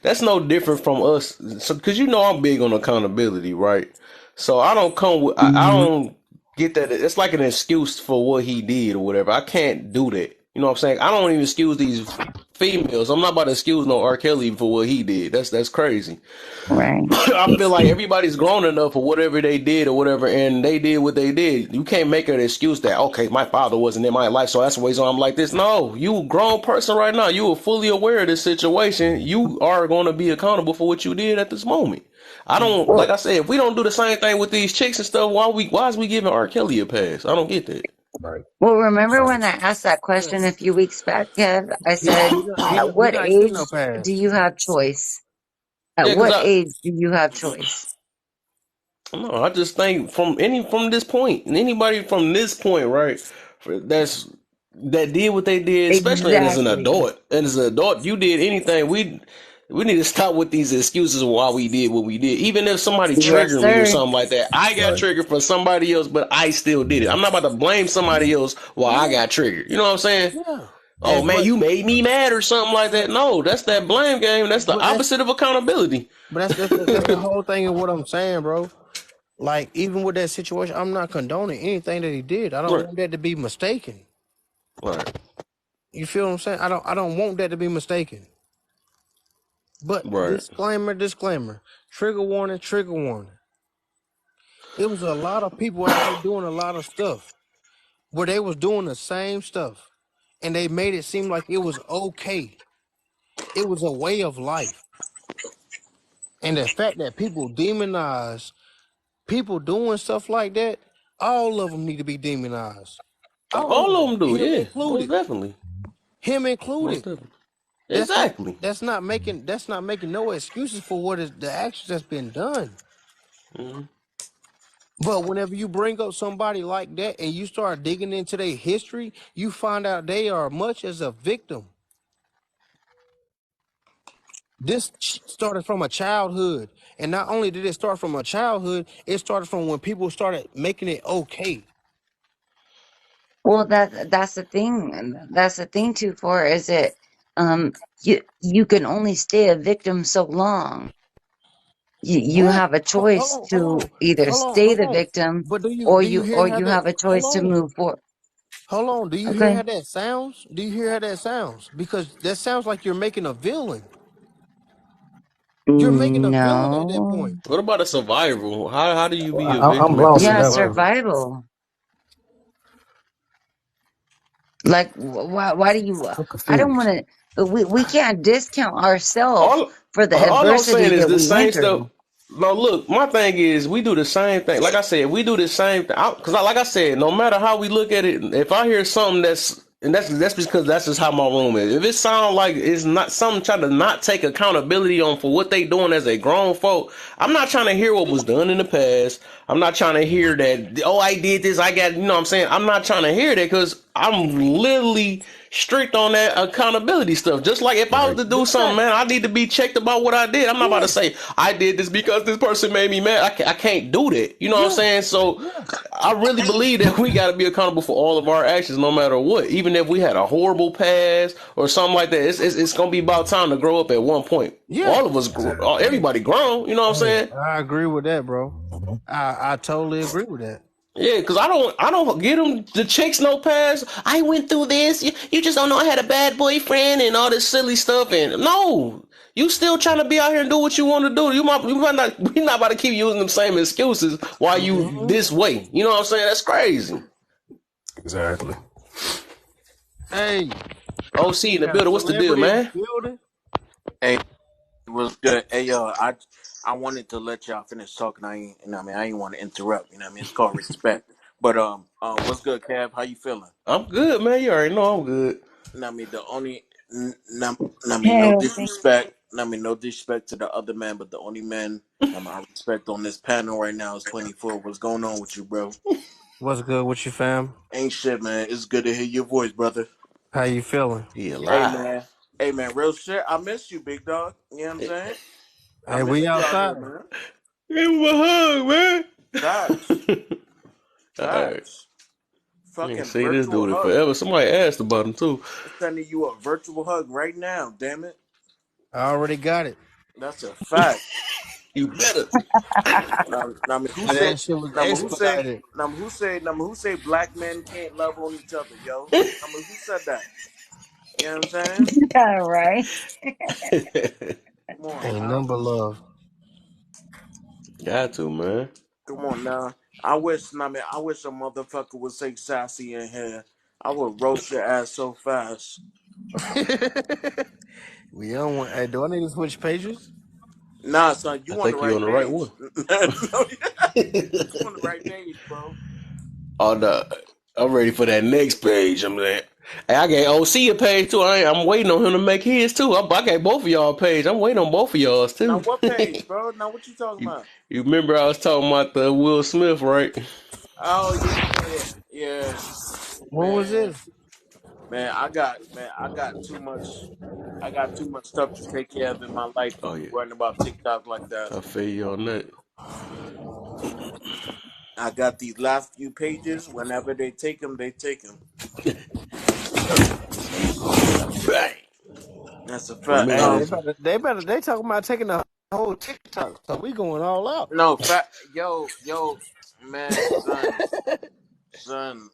That's no different from us. So, because you know I'm big on accountability, right? So I don't come with. I Hmm. don't get that. It's like an excuse for what he did or whatever. I can't do that. You know what I'm saying? I don't even excuse these females. I'm not about to excuse no R. Kelly for what he did. That's crazy. Right. I feel like everybody's grown enough for whatever they did or whatever, and they did what they did. You can't make an excuse that, okay, my father wasn't in my life, so that's the reason I'm like this. No, you a grown person right now. You are fully aware of this situation. You are going to be accountable for what you did at this moment. I don't, like Well, I said, if we don't do the same thing with these chicks and stuff, why is we giving R. Kelly a pass? I don't get that. Right. well, remember Right. when I asked that Yeah. question a few weeks back, Kev? I He said, at he what not getting no age do pass. you have choice? At Yeah, because what age do you have choice? no, I just think from this point, anybody from this point, right? That did what they did, especially and as an Exactly. adult. And as an adult, you did anything. We need to stop with these excuses of why we did what we did. Even if somebody Yes, triggered me or sir. something like that, I got Right. triggered for somebody else, but I still did it. I'm not about to blame somebody else while I Yeah, got triggered. You know what I'm saying? yeah. Oh And man, but you made me mad or something like that. but No, that's that blame game. That's the but that's opposite of accountability. that's the whole thing of what I'm saying, bro. Like even with that situation, I'm not condoning anything that he did. I don't Right, want that to be mistaken. right, You feel what I'm saying? I don't want that to be mistaken. But right. disclaimer, disclaimer. Trigger warning, trigger warning. It was a lot of people out here doing a lot of stuff where they was doing the same stuff and they made it seem like it was okay. It was a way of life. And the fact that people demonize people doing stuff like that, all of them need to be demonized. All of All of them, them do, him yeah, most included. definitely, Him most included. definitely. That's not Exactly. that's not making no excuses for what is the actions that's been done. Hmm. But whenever you bring up somebody like that and you start digging into their history, you find out they are much as a victim. Started from a childhood. And not only did it start from a childhood, it started from when people started making it okay. Well, that's the thing. And that's the thing too. For is it, you can only stay a victim so long. You What? have a Hold choice on, hold to on, either hold on, stay hold the on. victim, But do you or do you hear how you that? have a Hold choice to on, move forward. hold on. Do you hear Okay. how that sounds? Do you hear how that sounds? Because that sounds like you're making a villain. You're making a villain at that No. point. What about a survival? How do you be a I'm victim if it's lost a in Yeah, that one. survival? survival. Like, why do you? I'm I don't want confused. to. But we can't discount ourselves All for the all I'm saying adversity is that the we went same stuff. through. No, look, my thing is we do the same thing. Like I said, we do the same thing. Because, like I said, no matter how we look at it, if I hear something that's because that's just how my room is. If it sounds like it's not something trying to not take accountability on for what they doing as a grown folk, I'm not trying to hear what was done in the past. I'm not trying to hear that. Oh, I did this. I got. You know what I'm saying? I'm not trying to hear that because I'm literally strict on that accountability stuff. Just like if I was Right. to do something, Yeah, man, I need to be checked about what I did. I'm not about yeah, to say I did this because this person made me mad. I can't do that. You know what I'm yeah, saying? So yeah, I really believe that we got to be accountable for all of our actions, no matter what. Even if we had a horrible past or something like that, it's gonna be about time to grow up at one point. yeah. All of us, Exactly. everybody grown. You know what I'm Hey, saying? I agree with that, bro. Hmm. I totally agree with that. Yeah, because I don't get them the chicks no pass. I went through this. You just don't know I had a bad boyfriend and all this silly stuff. And no, you still trying to be out here and do what you want to do. You might not. We not about to keep using them same excuses why you Hmm. this way. You know what I'm saying? That's crazy. Exactly. Hey, OC in we the got a building. What's the deal, celebrity in the man? building. Hey, it was good. Hey, I wanted to let y'all finish talking. I ain't, you know, what I mean, I ain't want to interrupt. You know, what I mean, it's called respect. But what's good, Kev? How you feeling? I'm good, man. You already know I'm good. You know, what I mean, the only, I mean, no Hey, thank disrespect. You know, what I mean, no disrespect to the other man, but the only man I respect on this panel right now is 24. What's going on with you, bro? What's good with you, fam? Ain't shit, man. It's good to hear your voice, brother. How you feeling? He Hey, alive. man. Hey, man. Real shit. I miss you, big dog. You know what I'm saying? I Hey, miss we you out here, outside. man. Give him a hug, man. Facts. Alright. Facts. Nigga, Fucking see this virtual dude it hug. forever. Somebody asked about him too. I'm sending you a virtual hug right now, damn it. I already got it. That's a fact. You better. Now, who And said? that shit was Now, who said? expedited. Who said black men can't love on each other, yo? Who said that? You know what I'm saying? Yeah, right. Come on Ain't now. nothing but love. Got to, man. Come on now. I wish a motherfucker would say sassy in here. I would roast your ass so fast. We don't want. Hey, do I need to switch pages? Nah, son, I you on the think you on right the right page. one. No, you on the right page, bro. Oh no. I'm ready for that next page. I'm like, hey, I gave OC a page too. I'm waiting on him to make his too. I gave both of y'all a page. I'm waiting on both of y'all's Now too. what page, bro? Now what you talking you, about? you remember I was talking about the Will Smith, right? Oh yeah, yeah, When was man, this? I got too much. I got too much stuff to take care of in my life to Oh be yeah. worrying about TikTok like that. I feel you on that. I got these last few pages. Whenever they take them, they take them. Bang. That's a fact. Hey, Remember they talking about taking the whole TikTok. So we going all out. No, fact. Yo, man, son.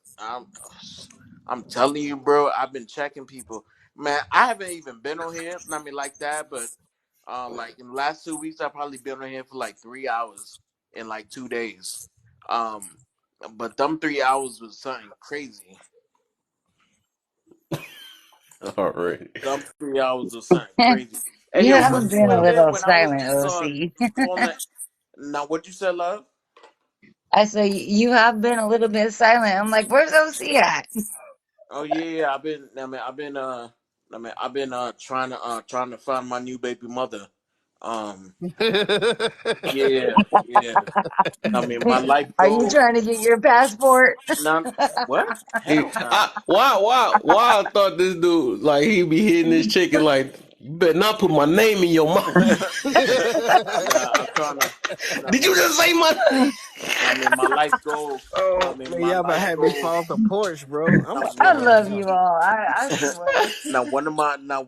I'm telling you, bro. I've been checking people. Man, I haven't even been on here. Like that, but like in the last 2 weeks, I've probably been on here for like 3 hours in like 2 days. Um, but them 3 hours was something crazy. already. Them 3 hours was something crazy. Hey, You yo, have was been you a in there little when I was silent, just OC. on that? Now, what you said, love? I say you have been a little bit silent. I'm like, where's OC at? Oh yeah, I've been trying to find my new baby mother. Um, yeah, yeah. My life Are you goal. trying to get your passport? Now, what? Hell no. Why I thought this dude like he be hitting this chicken like you better not put my name in your mouth. Nah, I'm trying to. I Did you mean, just say my name? my life goal. Oh man, My y'all about life had me goal. fall off the porch, bro. I'm Now, about to I go lay love down. you all. I swear.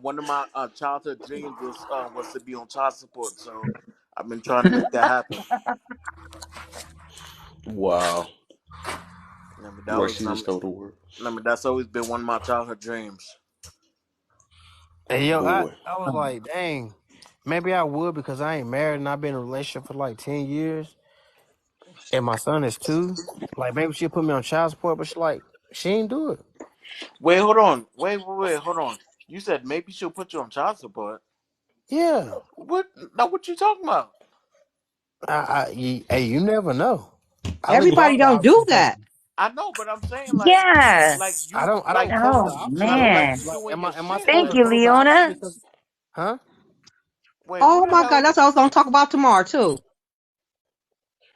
one of my childhood dreams was to be on child support. So I've been trying to make that happen. Wow. That Right, was she just stole the word. that's always been one of my childhood dreams. Hey yo, Boy. I was like, dang, maybe I would because I ain't married and I've been in a relationship for like 10 years, and my son is 2. Like maybe she'll put me on child support, but she ain't do it. Wait, hold on. Wait, hold on. You said maybe she'll put you on child support. Yeah, What? Now, what you talking about? hey, you never know. I leave all Everybody the don't do options that. open. I know, but I'm saying Yeah. I don't close the Oh options like man. off. you Like, doing am your I shit. supposed Thank to you, close the option Leona. because, huh? Wait, who Oh the my God, hell? that's what I was gonna talk about tomorrow too.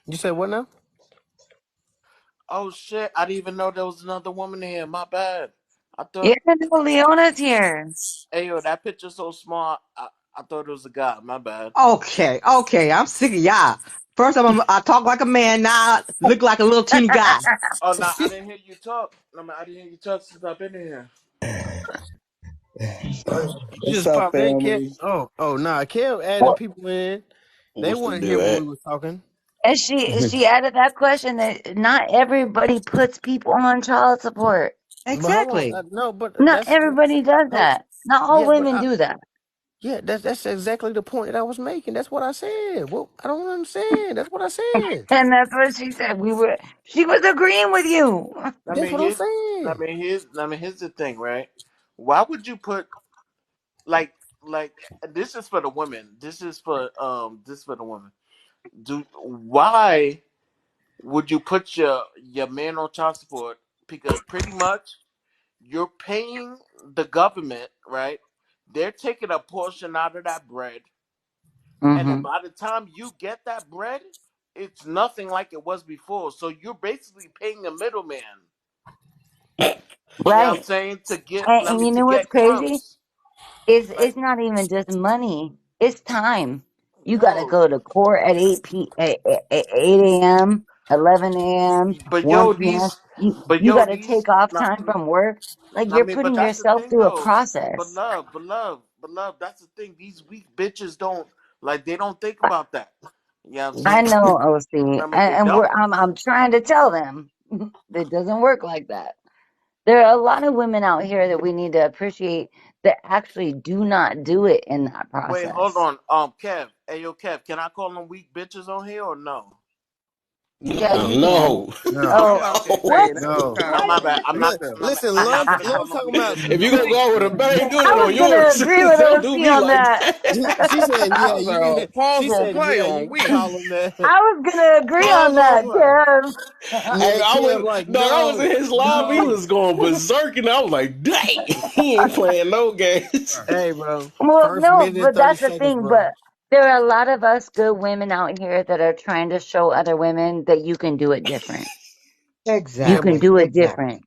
You said what now? Oh shit! I didn't even know there was another woman here. My bad. I Yeah, thought, no, Leona's here. hey yo, that picture's so small. I thought it was a guy. My bad. Okay, I'm sick of y'all. First of all, I talk like a man, now I look like a little teeny guy. Oh no, I didn't hear you talk. No, man, I didn't hear you talk since I've been in here. You What's just up, popped in, Kev. family? Oh, nah, Kev adding people in. They What's the weren't deal here when we at? was talking. And she added that question that not everybody puts people on child support. But hold on, Exactly. no, but Not everybody does hold, that. Not all yeah, women do that. yeah, that's exactly the point that I was making. That's what I said. Well, I don't understand. That's what I said. And that's what she said. She was agreeing with you. I That's mean, what I'm here's, saying. here's the thing, right? Why would you put like, like this is for the women. This is for the women. Why would you put your man on child support? Because pretty much you're paying the government, right? They're taking a portion out of that bread, and then Hmm. by the time you get that bread, it's nothing like it was before. So you're basically paying a middleman. You know what I'm Right. saying? And you To know what's get crazy? crumbs. Like It's not even just money. It's time. You got to yo, go to court at 8 a.m. 11 a.m., But 1 yo, p.m. these, You but you yo, got to these. take off time from work. Like I you're mean, but putting that's the yourself thing through a though. But process. love. That's the thing. These weak bitches don't like. They don't think about that. You know what I'm I saying? know, OC, I mean, they and don't. I'm trying to tell them it doesn't work like that. There are a lot of women out here that we need to appreciate that actually do not do it in that Wait, hold process. on. Kev. Hey, yo, Kev. Can I call them weak bitches on here or no? Yeah, you can. No. No, I'm Oh, about to what? say No. that's no. kind Oh, of my bad. I'm not. Look, excessive. listen, I'm not love, finna I, call love them talking weak about. bitches If you no gonna more. go out with a bang, do it I on was gonna yours. agree with Don't do OC me on like that. that. She said, yeah, Pause you on, can. pause She on said, play yeah, you on can weak. call them that. I was gonna agree on Pause on that, what? Kev. Nigga, I Kev, was like, no, I was in no, his lobby. He no. was going berserk, and I was like, "Dang, he ain't playing no games." Hey, bro. Well, First no, minute and but 30 that's the seconds, thing. bro. But there are a lot of us good women out here that are trying to show other women that you can do it different. You Yeah, can but Exactly. do it Exactly. different.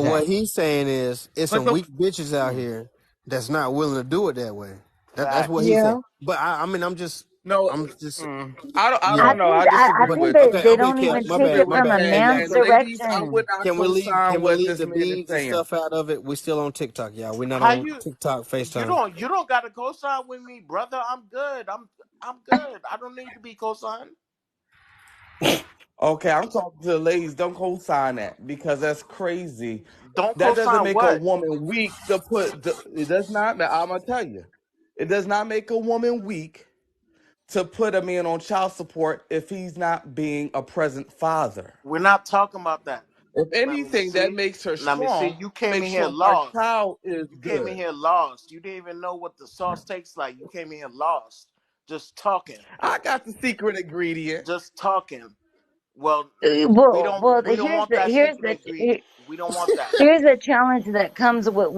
what Exactly. he's saying is, it's But some the weak bitches out here that's not willing to do it that way. That's what he Facts. said. Yeah. But I mean, no, I'm just, I yeah. I don't know. think I I disagree But think with that okay, they okay, don't Kev, even what my take what it bad, my he's from a bad. saying. man's And Okay, ladies, I direction. would not co-sign can we what leave this the man is beads and saying. stuff out of it? We still on TikTok, y'all. We're not How on you? TikTok, FaceTime. You don't got to co-sign with me, brother. I'm good. I'm good. I don't need to be co-signed. Okay, I'm talking to the ladies. Don't co-sign that because that's crazy. Don't That doesn't co-sign make a what? woman weak to put. It does not. I'm gonna tell you, it does not make a woman weak to put a man on child support if he's not being a present father. We're not talking about that. If Let me anything, that see. makes her Let me see. strong. You came Make in here sure our lost. child is You came in good. here lost. You didn't even know what the sauce tastes like. You came in here lost. Just talking. I got the secret ingredient. Just talking. Well, Well, we don't want that secret ingredient. We don't want that. here's the challenge that comes with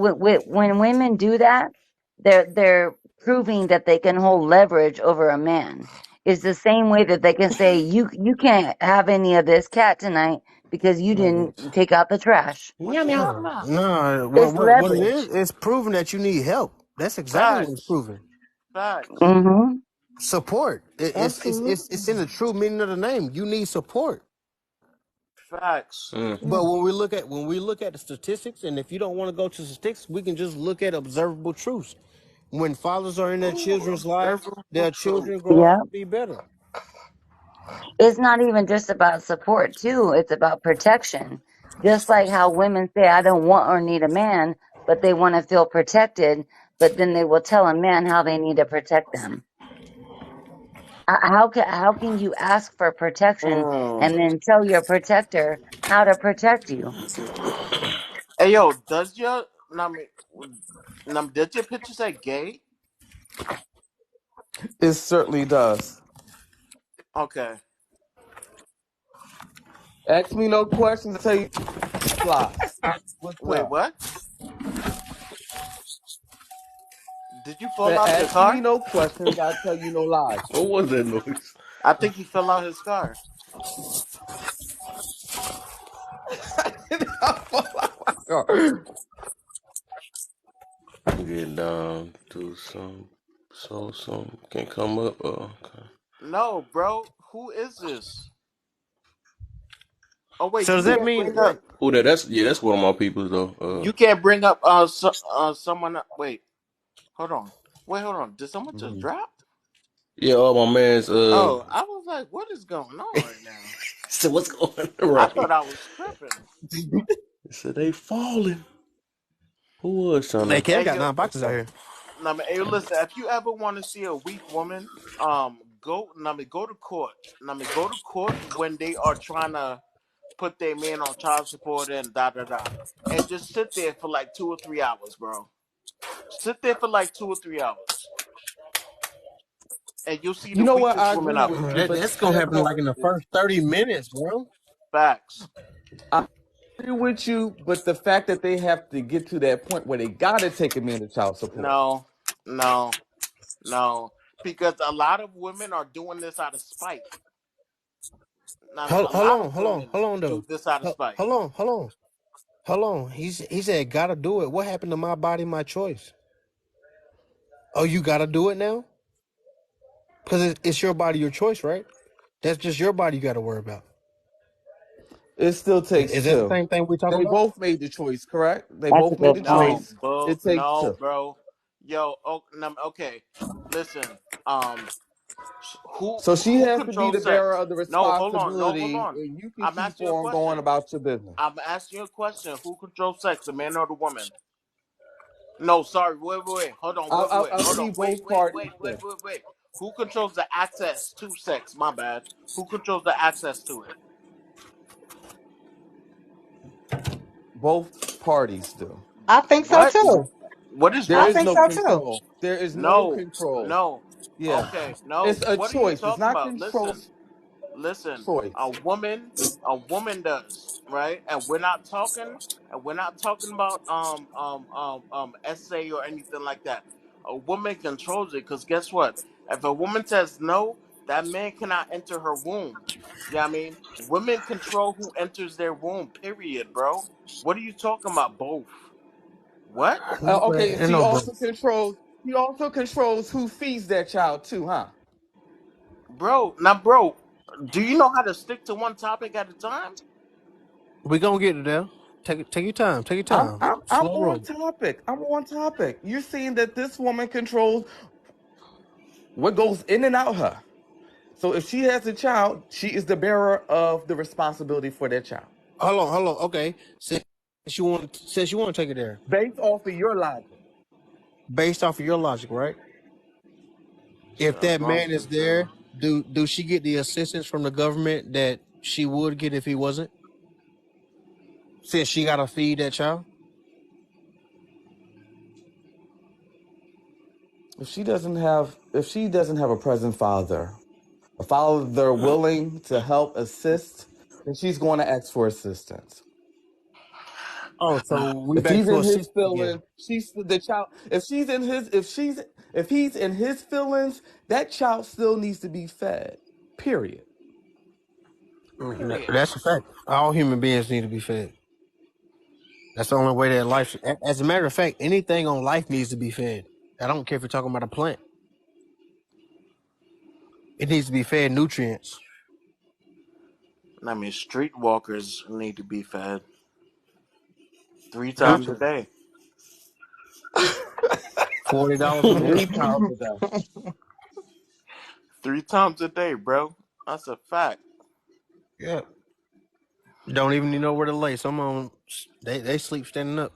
when women do that. They're proving that they can hold leverage over a man. It's the same way that they can say you can't have any of this cat tonight because you No, didn't take out the trash. What you talking about? no. It's What it is? leverage. It's proving that you need help. That's exactly what it's Facts. proving. Facts. Mm-hmm. Support. It's Absolutely. in the true meaning of the name. You need support. Facts. Mm. But Yeah. when we look at the statistics, and if you don't want to go to statistics, we can just look at observable truths. When fathers are in their Ooh, children's lives, observable their truth. children grow up Yeah. to be better. It's not even just about support too. It's about protection. Just like how women say, I don't want or need a man, but they want to feel protected, but then they will tell a man how they need to protect them. How can you ask for protection Mm. and then tell your protector how to protect you? Hey yo, does your picture say gay? It certainly does. Okay. Ask me no questions. I tell you lies. What's Wait, up? what? Did you fall out your Ask me car? no questions. I tell you no lies. What was that noise? I think he fell out his car. I'm getting down to some can come up. Okay. No, bro. Who is this? Oh wait, So you does that can't mean bring up. like Who that? That's one of my peoples though. You can't bring up someone. Wait, hold on. Wait, hold on. Did someone just drop? Yeah, all my man's Oh, I was like, what is going on right now? so what's going on I right? thought I was tripping. So they falling. Who was trying hey, to Kev Hey got yo, 9 boxes out here? hey, listen. If you ever want to see a weak woman, go to court. Go to court when they are trying to put their man on child support and da da da, and just sit there for like 2 or 3 hours, bro. Sit there for like 2 or 3 hours, and you'll see You the know what? weakest I women agree out with there. you, but That's gonna that happen part like in the is first 30 minutes, bro. Facts. I agree with you, but the fact that they have to get to that point where they gotta take a man to child support. No, no, no, because a lot of women are doing this out of spite. A lot of women Hold on do though. this out of spite. Hold on. He said gotta do it. What happened to my body, my choice? Oh, you gotta do it now? Because it's your body, your choice, right? That's just your body you gotta worry about. It still takes Is that the two. same thing we're talking They about? both made the choice, correct? They That's a both made good the point. No, choice. bro. It takes No, two. bro. Yo, oh, okay. Listen. Who So she who has to be controls the bearer sex? of the No, hold on. No, hold responsibility, on. and you can I'm keep asking you a on going question. about your business. I'm asking you a question. Who controls sex, the man or the woman? No, sorry. Wait. Hold on. I Hold on. need both parties there. Wait. Who controls the access to sex? My bad. Who controls the access to it? Both parties do. I think so What? too. What is There I is both? think no so too. control. There is no No, control. no. Yeah. Okay, no. It's a What are you choice. It's talking not about? control, Listen. A choice. woman, a woman does right, and we're not talking, about essay or anything like that. A woman controls it because guess what? If a woman says no, that man cannot enter her womb. Yeah, I mean, women control who enters their womb. Period, bro. What are you talking about? Both. What? Okay, and Ain't no bro. she also controls who feeds that child too, huh? Bro, do you know how to stick to one topic at a time? We gonna get to there. Take your time. Take your I'm time. I'm I'm Slow on roll. topic. I'm on topic. You're saying that this woman controls what goes in and out her. So if she has a child, she is the bearer of the responsibility for that child. Hold on. Okay. Since you want to take it there, Based off of your logic. based off of your logic, right? If Sure, as that long as man it's is consensual. there, do she get the assistance from the government that she would get if he wasn't? Since she gotta feed that child. If she doesn't have a present father, a father willing to help assist, then she's going to ask for assistance. Oh, so we If back he's to in his assist again. feelings, she's the child. If he's in his feelings, that child still needs to be fed. Period. Period. That's a fact. All human beings need to be fed. That's the only way that life. As a matter of fact, anything on life needs to be fed. I don't care if you're talking about a plant. It needs to be fed nutrients. I mean, streetwalkers need to be fed three Got times a to. day. $40 a month. 3 times a day. 3 times a day, bro. That's a fact. Yeah. Don't even know where to lay. Some of them, they sleep standing up.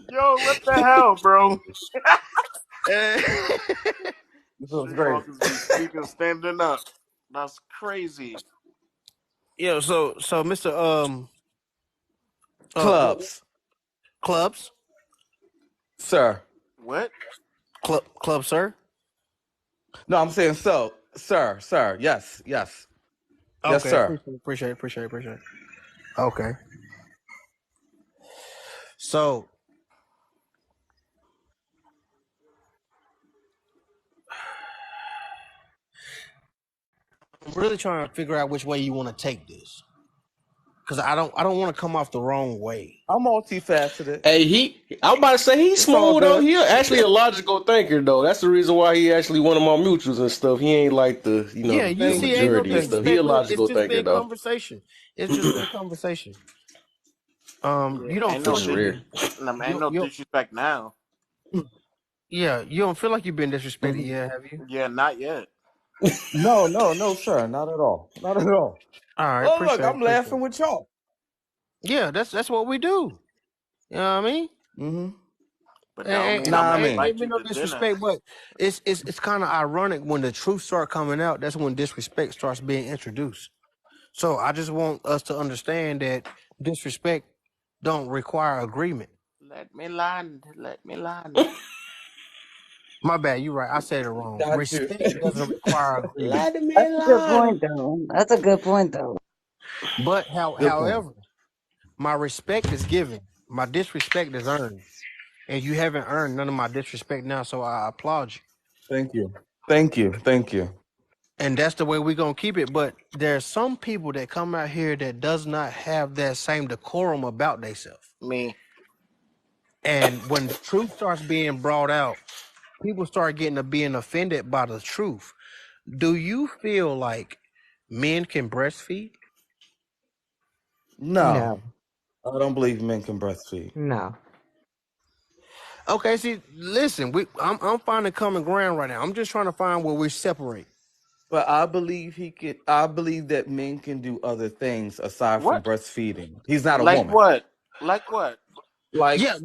Yo, what the hell, bro? This was great. Streetwalkers be sleeping standing up. That's crazy. Yeah. So Mr. Clubs, Clubs, sir. What? club, sir. No, I'm saying so, sir. Yes, Okay, sir. appreciate it. Okay, so I'm really trying to figure out which way you want to take this, because I don't want to come off the wrong way. I'm multifaceted. Hey, I'm about to say he's It's all smooth though. good. He actually a logical thinker though. That's the reason why he actually one of my mutuals and stuff. He ain't like Yeah, the you Thank see, you. ain't no majority and Thank stuff. you. He a disrespect. Look, it's logical just thinker been though. conversation. It's just been conversation. Yeah, You don't ain't feel no That's like you've rare. been ain't no you disrespect now. yeah, you don't feel like you've been disrespected. Mhm. Yeah, have you? Yeah, not yet. No, sir. Not at all. Not at all. All right, Oh, look, I'm appreciate laughing it. with y'all. Yeah, that's what we do. You know what I mean? Mm-hmm. But that don't mean I'm Nah, I gonna mean, Ain't invite been you no to dinner. disrespect, but it's kind of ironic when the truth start coming out. That's when disrespect starts being introduced. So I just want us to understand that disrespect don't require agreement. Let me land. Let me land. My bad, you're right. I said it wrong. got you. Respect doesn't require agreement. Let me That's a good lie. point, though. That's a good point, though. But Good point. however, my respect is given. My disrespect is earned. And you haven't earned none of my disrespect now, so I applaud you. Thank you. Thank you. And that's the way we're gonna keep it. But there's some people that come out here that does not have that same decorum about themselves. Me. And when the truth starts being brought out, people start getting to being offended by the truth. Do you feel like men can breastfeed? No, No, I don't believe men can breastfeed. no. Okay, see, listen, I'm finding common ground right now. I'm just trying to find where we separate. But I believe he can. I believe that men can do other things aside from What? breastfeeding. He's not a Like woman. what? Like what? Like Yeah.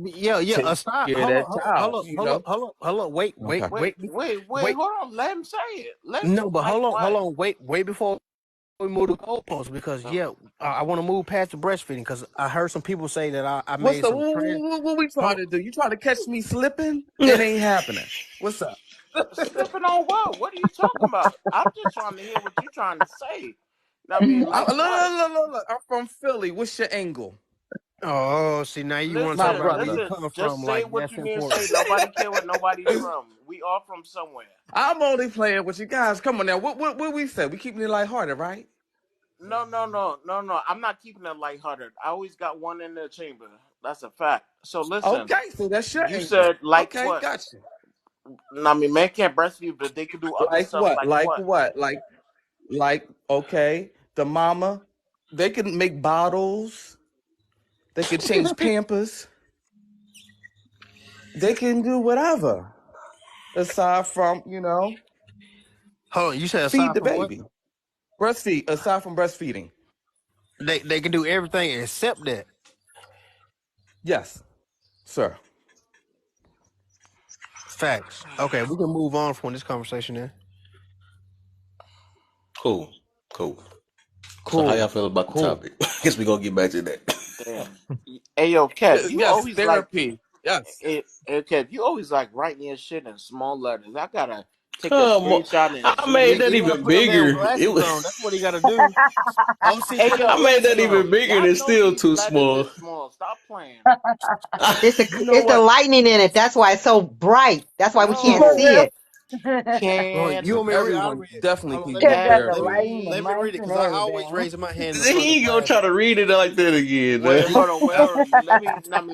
take Aside, care of hold that on, child. You know. hold on. Wait, Okay. Wait. wait. Hold on. Let him say it. Let him No, but like hold what? on. Wait before we move the goalposts because No. I want to move past the breastfeeding because I heard some people say that I What's made the some trans. what we trying Hold to do? You trying to catch me slipping? It ain't happening. What's up? Slipping on what? What are you talking about? I'm just trying to hear what you're trying to say. I mean, like Look, what? look, look, look, look. I'm from Philly. What's your angle? Oh, see, now you want to talk My Listen, about where you brother. listen. come Just from, say like what that's you need to say. important. Nobody care what nobody's from. We all from somewhere. I'm only playing with you guys. Come on now. What we say? We keeping it lighthearted, right? No. I'm not keeping it lighthearted. I always got one in the chamber. That's a fact. So listen, Okay, so that's your you angle. said like Okay, what? gotcha. I mean, men can't breastfeed, but they could do other Like stuff. what? Like Like what? what? Like okay, the mama, they can make bottles. They can change Pampers. They can do whatever aside from Hold on, you said feed aside the from what? baby. Breastfeed aside from breastfeeding. They can do everything except that. Yes, sir. Facts. Okay, we can move on from this conversation then. Cool. Cool. So how y'all Cool. feel about the Cool. topic? Guess we gonna get back to that. Damn. Hey yo, Kev, you Yes, always like therapy. Yes. Kev, you always like writing your shit in small letters. I gotta take a Come on. screenshot and I zoom made in that He so I gotta even can put them see damn it. bigger. It glasses was on. That's what he gotta do. Oh, see, Hey put them I yo, made glasses that on. even bigger and y'all it's know still these too letters small. is small. Stop playing. You know It's the what? lightning in it. That's why it's so bright. That's why we can't see No. it. Oh, you Can want me to read? I'll Everyone read it. definitely Hold on, can let me get Got the let me therapy. lighting, the let me mics, read it and because I always everything. raising my hand in the front of the He gonna class. try to read it like that again, wait, man. hold on,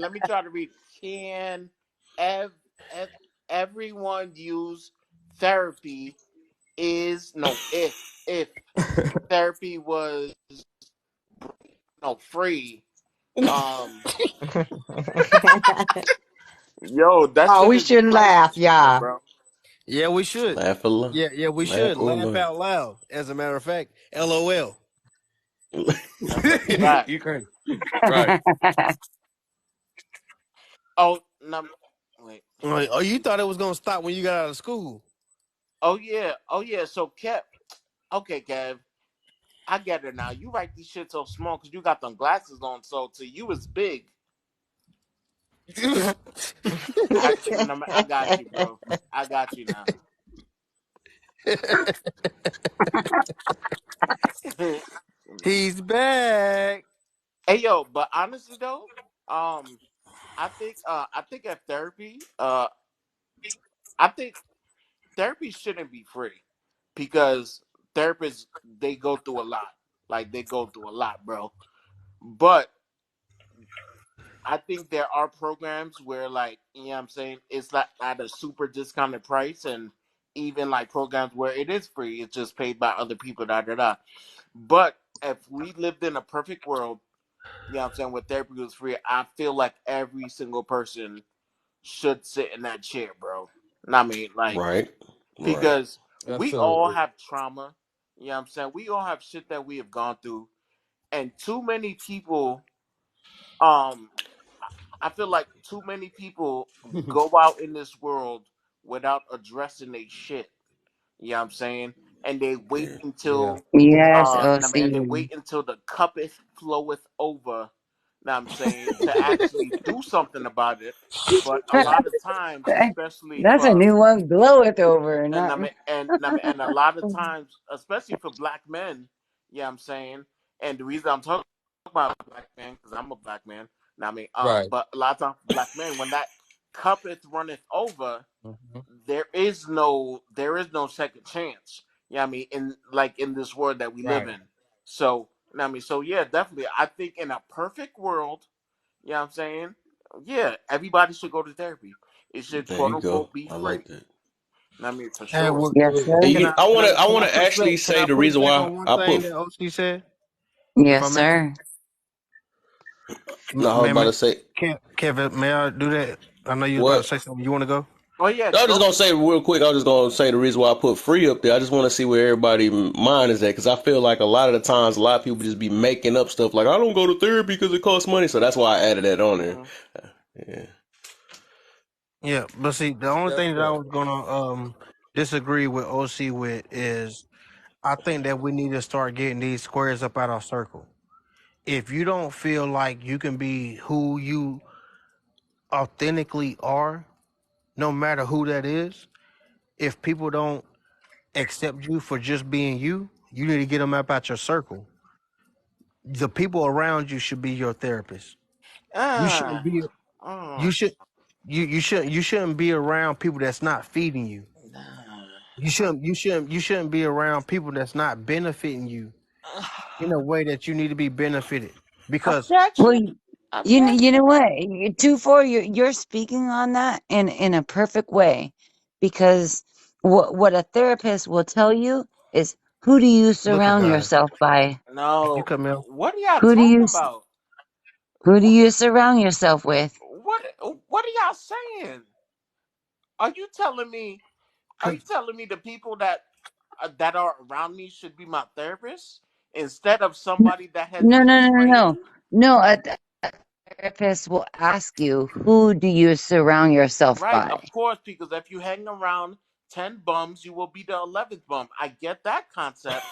let me try to read. Can ev- everyone use therapy is no if therapy was no free. Um Yo, that Oh, shit we is shouldn't funny laugh, as hell, y'all. bro. Yeah, we should. Laugh a lot. Yeah, we should Laugh or laugh learn. out loud. As a matter of fact, LOL. That's a fact. You crazy. Right. Oh no, wait. Oh, you thought it was gonna stop when you got out of school? Oh yeah. So Kev, okay, Kev, I get it now. You write these shit so small because you got them glasses on, so to you it's big. I got you, bro. I got you now. Hey He's back. yo, but honestly though, um, I think at therapy, I think therapy shouldn't be free because therapists they go through a lot. Like they go through a lot, bro. But I think there are programs where like, you know what I'm saying, it's like at a super discounted price and even like programs where it is free, it's just paid by other people, da da da. But if we lived in a perfect world, you know what I'm saying, where therapy was free, I feel like every single person should sit in that chair, bro. I mean, like, Right. Right. because we all Absolutely. have trauma. You know what I'm saying? We all have shit that we have gone through. And too many people, um, I feel like too many people go out in this world without addressing their shit. You know what I'm saying? And they wait Yeah. Yeah. until Yes, and they OC. wait until the cuppeth floweth over. Know what I'm saying, to actually do something about it. But a lot of times, especially That's a for new one. Blow it over. and Not. and a lot of times, especially for black men, yeah, I'm saying, and the reason I'm talking about black men because I'm a black man. Right. But a lot of times, for black men, when that cuppeth runneth over, Mhm. there is no second chance. Yeah, I mean, in this world that we live Right. in. So, so yeah, definitely. I think in a perfect world, you know what I'm saying, yeah, everybody should go to therapy. It should There quote you go. unquote be I free. like that. I mean, for And sure. what, Yes, sir. And can you, I I can want I to I can want I to push back? actually Can say I the push reason back why on one I thing put. that OC said? If I Yes, may, sir. No, I was about may to say Kevin, may I do that? I know you was about to what. say something. You want to go? Oh yeah, I was just go. gonna say real quick. I was just gonna say the reason why I put free up there. I just want to see where everybody mind is at, because I feel like a lot of the times a lot of people just be making up stuff like I don't go to therapy because it costs money. So that's why I added that on there. Hmm. Yeah. Yeah, but see, the only That's thing that I fair. was gonna disagree with OC with is I think that we need to start getting these squares up out our circle. If you don't feel like you can be who you authentically are, no matter who that is, if people don't accept you for just being you, you need to get them up out your circle. The people around you should be your therapist. You shouldn't Ah, be you should you shouldn't be around people that's not feeding you. nah. You shouldn't be around people that's not benefiting you in a way that you need to be benefited. Because Well, Objection. you know Objection. what? Two four, you're speaking on that in a perfect way, because what a therapist will tell you is who do you look at surround God. yourself by? You No. come here. What are y'all Who do talking you about? who do What? you surround yourself with? What? What are y'all saying? Are you telling me? Are you telling me the people that are around me should be my therapist instead of N- somebody that has No, been no, no, no, no. trained? No, a therapist will ask you who do you surround yourself Right, by. of course, because if you hang around 10 bums, you will be the 11th bum. I get that concept,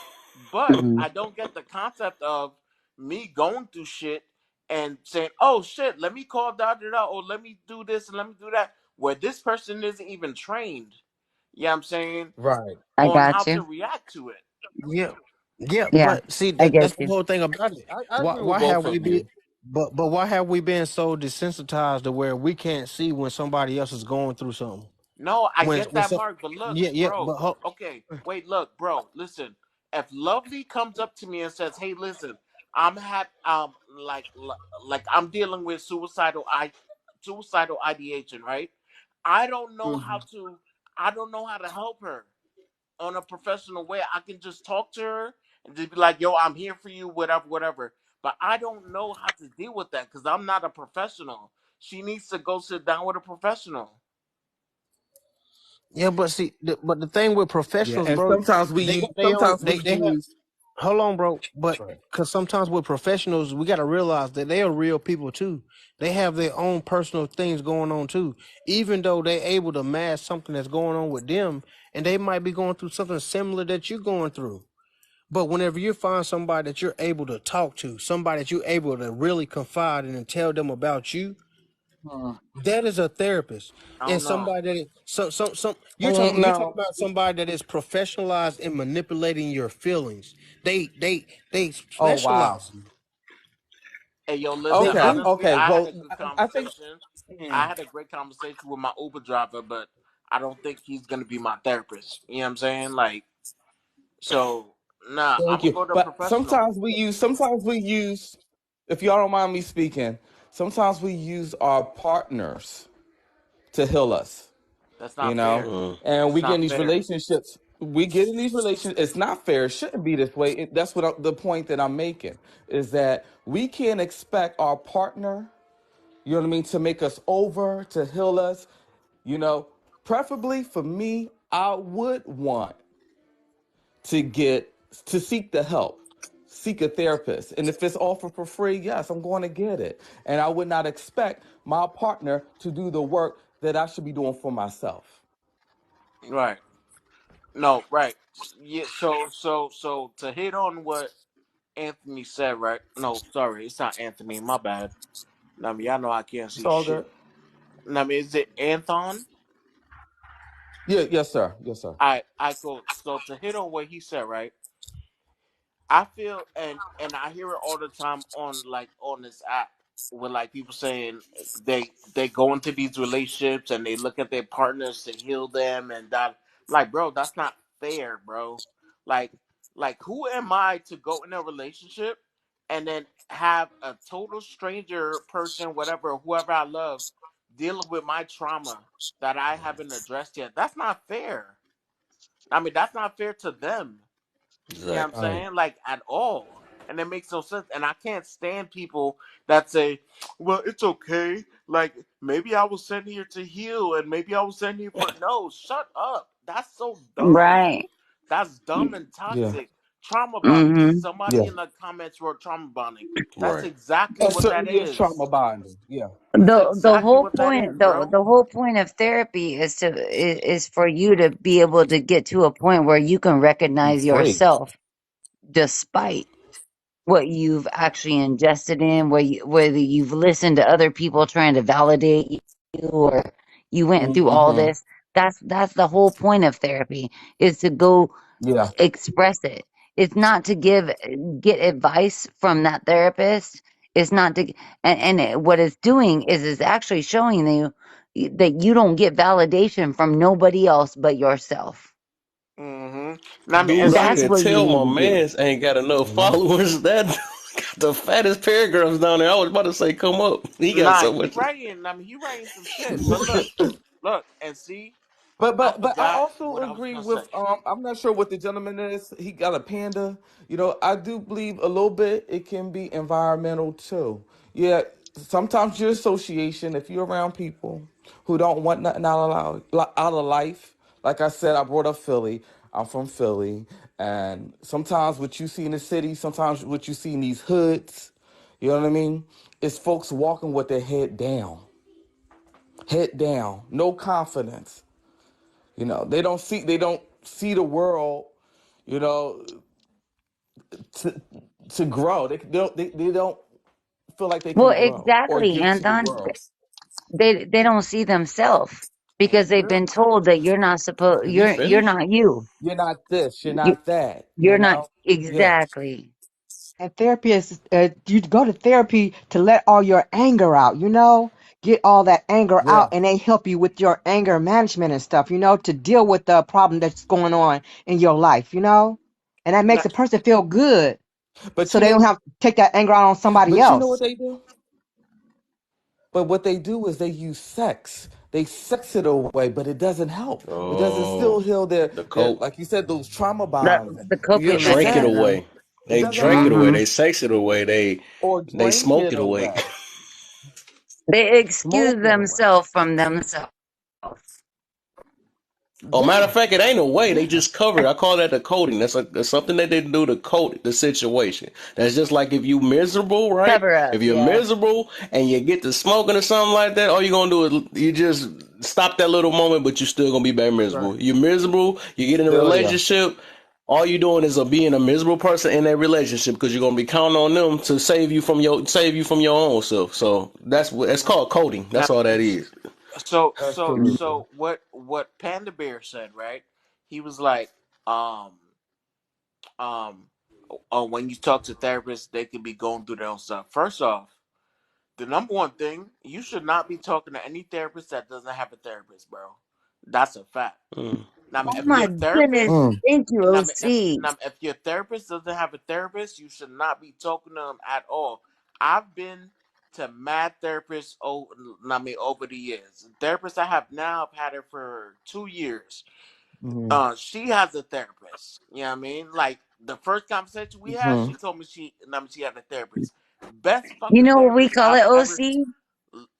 but Hmm. I don't get the concept of me going through shit and saying, oh shit, let me call da da da, or let me do this and let me do that, where this person isn't even trained. Yeah, I'm saying Right. I on got how to you. react to it. Yeah. Yeah, Yeah, but see I get that's the you. whole thing about it. I agree with Why both have we of been you. but why have we been so desensitized to where we can't see when somebody else is going through something? No, I get When that, so Mark, but look, yeah, bro. but Okay, wait, look, bro. Listen, if Lovely comes up to me and says, "Hey, listen, I'm like I'm dealing with suicidal ideation, right? I don't know how Mhm. to, I don't know how to help her on a professional way. I can just talk to her and just be like, "Yo, I'm here for you, whatever, whatever." But I don't know how to deal with that because I'm not a professional. She needs to go sit down with a professional. yeah, but see, but the thing with Yeah, professionals, and bro, sometimes we they use got they own sometimes we they have. use. Hold on, bro, but Right. because sometimes with professionals, we got to realize that they are real people too. They have their own personal things going on too. Even though they're able to mask something that's going on with them, and they might be going through something similar that you're going through. But whenever you find somebody that you're able to talk to, somebody that you're able to really confide in and tell them about you, Hmm. that is a therapist. I And don't know. somebody that is some you're talking No. about somebody that is professionalized in manipulating your feelings. They Oh wow. specialize. Hey, yo, listen, They Okay. honestly, Okay. I had Well, a good I think. conversation. Hmm. I had a great conversation with my Uber driver, but I don't think he's gonna be my therapist. You know what I'm saying? Like, so nah, I'm Thank gonna you. go to a But professional. sometimes we use, if y'all don't mind me speaking, sometimes we use our partners to heal us, That's you not know? fair. Mm. And It's we get in not these fair. relationships, it's not fair. It shouldn't be this way. That's the point that I'm making is that we can't expect our partner, you know what I mean, to make us over, to heal us, you know? Preferably for me, I would want to get to seek the help, seek a therapist, and if it's offered for free, yes, I'm going to get it. And I would not expect my partner to do the work that I should be doing for myself. Right. No, right. Yeah, so to hit on what Anthony said, right? No, sorry, it's not Anthony, my bad. I mean, y'all know I can't It's see all shit. good. I mean, is it Anthon? Yeah, yes, sir. Yes, sir. I go. So to hit on what he said, right? I feel and I hear it all the time on like on this app with like people saying they go into these relationships and they look at their partners to heal them and that, like, bro, that's not fair, bro. Like like who am I to go in a relationship and then have a total stranger person, whatever, whoever I love, dealing with my trauma that I haven't addressed yet? That's not fair. I mean, that's not fair to them. You know what I'm Exactly. Right. saying? Like at all. And it makes no sense. And I can't stand people that say, well, it's okay. Like, maybe I was sent here to heal and maybe I was sent here for. No, shut up. That's so dumb. Right. That's dumb and Yeah. toxic. Trauma bonding. Mm-hmm. Somebody Yeah. in the comments wrote trauma bonding. That's Right. exactly It what that certainly is is. trauma bonding. Yeah. That's The exactly whole what that is, point bro. the whole point of therapy is for you to be able to get to a point where you can Be recognize free. yourself despite what you've actually ingested in, whether you've listened to other people trying to validate you or you went through all Mm-hmm. this. That's the whole point of therapy, is to go Yeah. express it. It's not to get advice from that therapist. It's not to, what it's doing is actually showing you that you don't get validation from nobody else but yourself. Mm-hmm. I mean, and Do Bro, I see, That's can what you tell need my to do. mans ain't got enough you know? followers. That got the fattest paragraphs down there. I was about to say, come up. He got nah, so he much. writing. I mean, he writing some shit. But look, and see, But I I forgot also what I was agree gonna say. with I'm not sure what the gentleman is. He got a panda. You know, I do believe a little bit it can be environmental too. Yeah, sometimes your association, if you're around people who don't want nothing out of life, like I said, I brought up Philly. I'm from Philly, and sometimes what you see in the city, sometimes what you see in these hoods, you know what I mean, is folks walking with their head down, no confidence. You know, they don't see the world, you know, to to grow. They don't feel like they Well, can grow or exactly, give to the Anton. world. They don't see themselves because they've Yeah. been told that you're not supposed Is he you're finished? not you. You're not this, you're You not that, you're not Yeah. exactly. And therapy is, you go to therapy to let all your anger out, get all that anger Yeah. out, and they help you with your anger management and stuff, to deal with the problem that's going on in your life. And that Nah, makes a person feel good But so you they know don't have to take that anger out on somebody but you know what else. they do? But what they do is they use sex. They sex it away, but it doesn't help. It doesn't still Oh, heal the their coke. like you said, those trauma The bonds. the They You coping drink it understand? mechanism. away. It They doesn't drink it help. away. Hmm. They sex it away. or They drink smoke it it away. away. They excuse Smoke it away. themselves from themselves. Oh, matter Yeah, of fact, it ain't a way. They yeah. just cover it. I call that the coding. That's something that they do to coat the situation. That's just like if you miserable, right? Cover up, If you're yeah. miserable and you get to smoking or something like that, all you're gonna do is you just stop that little moment, but you're still gonna be back Right. miserable. You're miserable. You get in a Still there. relationship. All you're doing is being a miserable person in that relationship because you're gonna be counting on them to save you from your own self. So that's what it's called coding. now, That's all that is. so so Absolutely. so what Panda Bear said, right? He was like, um, um, when you talk to therapists, they could be going through their own stuff. First off, the number one thing, you should not be talking to any therapist that doesn't have a therapist, bro. That's a fact. Mm. Now, Oh if my your goodness. therapist, Mm. Thank you, OC. if your therapist doesn't have a therapist, you should not be talking to them at all. I've been to mad therapists over the years. The therapist I have now, I've had her for 2 years. Mm-hmm. She has a therapist. You know what I mean? Like the first conversation we had, Mm-hmm. she told me she had a therapist. Best You fucking know what we therapist call I've it, ever. OC?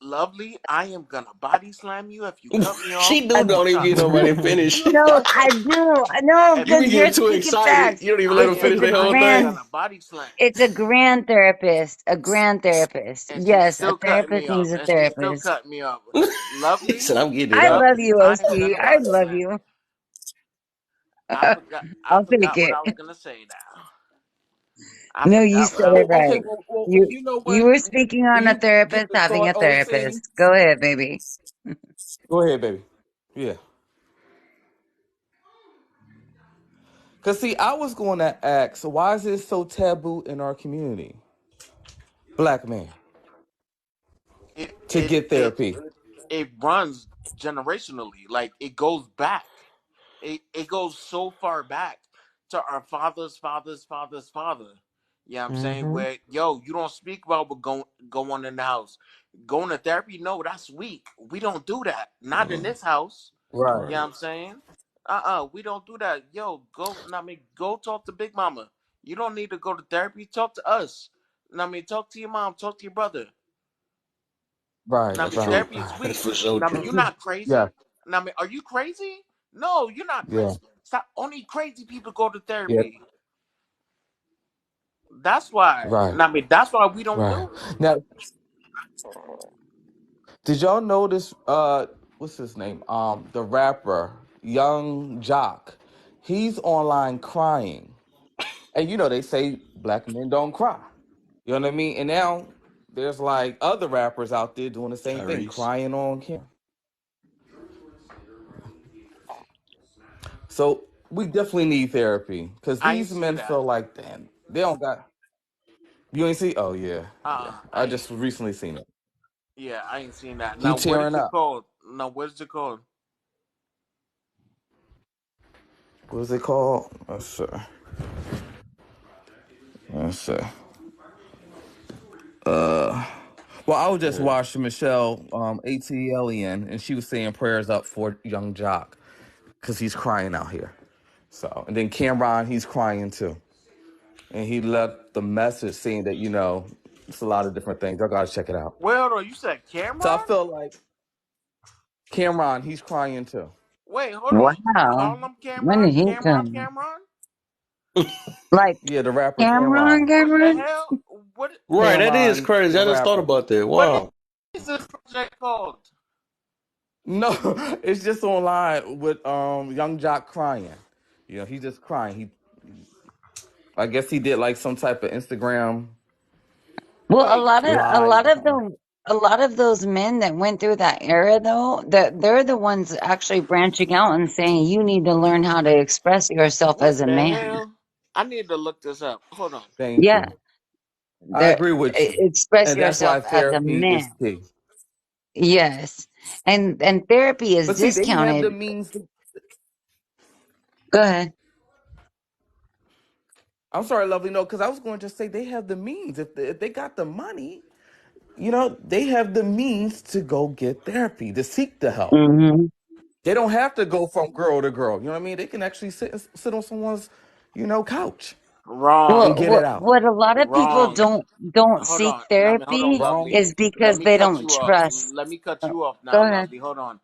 Lovely, I am gonna body slam you if you cut me off She A do one more don't even time. get nobody finish. No, I do. No, If You because be you're getting too speaking excited. facts. You don't even let I them finish It's a their whole am thing. grand, gonna body slam you, it's a grand therapist. A grand therapist. and she's Yes, a still cutting therapist me off, needs a and she's still therapist. cutting me off. He Lovely, said, "I'm getting it I out." love lovely, you, I am OC. gonna I body love slam you. you. I I'll take forgot what it. I was gonna say now. I No, you forgot what said I it was Well, gonna okay. right. say. Well, You you know you what? were speaking Do on a you get therapist the having thought, a OC? therapist. Go ahead, baby. Go ahead, baby. Yeah. Cause see, I was going to ask, so why is it so taboo in our community, black man, It to it get it therapy? it runs generationally. Like it goes back. It goes so far back to our father's father. You know what I'm saying? Hmm. Where you don't speak about what go on in the house. Going to therapy, no, that's weak. We don't do that. Not in this house. Right. You know Right. what I'm saying? We don't do that. Yo, go. I mean, go talk to Big Mama. You don't need to go to therapy. Talk to us. I mean, talk to your mom. Talk to your brother. Right, I That's mean, right. true. therapy is That's weak. for sure I mean, true. you're not Yeah, crazy. I mean, are you crazy? No, you're not yeah, crazy. Stop. Only crazy people go to yeah. therapy. That's why. Right, I mean, that's why we don't right. do it. Now, did y'all notice? What's his name? The rapper Young Jock. He's online crying, and they say black men don't cry. You know what I mean? And now there's like other rappers out there doing the same thing, Tyrese. crying on camera. So we definitely need therapy because I ain't these see men that. feel like, damn, they don't got. You ain't see? Oh yeah, yeah. I I ain't. just recently seen it. Yeah, I ain't seen that. He Now, what is tearing it up. called? Now, what is it called? What is it called? Let's see. Let's see. Well, I was just Yeah. watching Michelle ATLien, and she was saying prayers up for Young Jock because he's crying out here. So, and then Cameron, he's crying too, and he left the message saying that it's a lot of different things. I gotta check it out. Well, no, you said So I Cameron? feel like Cameron, he's crying too. Wait, hold on. Wow. Call him When Cameron? did he Cameron? come? Cameron? Like Yeah, the rapper Cameron, Cameron. What the Cameron? hell? What? Right, that is Cameron, crazy. the I just thought rapper. about that. What Wow. is this project called? No, it's just online with Young Jock crying. He's just crying. I guess he did like some type of Instagram Well, Wait, live or something. a lot of those men that went through that era, though, that they're the ones actually branching out and saying you need to learn how to express yourself what as a the man. hell? I need to look this up. Hold on. Thank Yeah, you. I they're agree with you, express and that's why yourself as a therapy is man. key. Yes, and therapy is But see, they have the discounted. means. Go ahead. I'm sorry, lovely. No, because I was going to say they have the means. If they got the money, they have the means to go get therapy, to seek the help. Hmm. They don't have to go from girl to girl. You know what I mean? They can actually sit on someone's, couch Wrong. and Well, get it out. what a lot of people Wrong. don't Hold seek on. Hold on, therapy lovely. Wrong. is Let because me they cut don't you off. trust. Let me cut you off Go now, ahead. lovely. Hold on.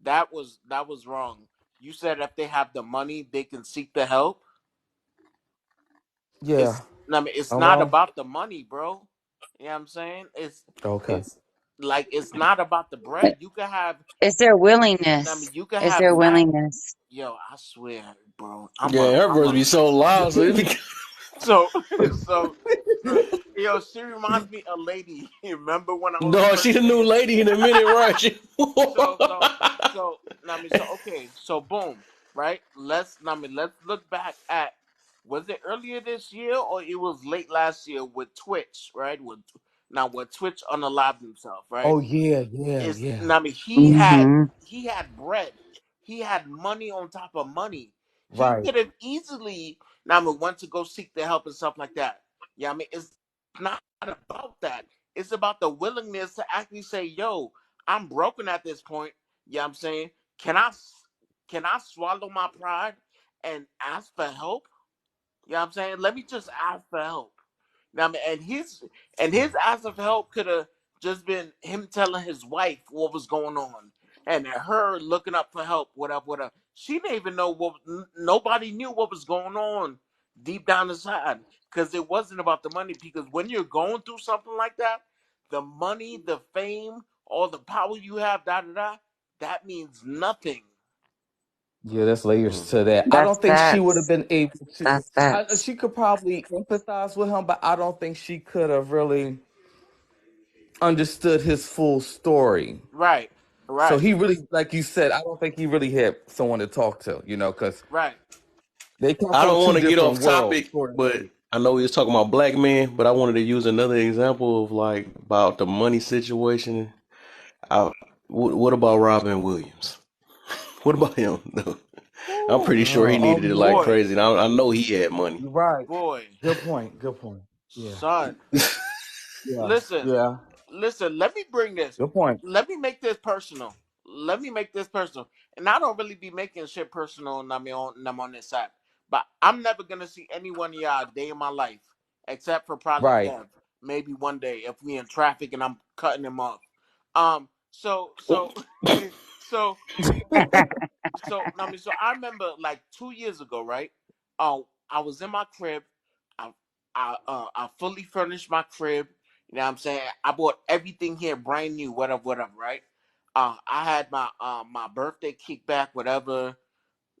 That was wrong. You said if they have the money, they can seek the help. Yeah. It's I'm not wrong. about the money, bro. You know what I'm saying? Okay. It's it's not about the bread. You can have It's their willingness. you can It's have their mad. willingness. Yo, I swear, bro. Yeah, her I'm voice a be so loud, so it be so so so yo, she reminds me of lady. Remember when I was No, she a new pregnant? lady in a minute, right? So so so so okay, so boom, right? Let's look back at, was it earlier this year or it was late last year with Twitch, right? With Twitch unalived himself, right? Oh yeah, yeah, It's yeah. Hmm. he had bread. He had money on top of money. He Right. could have easily went to go seek the help and stuff like that. Yeah, I mean it's not about that. It's about the willingness to actually say, yo, I'm broken at this point. Yeah, I'm saying, can I swallow my pride and ask for help? Yeah, I'm saying, let me just ask for help. Now, and his ask of help could have just been him telling his wife what was going on, and her looking up for help. Whatever. She didn't even know nobody knew what was going on deep down inside, because it wasn't about the money. Because when you're going through something like that, the money, the fame, all the power you have, da da da, that means nothing. Yeah, there's layers Mhm. to that. I That's don't think she would have facts. been able to. That's facts. She could probably empathize with him, but I don't think she could have really understood his full story. Right, So right, he really, like you said, I don't think he really had someone to talk to, because right. they come I from don't two want to get different off worlds, topic, sort of but thing. I know we was talking about black men, but I wanted to use another example of like about the money situation. I, what about Robin Williams? What about him? I'm Ooh, pretty sure he needed it like yeah. Boy, crazy. And I know he had money. You're right. boy, Good point. Good point. Yeah. son. Yeah. Listen, Yeah. listen. Let me bring this. Good point. Let me make this personal. Let me make this personal. and I don't really be making shit personal. And I'm on this app, but I'm never gonna see any one of y'all a day in my life, except for probably Right. Kev. Maybe one day if we in traffic and I'm cutting him off. So Oh. so so I remember like 2 years ago, right? I was in my crib. I I fully furnished my crib. You know what I'm saying? I bought everything here brand new, whatever, right? I had my birthday kickback, whatever.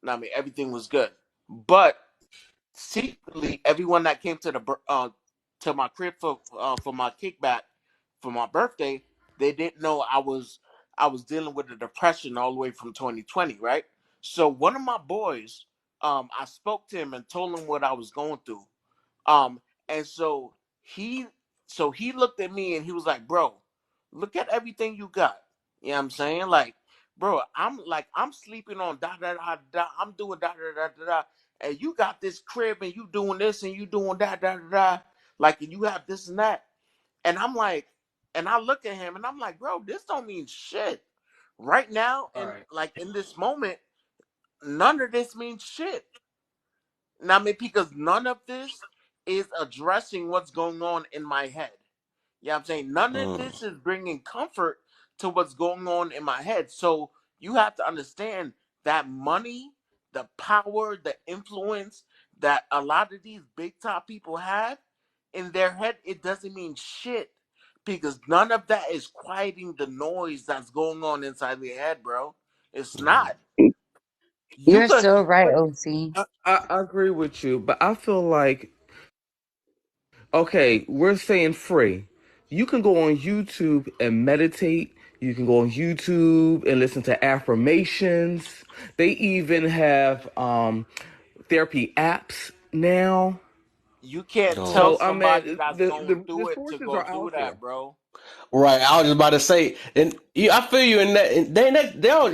I mean, everything was good. But secretly, everyone that came to my crib for my kickback for my birthday, they didn't know I was dealing with a depression all the way from 2020, right? So one of my boys, I spoke to him and told him what I was going through. Um, and he he looked at me and he was like, "Bro, look at everything you got." You know what I'm saying? Like, bro, I'm sleeping on da da da da. I'm doing da da da da da. And you got this crib and you doing this and you doing that da da da. Like, and you have this and that. And I'm like, and I look at him and I'm like, bro, this don't mean shit right now. And Right. like in this moment, none of this means shit. Now, I mean, because none of this is addressing what's going on in my head. You know what I'm saying? None of Mm. this is bringing comfort to what's going on in my head. So you have to understand that money, the power, the influence that a lot of these big top people have in their head, it doesn't mean shit. Because none of that is quieting the noise that's going on inside their head, bro. It's Mm. not. You You're could, so right, but OC. I agree with you, but I feel like, okay, we're saying free. You can go on YouTube and meditate. You can go on YouTube and listen to affirmations. They even have therapy apps now. you can't tell Oh. So I somebody mean, that's going the through it to sources go are do out there. that, bro. Right, I was just about to say, and yeah, I feel you in that. And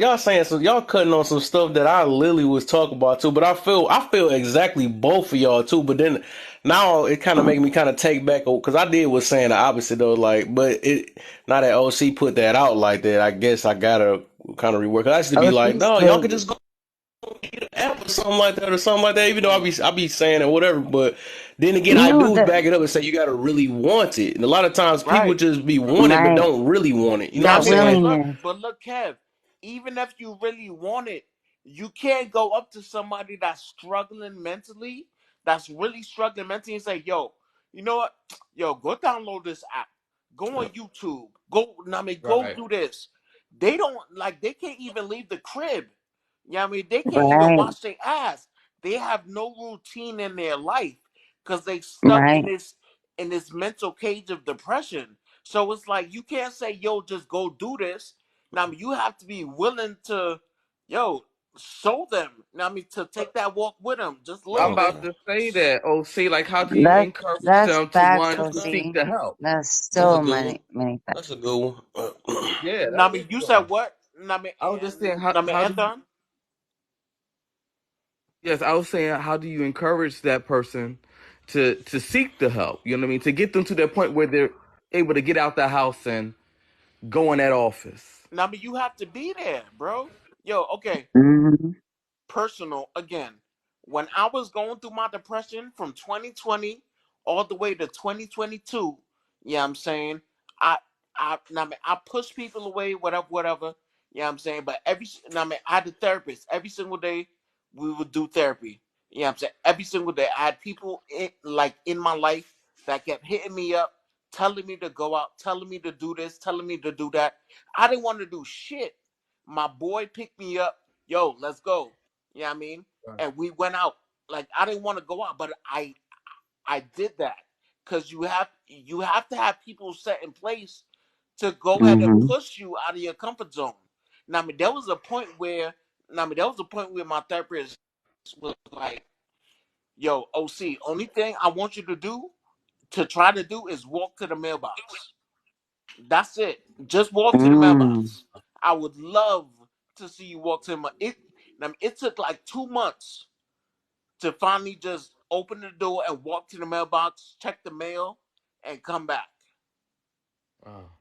y'all saying so, y'all cutting on some stuff that I literally was talking about too. But I feel exactly both of y'all too. But then now it kind of making me kind of take back because I did was saying the opposite though. Like, but it now that OC put that out like that, I guess I gotta kind of rework. 'Cause I used to be like, OC no, y'all could still just go get an app or something like that or something like that. Even though Mm-mm. I be saying it whatever, but then again, I no do the back it up and say you gotta really want it. And a lot of times people Right. just be wanting but right, don't really want it. You know what I'm Now, I that mean, saying? willingness. but look, Kev. Even if you really want it, you can't go up to somebody that's struggling mentally, that's really struggling mentally, and say, "Yo, you know what? Yo, go download this app. Go on YouTube. Go. I mean, go Right. do this." They don't like. They can't even leave the crib. Yeah, I mean, they can't even Right, wash their ass. They have no routine in their life because they stuck right. in this mental cage of depression. So it's like you can't say, "Yo, just go do this." Now, I mean, you have to be willing to, yo, show them. Now, I mean, to take that walk with them just a I'm little about bit. Okay. to say that. Oh, see, like, how do you That's encourage that's them to facts, want to Okay. seek OC. the help? That's That's a so good one. many facts. That's a good one. Yeah, Now, I that mean, is you said one. what? Now, I mean, I was just saying, now, I mean, how do you? Anton. Yes, I was saying, how do you encourage that person to seek the help? You know what I mean? To get them to that point where they're able to get out the house and go in that office. Now, I mean, you have to be there, bro. Yo, okay. Hmm. Personal again. When I was going through my depression from 2020 all the way to 2022, yeah, I'm saying I mean I push people away, whatever. Yeah, I'm saying, but I mean I had a therapist every single day. We would do therapy. Yeah, I'm saying every single day I had people in my life that kept hitting me up, telling me to go out, telling me to do this, telling me to do that. I didn't want to do shit. My boy picked me up. Yo, let's go. You know what I mean? Right. And we went out. Like I didn't want to go out, but I did that because you have to have people set in place to go ahead and Hmm. push you out of your comfort zone. Now, I mean, there was a point where, my therapist was like, "Yo, OC, only thing I want you to do to try to do is walk to the mailbox. That's it. Just walk to the Mm. mailbox. I would love to see you walk to my it. I mean, it took like 2 months to finally just open the door and walk to the mailbox, check the mail, and come back. Wow.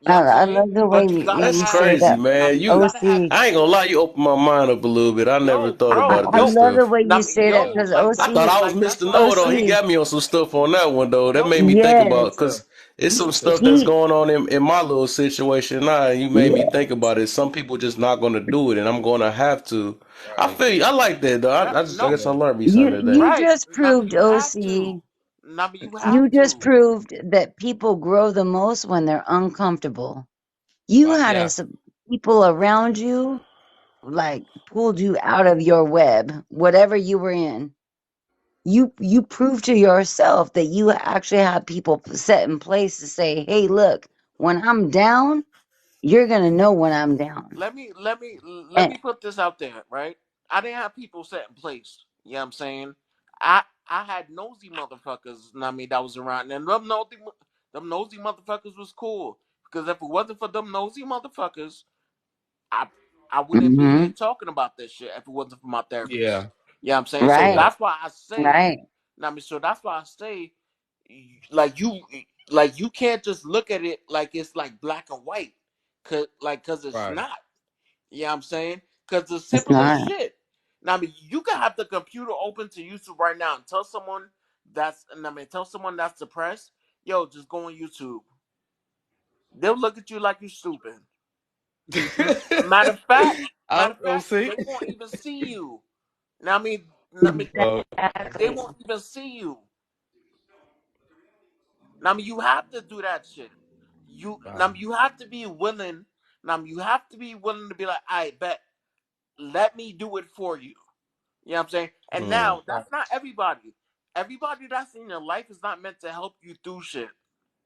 You know what I'm I saying? love the way But you gotta That's you say have. crazy, that, I man. mean, you gotta have. OC. I ain't gonna lie, you opened my mind up a little bit. I never Yo, thought I, about bro, it, I that yo, love stuff. the way you say that yo, because like I that's thought I was like that's Mr. why I Know It All. He say, OC, got me on some stuff on that one though. That made me think about yes, because it's some stuff that's he, going on in my little situation now. And you made me think about it. Some people just not gonna do it, and I'm gonna have to. I Right. feel you. I like that though. yeah, I no, guess I learned me you, something today. you right. just I mean, proved, you have OC, to. I mean, you have you just to. proved that people grow the most when they're uncomfortable. You Right. had Yes. some people around you, like, pulled you out of your web, whatever you were in. You proved to yourself that you actually have people set in place to say, hey, look, when I'm down, you're gonna know when I'm down. Let And me put this out there, right? I didn't have people set in place. You know what I'm saying? I had nosy motherfuckers. I mean, that was around, and them nosy motherfuckers was cool because if it wasn't for them nosy motherfuckers, I I wouldn't be here hmm talking about this shit if it wasn't for my therapist. Yeah. You know what I'm saying? So right, Yeah. that's why I say, right. I mean, so that's why I say, like you, like you can't just look at it like it's like black and white, cause it's Right. not. You know what I'm saying? Because it's It's simple as not. shit. Now, I mean, you can have the computer open to YouTube right now and tell someone tell someone that's depressed, yo, just go on YouTube. They'll look at you like you're stupid. Matter of fact, I'll see. they won't even see you. Now, I mean, they Exactly. won't even see you. Now, I mean, you have to do that shit. Wow. You have to be willing. You have to be willing to be like, I bet, let me do it for you. You know what I'm saying? And Mm. now that's not everybody. Everybody that's in your life is not meant to help you through shit.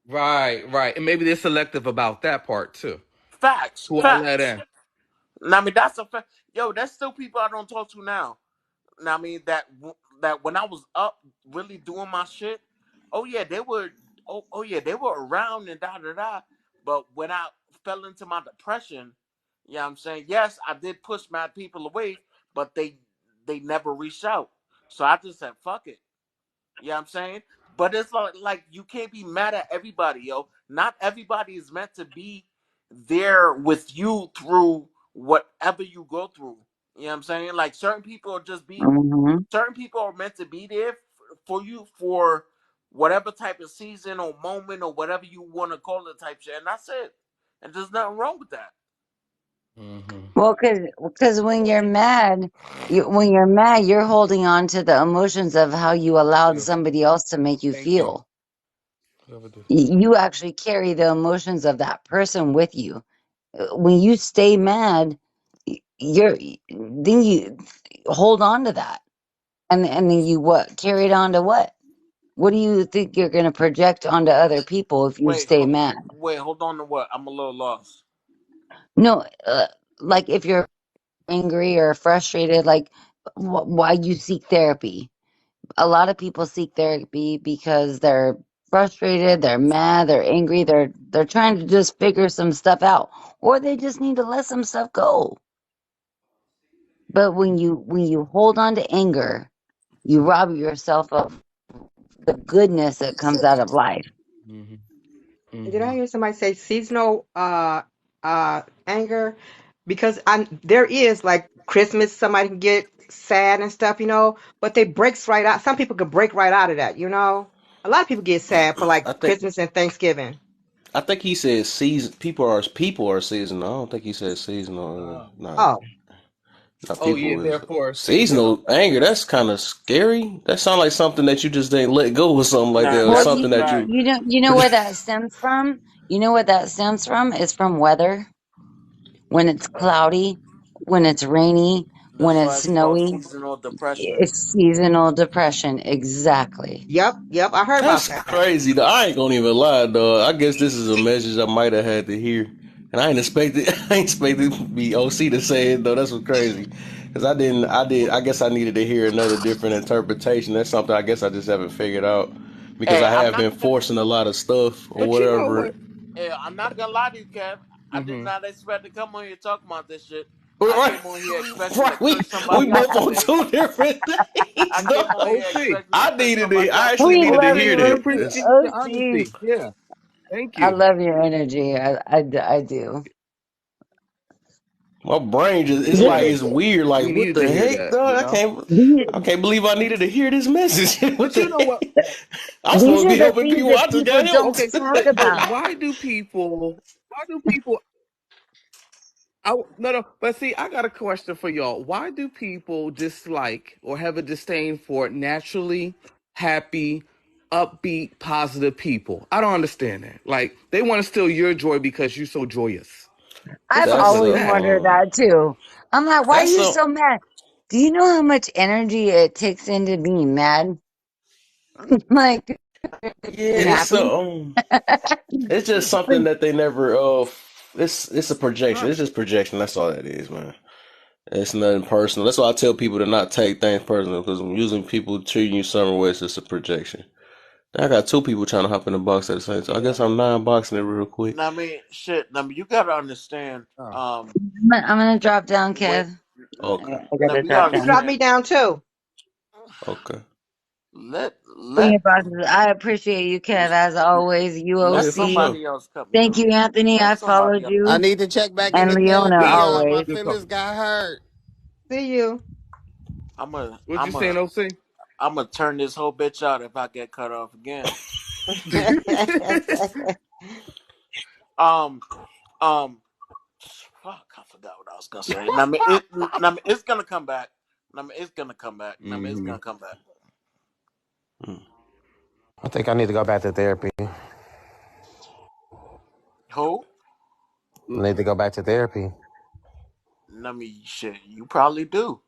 Right. Right. And maybe they're selective about that part too. Facts, Who I let facts. in. Now, I mean, that's a fact. Yo, there's still people I don't talk to now. Now, I mean that when I was up really doing my shit, oh yeah, they were. Oh yeah, they were around and da da da. But when I fell into my depression, you know what I'm saying? Yes, I did push mad people away, but they never reached out. So I just said, fuck it. You know what I'm saying? But it's like you can't be mad at everybody, yo. Not everybody is meant to be there with you through whatever you go through. You know what I'm saying? Like hmm certain people are meant to be there for you for whatever type of season or moment or whatever you want to call it type shit, and that's it. And there's nothing wrong with that. Mm-hmm. Well, because when you're mad, you're holding on to the emotions of how you allowed Yeah. somebody else to make you Thank you. feel. Whoever did. You actually carry the emotions of that person with you. When you stay mad, you're then you hold on to that, and then you what carry it on to what? What do you think you're going to project onto other people if you stay mad? Hold on to what? I'm a little lost. No, like if you're angry or frustrated, like why you seek therapy. A lot of people seek therapy because they're frustrated, they're mad, they're angry, they're trying to just figure some stuff out, or they just need to let some stuff go. But when you hold on to anger, you rob yourself of the goodness that comes out of life. Mm-hmm. Did Mm-hmm. I hear somebody say seasonal anger? Because there is like Christmas, somebody can get sad and stuff, but they breaks right out. Some people can break right out of that. A lot of people get sad for like I think Christmas and Thanksgiving. I think he said season. People are seasonal. I don't think he said seasonal. No, Oh, not Oh yeah, people is therefore seasonal. seasonal anger. That's kind of scary. That sounds like something that you just didn't let go or something like Nah, that, or Well, that's a something that fact. you. you know where that stems from? You know where that stems from? It's from weather. When it's cloudy, when it's rainy, when That's it's why it's called snowy, seasonal depression. it's seasonal depression. Exactly. yep, I heard about That's that. crazy. Though. I ain't gonna even lie, dog. I guess this is a message I might have had to hear, and I ain't expected. I ain't expected to be OC to say it though. That's what's crazy. Cause I didn't. I did. I guess I needed to hear another different interpretation. That's something I guess I just haven't figured out because Hey, I have been forcing a lot of stuff or But you know whatever. what? I'm not gonna lie to you, Kev. I did Mm-hmm. not expect to come on here talking about this shit. I Right, came on here expecting to right. We curse we somebody out both on today. two different I things, came on dog. here OC. expecting to curse I somebody actually out We needed today. to love hear I you, that. appreciate the OC. honesty. Yeah. Thank I you. love your energy. I do. My brain just it's like This it's weird. Like We what needed to the hear heck, that, you dog? know. I can't believe I needed to hear this message. What But you the know what? heck? I'm these supposed to are be the helping things people. that I just people got don't Okay, helped. talk but about. why do people? Why do people? No, no. But see, I got a question for y'all. Why do people dislike or have a disdain for naturally happy, upbeat, positive people? I don't understand that. Like they want to steal your joy because you're so joyous. What's I've up That's with always a that? wondered that too. I'm like, why are that's you a so mad? Do you know how much energy it takes into being mad? Like, yeah. be It's happy? a it's just something that they never it's a projection. Right. It's just projection. That's all that is, man. It's nothing personal. That's why I tell people to not take things personal because I'm using people treating you some way. It's just a projection. I got two people trying to hop in the box at the same time. I guess I'm boxing it real quick. I mean, shit. I mean, you gotta understand. Oh. I'm gonna drop down, When Kev. Okay. I now gotta you gotta drop You can drop down. me understand. down too. Okay. Let Senior boxes, I appreciate you, Kev, as always. let Yeah, for UOC. sure. somebody else cut me Thank off. you, Anthony. Let I somebody followed else. I you. need to check back in And the Leona, therapy. See, My always. good feelings talk. got hurt. See you. I'm gonna What you I'm saying, gonna OC? I'm gonna turn this whole bitch out if I get cut off again. Um um. Fuck, I forgot what I was gonna say. It's gonna come back. It's gonna come back. It's Hmm. gonna come back. Mm. I think I need to go back to therapy. I Who? need to go back to therapy. Shit. You probably do.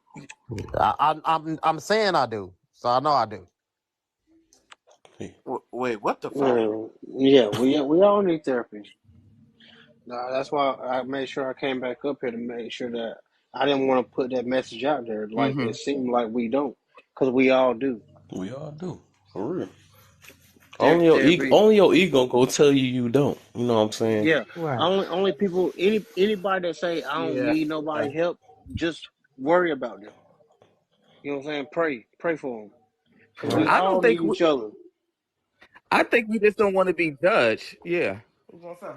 I'm saying I do, so I know I do. Wait, what the fuck? Yeah, yeah, we all need therapy. That's why I made sure I came back up here to make sure that I didn't want to put that message out there. Like Hmm. it seemed like we don't, because we all do. We all do. For real. Therapy, Only your ego gonna tell you you don't. You know what I'm saying? yeah. Right. Only people, anybody that say I don't Yeah. need nobody help, just worry about them. You know what I'm saying? Pray for them, because we Right. I all don't need think each other. I think we just don't want to be judged. Yeah. What's going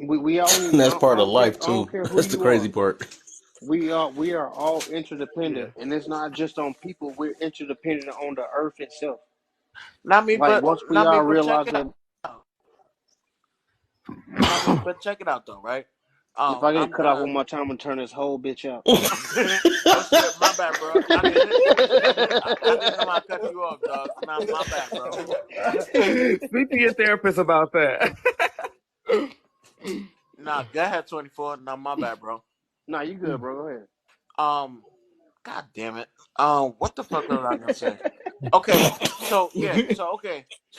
on? We all need. That's I part of don't care. life I don't too. care who That's the you crazy are. part. We are all Yeah. interdependent, and it's not just on people. We're interdependent on the earth itself. Like But once we all check realize it that, out. But check it out though, right? if I get I'm cut off gonna. one more time, I'm gonna turn this whole bitch out. Oh shit, my bad, bro. I didn't. I didn't know I cut you off, dog. Nah, my bad, bro. Speak to your therapist about that. Nah, go ahead, 24. Nah, my bad, bro. Nah, you good, bro? Go ahead. Um, God damn it. What the fuck was I gonna say? Okay, so yeah,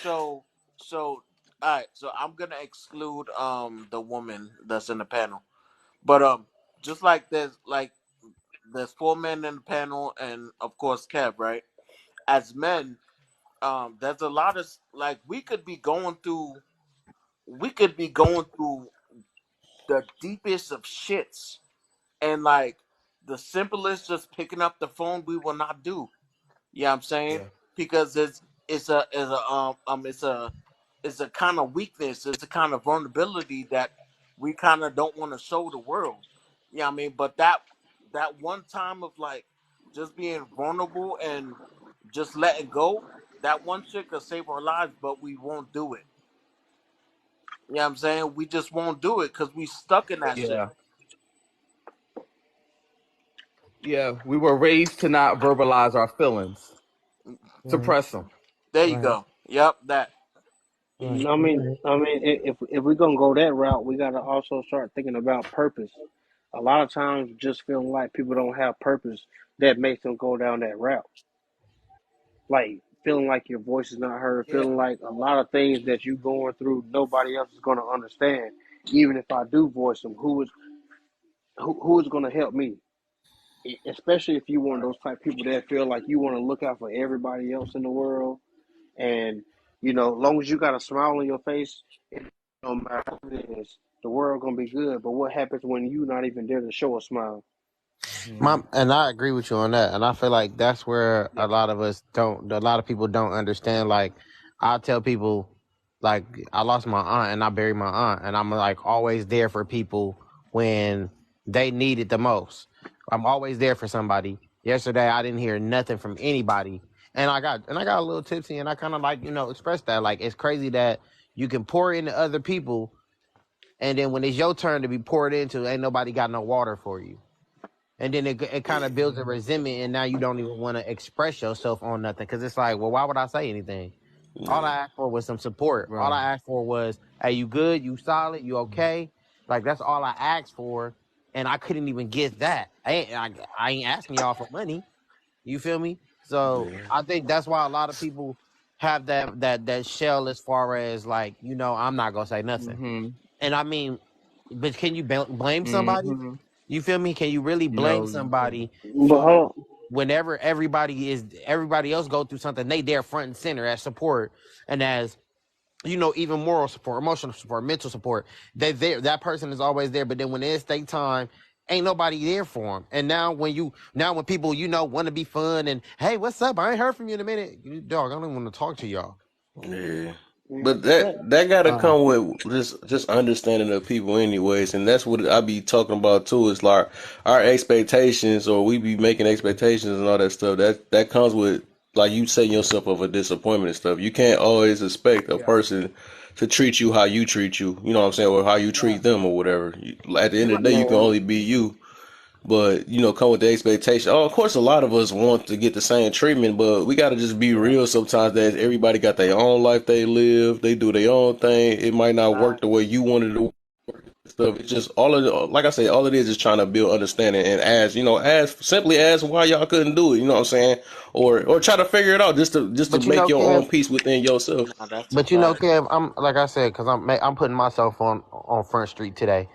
so all right, so I'm gonna exclude the woman that's in the panel, but just like there's four men in the panel, and of course Kev, right? As men, there's a lot of like we could be going through the deepest of shits, and like the simplest just picking up the phone we will not do. You know what I'm saying? Yeah. Because it's a kind of weakness, it's a kind of vulnerability that we kind of don't want to show the world. You know what I mean? But that one time of like just being vulnerable and just letting go, that one shit could save our lives, but we won't do it. You know what I'm saying? We just won't do it because we stuck in that shit. Yeah. Yeah. We were raised to not verbalize our feelings, Right, suppress them. There you right, go. Yep, that. right, I mean, right. if we're gonna go that route, we gotta also start thinking about purpose. A lot of times, just feeling like people don't have purpose, that makes them go down that route. Like feeling like your voice is not heard, Yeah. feeling like a lot of things that you going through, nobody else is gonna understand. Even if I do voice them, who is gonna help me? Especially if you one of those type of people that feel like you want to look out for everybody else in the world, and as long as you got a smile on your face, it don't matter who it is, the world gonna be good. But what happens when you not even there to show a smile? Hmm. And I agree with you on that. And I feel like that's where Yeah. a lot of people don't understand. Like I tell people, Like I lost my aunt and I buried my aunt, and I'm like always there for people when they need it the most. I'm always there for somebody. Yesterday I didn't hear nothing from anybody, and I got a little tipsy, and I kind of like expressed that. Like it's crazy that you can pour into other people, and then when it's your turn to be poured into, ain't nobody got no water for you. And then it kind of builds a resentment, and now you don't even want to express yourself on nothing because it's like, well, why would I say anything? All Yeah. I asked for was some support. All Bro. I asked for was, hey, you good? You solid? You okay? Like that's all I asked for, and I couldn't even get that. I ain't asking y'all for money. You feel me? So Yeah. I think that's why a lot of people have that shell as far as like, I'm not gonna say nothing. Mm-hmm. And I mean, but can you blame somebody? Mm-hmm. You feel me? Can you really blame No, you somebody But for hold, whenever everybody else go through something, they there front and center as support and as even moral support, emotional support, mental support. They there. That person is always there. But then when it's their time, ain't nobody there for them. And now when people want to be fun and hey, what's up? I ain't heard from you in a minute. Dog, I don't want to talk to y'all. Yeah. can't. But that gotta uh come with just understanding of people anyways, and that's what I be talking about too. It's like our expectations, or we be making expectations and all that stuff. That comes with like you setting yourself up for disappointment and stuff. You can't always expect a yeah. person to treat you how you treat you. You know what I'm saying, or how you treat them or whatever. At the end of the day, you can Man, only be you. But come with the expectation. Oh, of course, a lot of us want to get the same treatment, but we got to just be Yeah. real. Sometimes that everybody got their own life they live. They do their own thing. It might not I work the way you wanted it to work. Stuff. It's just like I say, all it is trying to build understanding and ask why y'all couldn't do it. You know what I'm saying? Or try to figure it out just to But make your Kev, own peace within yourself. Nah, that's a but fact. Kev, I'm like I said, because I'm putting myself on Front Street today.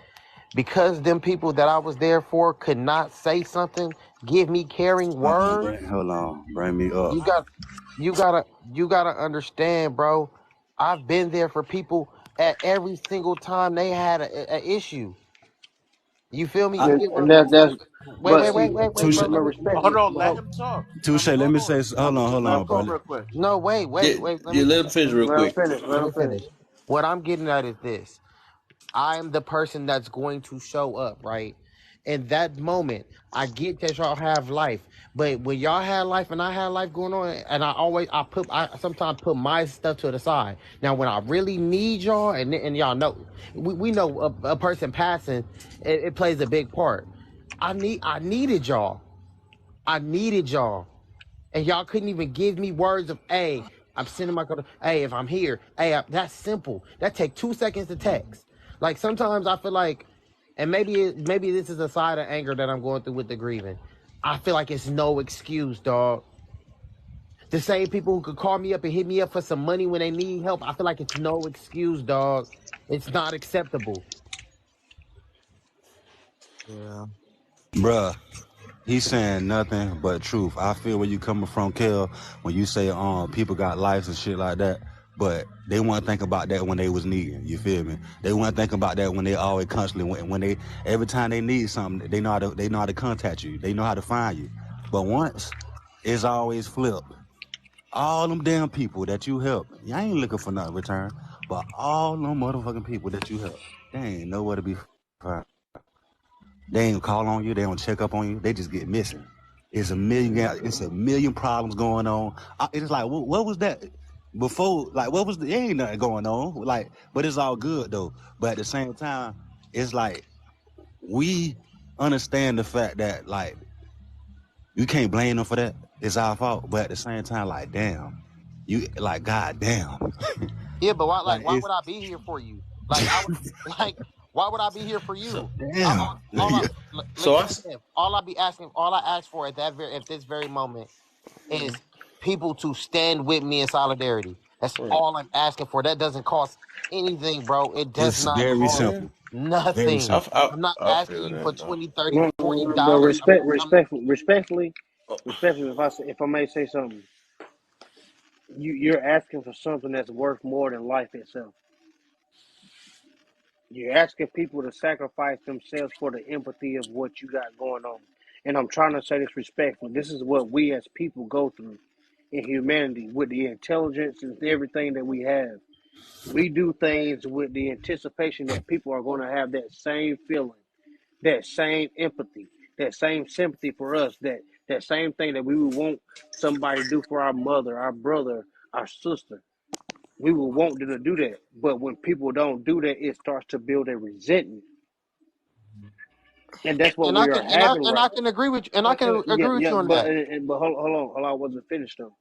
Because them people that I was there for could not say something, give me caring words. Hold on, bring me up. You got, you gotta understand, bro. I've been there for people at every single time they had a issue. You feel me? You I, get what? and that's Wait, but wait, see, wait, wait, wait, touche, bro. but Let me Hold respectfully, on, let hold, him talk. touche. Let me say, hold Let him on, talk brother. real quick. No, wait, Yeah, wait, wait. Let yeah, me let him finish. finish real let him quick. finish, let Let him me finish. finish. What I'm getting at is this. I'm the person that's going to show up, right? In that moment, I get that y'all have life, but when y'all had life and I had life going on, and I sometimes put my stuff to the side. Now, when I really need y'all, and y'all know, we know a person passing, it plays a big part. I needed y'all. I needed y'all. And y'all couldn't even give me words of, hey, I'm sending my code. Hey, if I'm here, hey, that's simple. That take 2 seconds to text. Like sometimes I feel like, and maybe this is a side of anger that I'm going through with the grieving. I feel like it's no excuse, dog. The same people who could call me up and hit me up for some money when they need help, I feel like it's no excuse, dog. It's not acceptable. Yeah. Bruh, he's saying nothing but truth. I feel where you coming from, Kel, when you say people got lives and shit like that. But they want to think about that when they was needing. You feel me? They want to think about that when they always constantly when they every time they need something, they know how to contact you. They know how to find you. But once it's always flipped. All them damn people that you help, you ain't looking for nothing in return. But all them motherfucking people that you help, they ain't nowhere to be found. They ain't call on you. They don't check up on you. They just get missing. It's a million problems going on. It's like, what was that before? Like, what was there ain't nothing going on. Like, but it's all good though. But at the same time, it's like we understand the fact that like you can't blame them for that. It's our fault. But at the same time, like, damn, you like, god damn, Yeah, but why? like Like, why it's would I be here for you? Like, I would, like, why would I be here for So you? I, damn. all I so I listen, Kev, all I ask for at this very moment is people to stand with me in solidarity. That's right. all I'm asking for. That doesn't cost anything, bro. It does It's not very cost Yeah, simple. Very nothing. simple. I'm not I asking feel you for that though. 20, 30, No, $40. but I'm respectfully, if I may say something, you're asking for something that's worth more than life itself. You're asking people to sacrifice themselves for the empathy of what you got going on. And I'm trying to say this respectfully. This is what we as people go through in humanity with the intelligence and everything that we have. We do things with the anticipation that people are going to have that same feeling, that same empathy, that same sympathy for us, that same thing that we would want somebody to do for our mother, our brother, our sister. We will want them to do that. But when people don't do that, it starts to build a resentment. And that's what And I we can are having and right. I can agree with you, and I can Yeah, agree with yeah, you on but that. hold on, I wasn't finished though.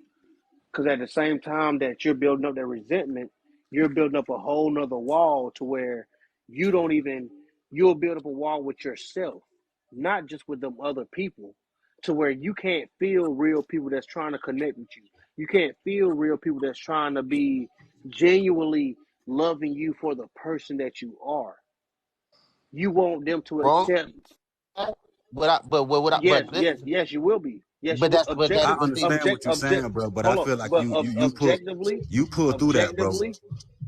Because at the same time that you're building up that resentment, you're building up a whole nother wall to where you don't even, you'll build up a wall with yourself, not just with them other people, to where you can't feel real people that's trying to connect with you. You can't feel real people that's trying to be genuinely loving you for the person that you are. You want them to Wrong, accept. but Yes, yes, listen, yes, you will be. Yes, you but will. but that's I the thing. understand what you're saying, bro, but I Hold on. feel like But you pull through that, bro.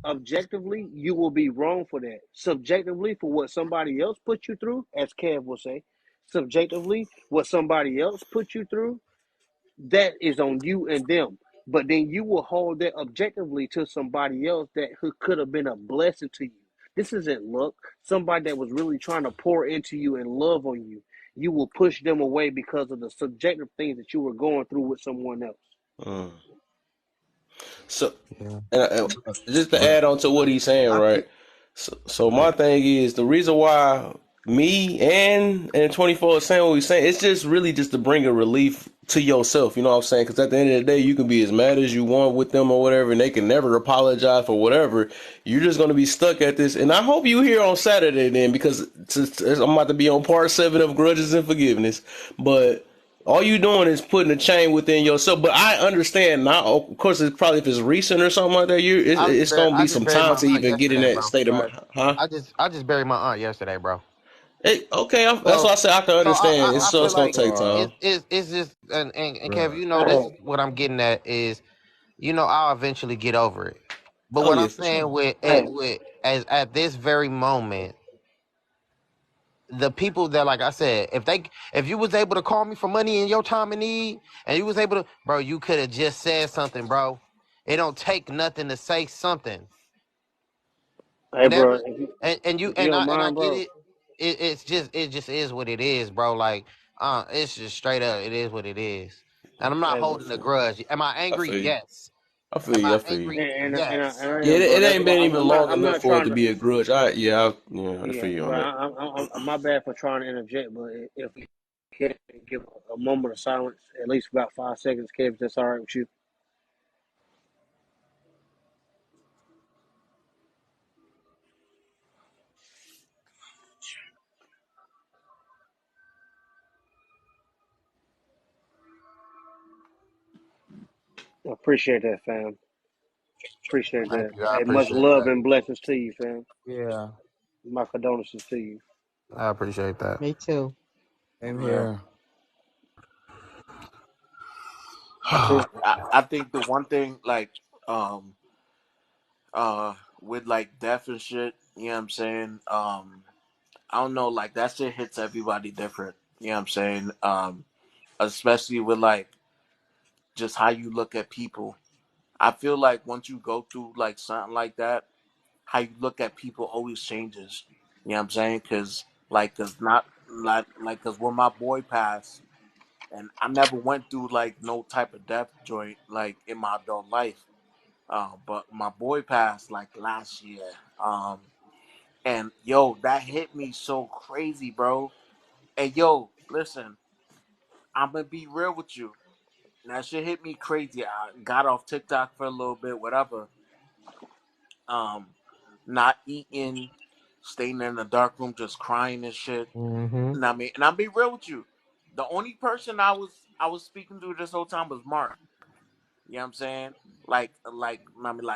objectively, you will be wrong for that. Subjectively, for what somebody else put you through, as Kev will say, subjectively, what somebody else put you through, that is on you and them. But then you will hold that objectively to somebody else that who could have been a blessing to you. This isn't luck. Somebody that was really trying to pour into you and love on you, you will push them away because of the subjective things that you were going through with someone else. Mm. So, Yeah. just to But add on to what he's saying, I right? think So go my ahead. thing is the reason why me and 24 is saying what we saying. It's just really just to bring a relief to yourself. You know what I'm saying? Because at the end of the day, you can be as mad as you want with them or whatever, and they can never apologize for whatever. You're just gonna be stuck at this. And I hope you here on Saturday then, because I'm about to be on part 7 of grudges and forgiveness. But all you doing is putting a chain within yourself. But I understand now. Of course, it's probably if it's recent or something like that. It's gonna I be just some buried time my to aunt even get in yesterday, that bro. state of mind, huh? I just buried my aunt yesterday, bro. Hey, okay, that's So why I said I can so understand. I So feel it's gonna like take time. it's just and Kev, Bro, you know, this is what I'm getting at is, you know, I'll eventually get over it. But Oh what yeah, I'm for sure. saying with as at this very moment, the people that, like I said, if you was able to call me for money in your time of need, and you was able to, bro, you could have just said something, bro. It don't take nothing to say something. Hey, bro, Whatever, and you if you don't and I mind, get bro. it. It just is what it is, bro. Like, it's just straight up. It is what it is. And I'm not Hey, bro. holding a grudge. Am I I angry? feel you. Yes. I feel Am you. I I feel you. angry? And Yes. I Yeah, am, bro. it That's ain't why been even long I'm enough not for it trying to to. be a grudge. I Yeah, feel you on but that. my bad for trying to interject. But if we can give a moment of silence, at least about 5 seconds, Kev, if that's all right with you. I appreciate that, fam. Appreciate Thank that. you. I Hey, much appreciate love that. and blessings to you, fam. Yeah. My condolences to you. I appreciate that. Me too. Same Yeah. here. I think the one thing like um with like death and shit, you know what I'm saying? I don't know, like that shit hits everybody different. You know what I'm saying? Especially with like just how you look at people. I feel like once you go through like something like that, how you look at people always changes. You know what I'm saying? Cause not cause when my boy passed, and I never went through like no type of death joint like in my adult life. But my boy passed like last year. And yo, that hit me so crazy, bro. And yo, listen, I'm gonna be real with you. That shit hit me crazy. I got off TikTok for a little bit, whatever. Um, not eating, staying in the dark room, just crying and shit. Mm-hmm. And I mean, and I'll be real with you. The only person I was speaking to this whole time was Mark. You know what I'm saying? Like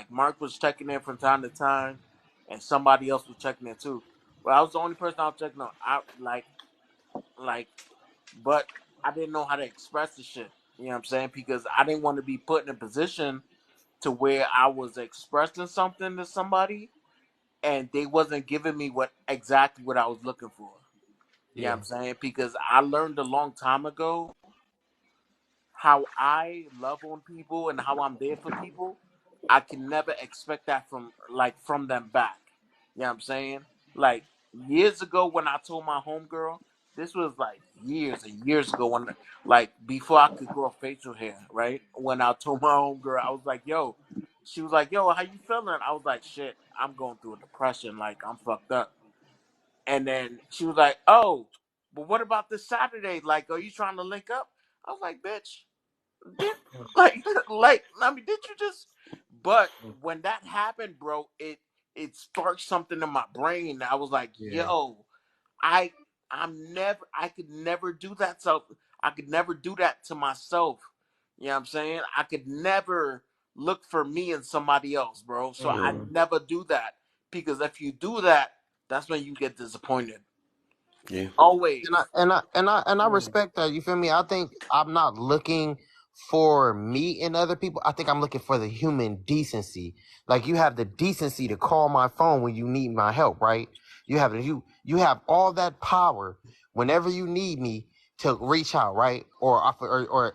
Mark was checking in from time to time, and somebody else was checking in too. But I was the only person I was checking on. I like, but I didn't know how to express the shit. You know what I'm saying? Because I didn't want to be put in a position to where I was expressing something to somebody and they wasn't giving me what I was looking for. You know what Yeah. I'm saying? Because I learned a long time ago how I love on people and how I'm there for people I can never expect that from them back. You know what I'm saying? Like years ago when I told my homegirl, this was like years and years ago when like before I could grow facial hair, right? When I told my homegirl, I was like, yo, she was like, yo, how you feeling? I was like, shit, I'm going through a depression, like I'm fucked up. And then she was like, oh, but what about this Saturday? Like, are you trying to link up? I was like, bitch, did like I mean, did you just? But when that happened, bro, it sparked something in my brain. I was like, Yeah. yo, I I could never do that. So I could never do that to myself. You know what I'm saying? I could never look for me in somebody else, bro. So I Mm-hmm. never do that because if you do that, that's when you get disappointed. Yeah. Always. And I respect that. You feel me? I think I'm not looking for me and other people. I think I'm looking for the human decency. Like you have the decency to call my phone when you need my help, right? You have all that power whenever you need me to reach out, right? Or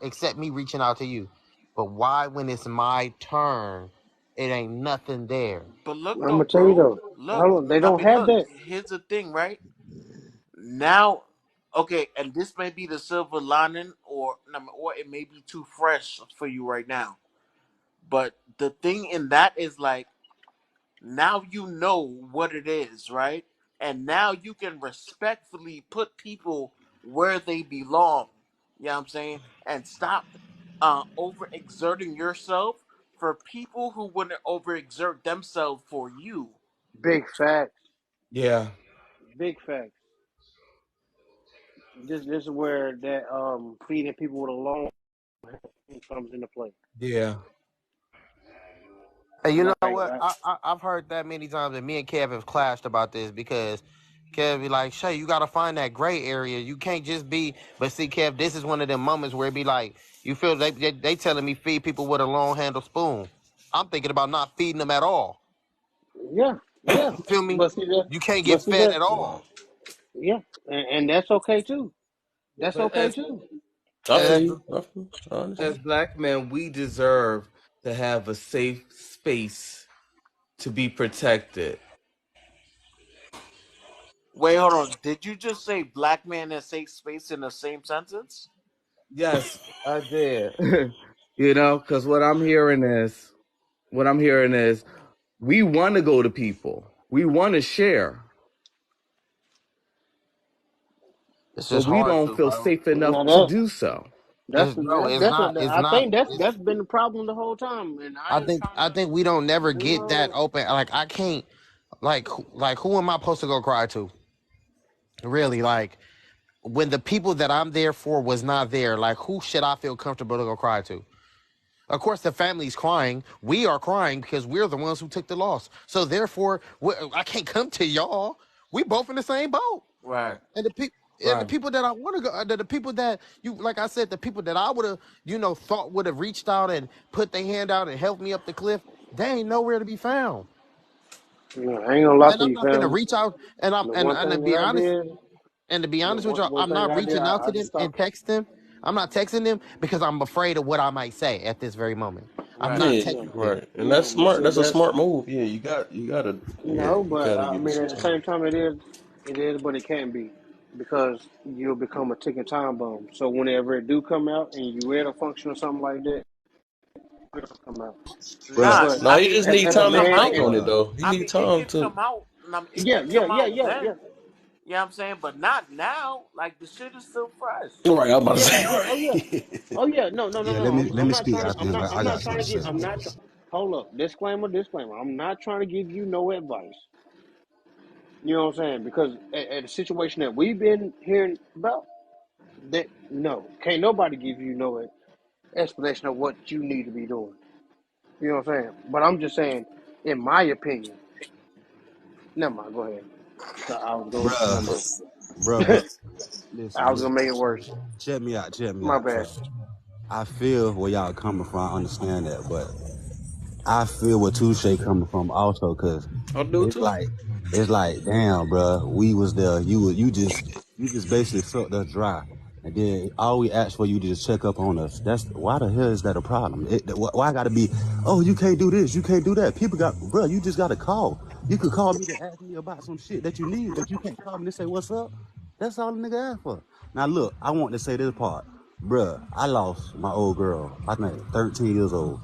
accept me reaching out to you. But why when it's my turn, it ain't nothing there? But look I'm though, gonna tell you bro. though. Look. Hold on, they I don't mean, have look. that. Here's the thing, right? Now, okay, and this may be the silver lining, or it may be too fresh for you right now. But the thing in that is like now you know what it is, right? And now you can respectfully put people where they belong. You know what I'm saying? And stop overexerting yourself for people who wouldn't overexert themselves for you. Big facts. Yeah. Big facts. This is where that feeding people with a loan comes into play. Yeah. And you know Like what? I've heard that many times, and me and Kev have clashed about this because Kev be like, Shay, you got to find that gray area. You can't just be, but see, Kev, this is one of them moments where it be like, you feel they telling me feed people with a long handle spoon. I'm thinking about not feeding them at all. yeah, yeah. You feel me? But see that, You can't but get see fed that, at all. yeah, and that's okay too. That's But okay too. I feel as you. I feel you. I as understand. black men, we deserve to have a safe space to be protected. Wait, hold on. Did you just say black man and safe space in the same sentence? Yes, I did. Because what I'm hearing is we want to go to people. We want to share, It's but just we hard don't to, feel bro. safe enough Now to that do so. that's Bro, that's it's that's not. what It's I not. think. That's been the problem the whole time, and I ain't trying I think we don't never to, get that open. Like I can't. Like who am I supposed to go cry to? Really, like when the people that I'm there for was not there, like who should I feel comfortable to go cry to? Of course, the family's crying. We are crying because we're the ones who took the loss. So therefore, I can't come to y'all. We both in the same boat. Right. And the Right. people that I want to go, the people that you, like I said, the people that I would have, thought would have reached out and put their hand out and helped me up the cliff, they ain't nowhere to be found. I ain't gonna lie And to I'm you, not gonna fam. reach out. And I'm The one and to thing that be I honest. did, And to be the honest with y'all, one I'm thing not I did, reaching out I to them just and stopped. text them. I'm not texting them because I'm afraid of what I might say at this very moment. I'm Right. not Yeah, Yeah, texting them. right. And yeah, that's but smart. see, That's a that's smart move. Yeah, no, you but gotta I get it mean, at the together. same time, it is, but it can't be because you'll become a ticking time bomb. So whenever it do come out and you at a function or something like that, it'll come out. Nah, But No, I he mean just it need as could a time to come man, think out. on it though. He I need mean it time could to come out. It yeah, could yeah, come yeah, out yeah, then. yeah, You know what I'm saying? But not now. Like the shit is still fresh. Right, I'm about to yeah, say yeah. Oh yeah, right. oh yeah. No, no, no, Yeah, no. let I'm me not speak trying to. after him. I I'm got not trying something to to get. say. I'm not. Hold up. Disclaimer. Disclaimer. I'm not trying to give you no advice. You know what I'm saying? Because at the situation that we've been hearing about, that no, can't nobody give you no explanation of what you need to be doing. You know what I'm saying? But I'm just saying, in my opinion, never mind. Go ahead. So I was going. Never mind. Bruh, bruh, listen, I was gonna make it worse. check me My out. bad. Trust. I feel where y'all coming from. I understand that, but I feel where Touche coming from also, cause I'll do it it's too. like, damn, bruh, we was there. You just basically sucked us dry. And then all we ask for you to just check up on us. That's why the hell is that a problem? Why I gotta be, oh, you can't do this, you can't do that. People got, bro, you just gotta call. You could call me to ask me about some shit that you need, but you can't call me to say what's up. That's all the nigga asked for. Now look, I want to say this part. Bruh, I lost my old girl, I think 13 years old.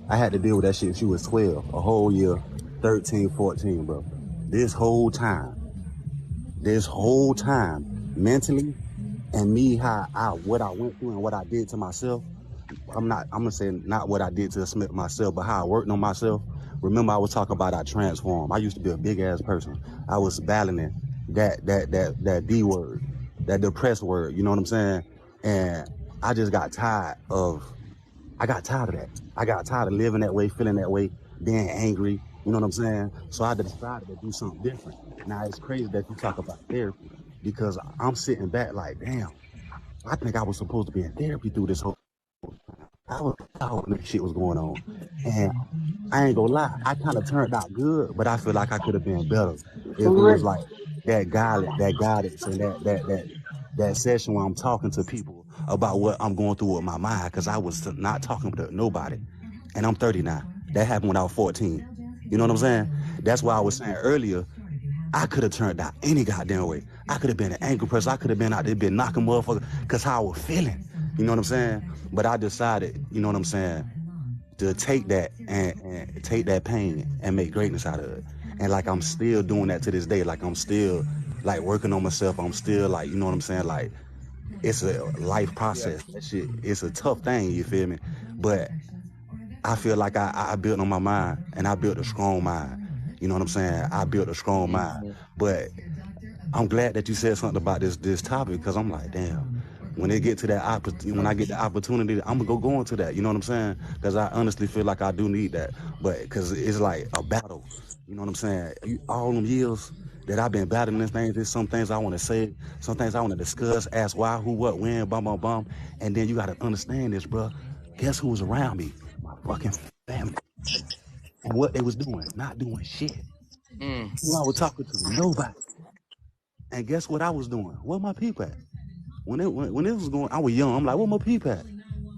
I had to deal with that shit. She was 12, a whole year, 13, 14, bro. This whole time, mentally, and me, what I went through and what I did to myself. I'm gonna say not what I did to myself, but how I worked on myself. Remember, I was talking about I transformed. I used to be a big ass person. I was battling that D word, that depressed word. You know what I'm saying? And I just got tired of. I got tired of that. I got tired of living that way, feeling that way, being angry. You know what I'm saying? So I decided to do something different. Now it's crazy that you talk about therapy because I'm sitting back like, damn, I think I was supposed to be in therapy through this whole. I was how this shit was going on, and I ain't gonna lie, I kind of turned out good, but I feel like I could have been better if it was like that guidance, and that session where I'm talking to people about what I'm going through with my mind, because I was not talking to nobody, and I'm 30 now. That happened when I was 14. You know what I'm saying? That's why I was saying earlier, I could have turned out any goddamn way. I could have been an ankle press. I could have been out there been knocking motherfucker because how I was feeling. You know what I'm saying? But I decided, you know what I'm saying, to take that and take that pain and make greatness out of it. And like I'm still doing that to this day. Like I'm still like working on myself. I'm still like, you know what I'm saying? Like it's a life Yeah. process. That shit, it's a tough thing, you feel me? But I feel like I built on my mind and I built a strong mind. You know what I'm saying? I built a strong mind. Hmm. But I'm glad that you said something about this topic because I'm like, damn. When they get to that when I get the opportunity, I'm gonna go into that. You know what I'm saying? Because I honestly feel like I do need that. But because it's like a battle. You know what I'm saying? All them years that I've been battling these things, there's some things I want to say, some things I want to discuss, ask why, who, what, when, bum, bum, bum. And then you got to understand this, bro. Guess who was around me? My fucking family. And what they was doing? Not doing shit. Mm. Who I was talking to? Nobody. And guess what I was doing? Where my people at? When it was going, I was young. I'm like, where my people at?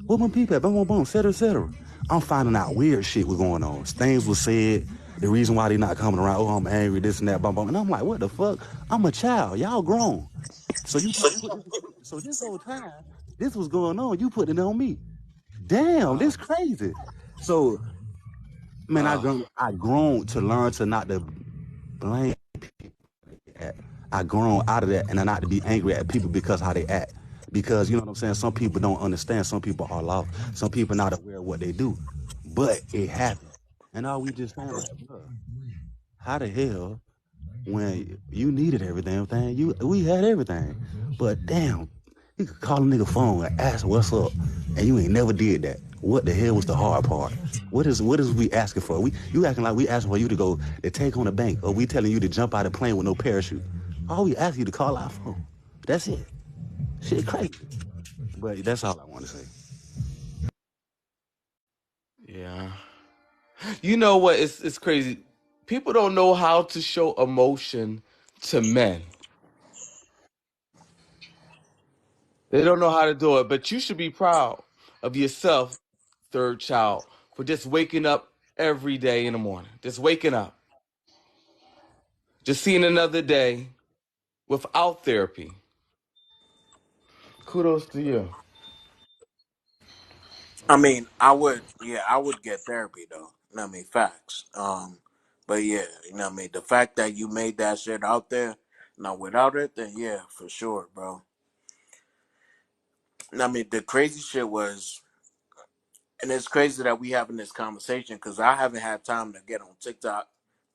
Where my people at? Boom, boom, boom, et cetera, et cetera. I'm finding out weird shit was going on. Things was said. The reason why they not coming around, oh, I'm angry, this and that, bum, bum. And I'm like, what the fuck? I'm a child. Y'all grown. So you put this, so this whole time, this was going on. You putting it on me. Damn, Wow. this crazy. So, man, Wow. I grown to learn to not to blame. I grown out of that and I not to be angry at people because how they act. Because you know what I'm saying? Some people don't understand. Some people are lost. Some people not aware of what they do. But it happened. And all we just saying like, bro, how the hell when you needed everything, we had everything. But damn, you could call a nigga phone and ask what's up, and you ain't never did that. What the hell was the hard part? What is we asking for? You acting like we asking for you to go to take on a bank, or we telling you to jump out of a plane with no parachute. All we ask you to call our phone. That's it. Shit crazy. But that's all I want to say. Yeah. You know what? It's crazy. People don't know how to show emotion to men. They don't know how to do it. But you should be proud of yourself, third child, for just waking up every day in the morning. Just waking up. Just seeing another day without therapy. Kudos to you. I mean, I would get therapy though. You know what I mean, facts. But yeah, you know what I mean. The fact that you made that shit out there, now without it, then yeah, for sure, bro. You know what I mean, the crazy shit was, and it's crazy that we having this conversation because I haven't had time to get on TikTok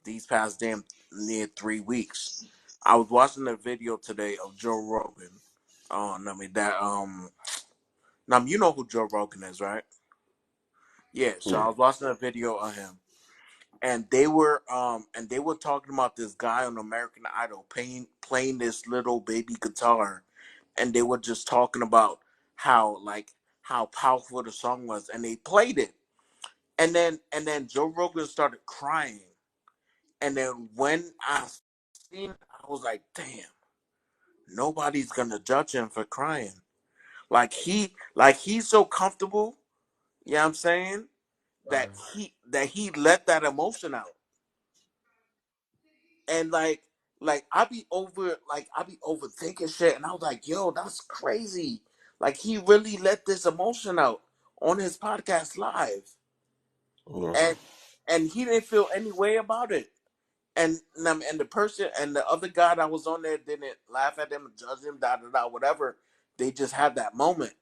these past damn near 3 weeks. I was watching a video today of Joe Rogan. I mean that now you know who Joe Rogan is, right? Yeah. So I was watching a video of him, and they were talking about this guy on American Idol playing this little baby guitar, and they were just talking about how powerful the song was, and they played it, and then Joe Rogan started crying, and then when I seen it, I was like, damn, nobody's gonna judge him for crying. Like he's so comfortable, you know what I'm saying? Right. That he let that emotion out. And like I be overthinking shit, and I was like, yo, that's crazy. Like he really let this emotion out on his podcast live. Right. And he didn't feel any way about it. And the person and the other guy that was on there didn't laugh at him, judge him, da da da, whatever. They just had that moment.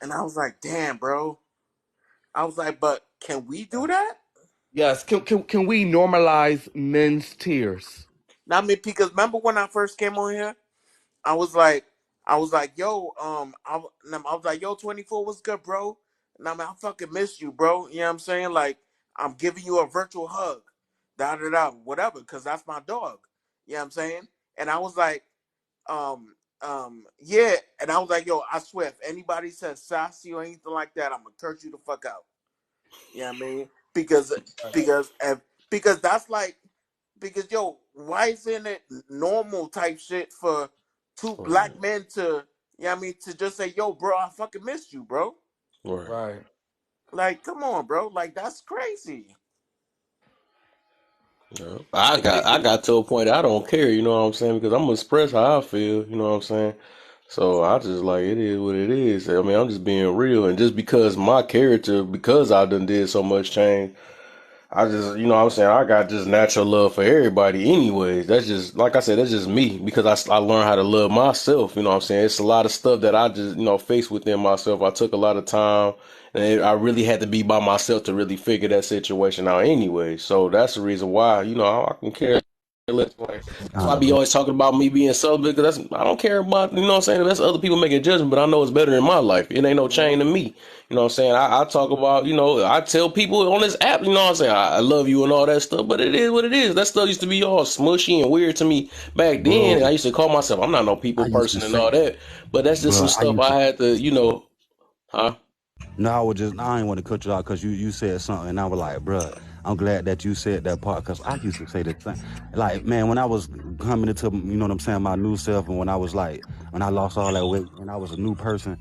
And I was like, damn, bro. I was like, but can we do that? Yes. Can we normalize men's tears? Now, I mean, because remember when I first came on here, I was like, yo, I was like, yo, 24, what's good, bro? And I mean, I fucking miss you, bro. You know what I'm saying? Like, I'm giving you a virtual hug, da da da, whatever, because that's my dog. You know what I'm saying? And I was like, yeah. And I was like, yo, I swear, if anybody says sassy or anything like that, I'm gonna curse you the fuck out. You know what I mean? Because if, because that's like, because yo, why isn't it normal type shit for two Right. black men to, you know what I mean, to just say, yo, bro, I fucking missed you, bro. Right. Right. Like, come on, bro. Like, that's crazy. Yeah. It, it, I it, got to a point I don't care, you know what I'm saying? Because I'm gonna express how I feel, you know what I'm saying? So I just like it is what it is. I mean, I'm just being real, and just because my character, because I done did so much change, I just, you know what I'm saying, I got just natural love for everybody anyways. That's just, like I said, that's just me because I learned how to love myself, you know what I'm saying? It's a lot of stuff that I just, face within myself. I took a lot of time and I really had to be by myself to really figure that situation out anyway. So that's the reason why, I can care less. Like, that's why I be always talking about me being celibate because I don't care about, you know what I'm saying? That's other people making judgment, but I know it's better in my life. It ain't no chain to me. You know what I'm saying? I talk about, I tell people on this app, you know what I'm saying? I love you and all that stuff, but it is what it is. That stuff used to be all smushy and weird to me back then. And I Bro, used to call myself, I'm not no people I used to person and say, all that. But that's just some bro, I stuff used to. I had to, huh? No, I ain't want to cut you out because you said something, and I was like, bro, I'm glad that you said that part because I used to say the thing. Like, man, when I was coming into, you know what I'm saying, my new self, and when I was like, when I lost all that weight and I was a new person,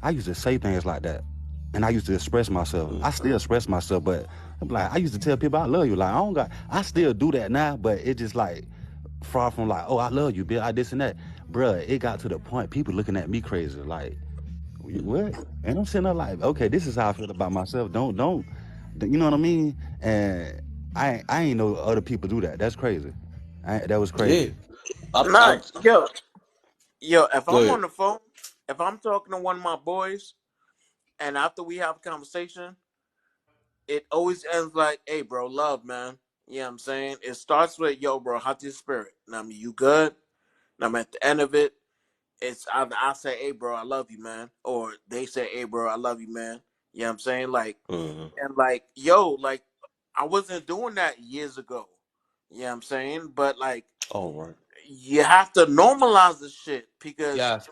I used to say things like that. And I used to express myself. I still express myself, but I'm like, I used to tell people I love you. Like, I still do that now, but it just like, far from like, oh, I love you, Bill, I this and that. Bruh, it got to the point, people looking at me crazy. Like, what? And I'm sitting there like, okay, this is how I feel about myself. Don't, you know what I mean? And I ain't know other people do that. That's crazy. That was Yeah. crazy. Nah, yo, if Go I'm ahead. on the phone, if I'm talking to one of my boys, and after we have a conversation, it always ends like, hey, bro, love, man. You know what I'm saying? It starts with, yo, bro, how's your spirit? And I mean, you good? And I'm at the end of it, it's either I say, hey, bro, I love you, man. Or they say, hey, bro, I love you, man. You know what I'm saying? Like, Mm-hmm. and like, yo, like, I wasn't doing that years ago. You know what I'm saying? But like, All right. you have to normalize the shit because yes.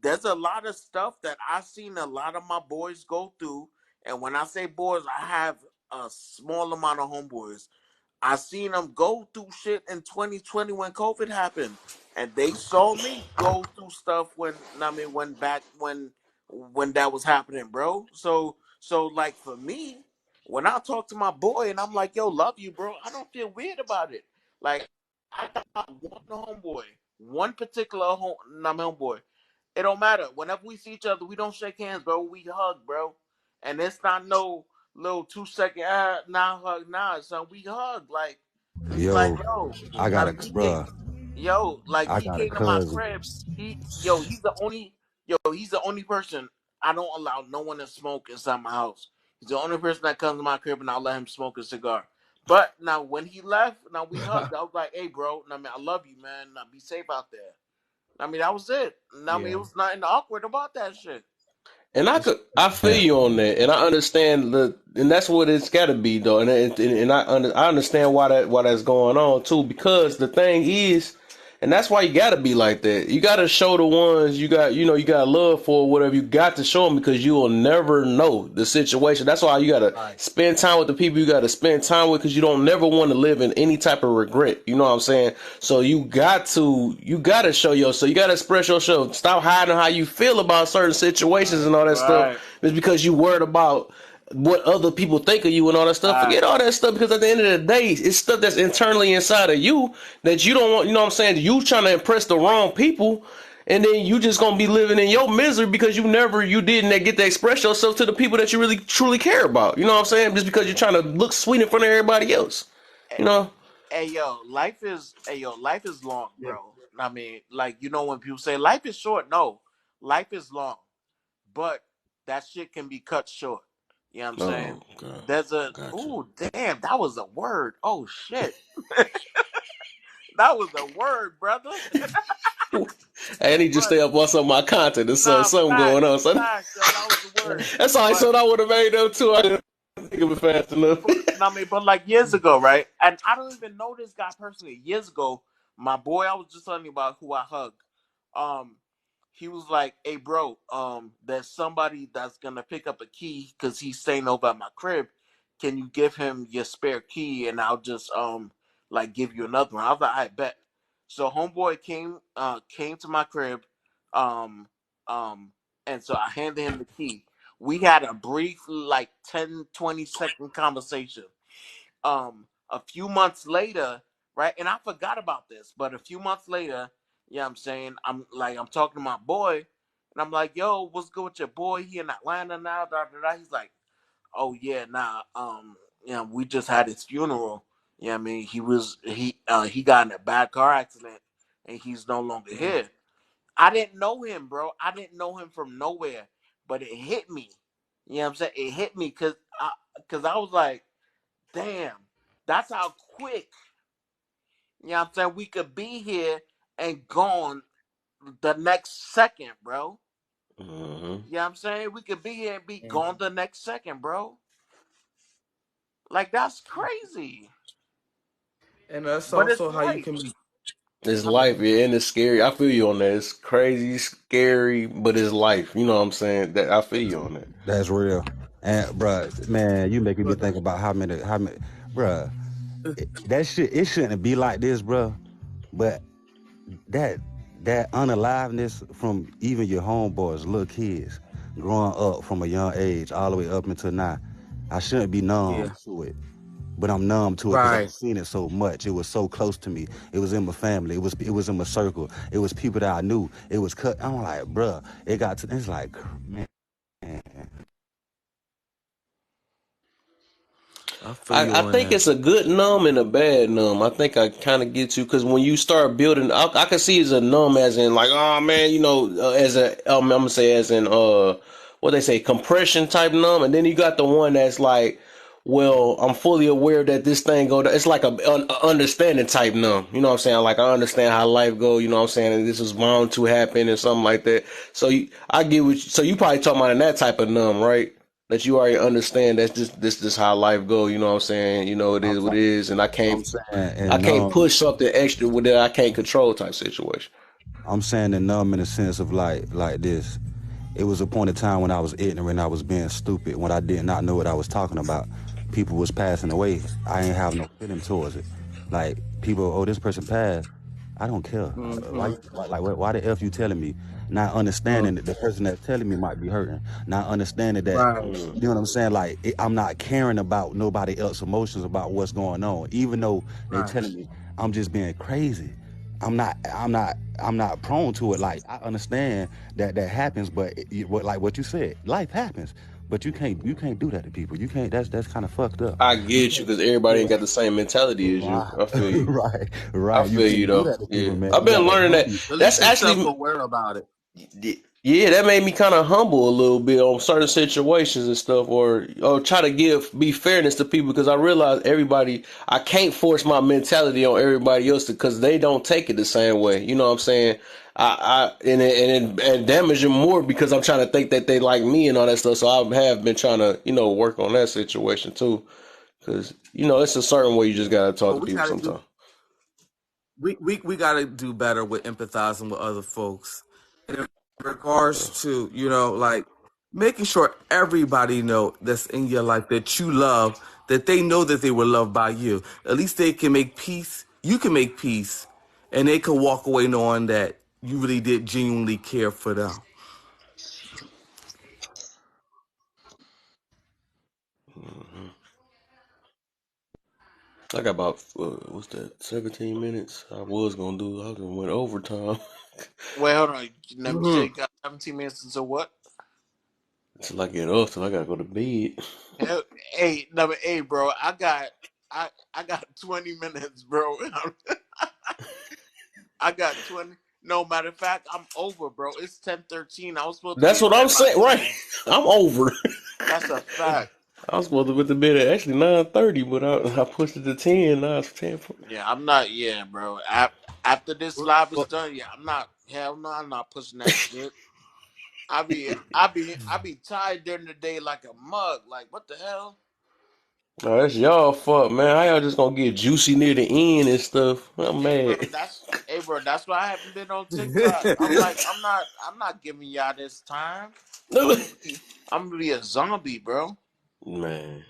there's a lot of stuff that I've seen a lot of my boys go through. And when I say boys, I have a small amount of homeboys. I seen them go through shit in 2020 when COVID happened, and they saw me go through stuff when I mean when that was happening, bro. So like for me, when I talk to my boy and I'm like, "Yo, love you, bro," I don't feel weird about it. Like I got one homeboy, one particular homeboy. It don't matter. Whenever we see each other, we don't shake hands, bro. We hug, bro, and it's not no little 2 second now hug now, son. We hug like it's like Yo, yo, I got a, he came, bruh, like I he got a came to my cousin. crib. He's the only person I don't allow no one to smoke inside my house. He's the only person that comes to my crib and I'll let him smoke a cigar. But now when he left, now we hugged. I was like, hey bro, I mean I love you, man. Now be safe out there. I mean that was it. I mean Yeah. it was nothing awkward about that shit. And I feel you on that, and I understand and that's what it's got to be though, and I understand why that's going on too, because the thing is, And that's why you gotta be like that. You gotta show the ones you got, you got love for, whatever. You got to show them because you will never know the situation. That's why you gotta Right. spend time with the people you gotta spend time with, because you don't never want to live in any type of regret. You know what I'm saying? So you gotta show yourself. You gotta express yourself. Stop hiding how you feel about certain situations and all that stuff. Right. It's because you worried about what other people think of you and all that stuff. Forget all that stuff, because at the end of the day, it's stuff that's internally inside of you that you don't want. You know what I'm saying? You trying to impress the wrong people, and then you just gonna be living in your misery because you didn't get to express yourself to the people that you really truly care about. You know what I'm saying? Just because you're trying to look sweet in front of everybody else. You know? Life is long, Yeah. bro. I mean, like, when people say life is short, no, life is long, but that shit can be cut short. You know what I'm saying? Oh, God. There's a Gotcha. ooh, damn, that was a word. Oh shit, that was a word, brother. I need to But stay up on some of my content. There's nah, something facts, going on. So facts, yo, that was the word. that's all I But said I would have made up too. I didn't think of it fast enough. I mean, but like years ago, right? And I don't even know this guy personally. Years ago, my boy, I was just telling you about who I hugged. Um, he was like, "Hey, bro, there's somebody that's gonna pick up a key because he's staying over at my crib. Can you give him your spare key and I'll just like give you another one?" I was like, "I bet." So homeboy came to my crib, um, um, and so I handed him the key. We had a brief, like 10-20 second conversation. A few months later, right? And I forgot about this, but a few months later, yeah, I'm saying, I'm talking to my boy, and I'm like, yo, what's good with your boy? He in Atlanta now, da da da. He's like, oh yeah, nah, we just had his funeral. Yeah, I mean, he got in a bad car accident and he's no longer here. I didn't know him, bro. I didn't know him from nowhere, but it hit me. You know what I'm saying? It hit me because I was like, damn, that's how quick, you know what I'm saying, we could be here and gone the next second, bro. Mm-hmm. You know what I'm saying? We could be here and be gone the next second, bro. Like, that's crazy. And that's But it's also how you life. can be. It's life, yeah, and it's scary. I feel you on that. It's crazy, scary, but it's life. You know what I'm saying? That I feel you on that. That's real. And bruh, man, you making me think about how many, bruh, that shit. It shouldn't be like this, bruh. But that that unaliveness from even your homeboys, little kids, growing up from a young age all the way up until now, I shouldn't be Yeah. numb to it. But I'm numb to it because I've Right. seen it so much. It was so close to me. It was in my family. It was in my circle. It was people that I knew. It was cut. I'm like, bruh, it got to. It's like, man. I feel you I on think that. it's a good numb and a bad numb. I think I kind of get you, because when you start building, I can see it's a numb as in like, oh man, as a I'm gonna say as in what they say, compression type numb, and then you got the one that's like, well, I'm fully aware that this thing go. It's like a understanding type numb. You know what I'm saying? Like I understand how life go. You know what I'm saying? And this is bound to happen and something like that. So I get what. So you probably talking about in that type of numb, right? That you already understand that's just this how life go. You know what I'm saying? It I'm is what saying, it is, and I'm saying, I and can't numb. push something extra with that I can't control type situation. I'm saying and numb in the sense of like this. It was a point of time when I was ignorant, I was being stupid, when I did not know what I was talking about. People was passing away. I ain't have no feeling towards it. Like people, oh, this person passed. I don't care. Mm-hmm. Why the f you telling me? Not Mm. understanding that the person that's telling me might be hurting. Not understanding that, Right. Mm. you know what I'm saying? Like I'm not caring about nobody else's emotions about what's going on, even though they Right. telling me I'm just being crazy. I'm not prone to it. Like I understand that happens, but like what you said, life happens. But you can't do that to people. You can't. That's kind of fucked up. I You get you, can't. because everybody ain't Yeah. got the same mentality as you. Right. I feel you. right. I Right. You feel you can't do though. that to people, Yeah, man. I've You been got that learning that. healthy. At That's least you're actually self-aware about it. Yeah, that made me kind of humble a little bit on certain situations and stuff, or try to be fairness to people, because I realize I can't force my mentality on everybody else because they don't take it the same way. You know what I'm saying? And damage them more because I'm trying to think that they like me and all that stuff. So I have been trying to work on that situation too, because it's a certain way you just gotta talk But to we people gotta do sometimes. we got to do better with empathizing with other folks in regards to, like making sure everybody know that's in your life that you love, that they know that they were loved by you. At least they can make peace. You can make peace, and they can walk away knowing that you really did genuinely care for them. Hmm. I got about what's that? 17 minutes. I was gonna do. I just went overtime Wait, hold on. Let me say Hmm you got 17 minutes until what? until I get off. Till I gotta go to bed. Hell, hey, number eight, bro. I got 20 minutes, bro. I got 20. No, matter of fact, I'm over, bro. It's 10:13. I was supposed to be That's in what I'm bed by saying. Right. 10. I'm over. That's a fact. I was supposed to go to bed at actually 9:30, but I pushed it to 10. Now it's 10. Yeah, I'm not. Yeah, bro. After this live is done, yeah, I'm not. Hell no, I'm not pushing that shit. I be tired during the day like a mug. Like what the hell? Oh, that's y'all fault, man. How y'all just gonna get juicy near the end and stuff? I'm Hey, bro. mad. That's why I haven't been on TikTok. I'm like, I'm not giving y'all this time. I'm gonna be a zombie, bro. Man.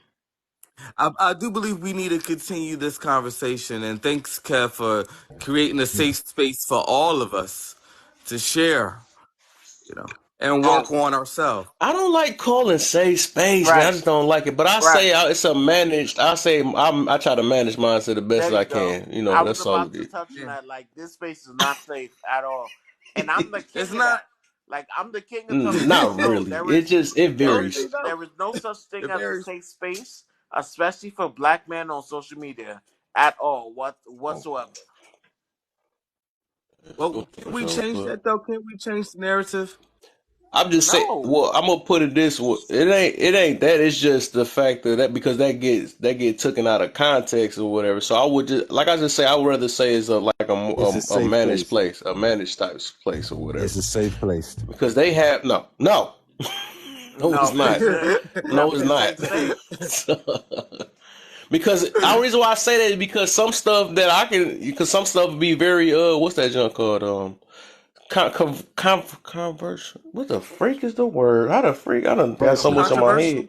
I do believe we need to continue this conversation, and thanks, Kev, for creating a safe space for all of us to share, and Oh, work on ourselves. I don't like calling safe space, man. I right, just don't like it. But I right. say it's a managed. I try to manage mine to the best There that you I go. can. I was That's all about it to is. touch on Yeah. that. Like this space is not safe at all, and I'm the It's king of not. that. Like I'm the king of telling people, Not no, really. It varies. there is no such thing It as a varies. safe space, especially for black men on social media at all, Oh, whatsoever. Well, can we so, change but that though? Can we change the narrative? I'm just saying. No, Well, I'm gonna put it this way. It ain't that. It's just the fact that because that get taken out of context or whatever. So I would just like I just say I would rather say it's It's a a safe managed place. place, a managed type place or It's whatever. a safe place. Because they have no, no, it's no, not. No, it's this not. ain't safe. So, because the reason why I say that is because some stuff that because some stuff be very what's that junk called converse. What the freak is the word? How the freak? I done got so much on my head. Controversial.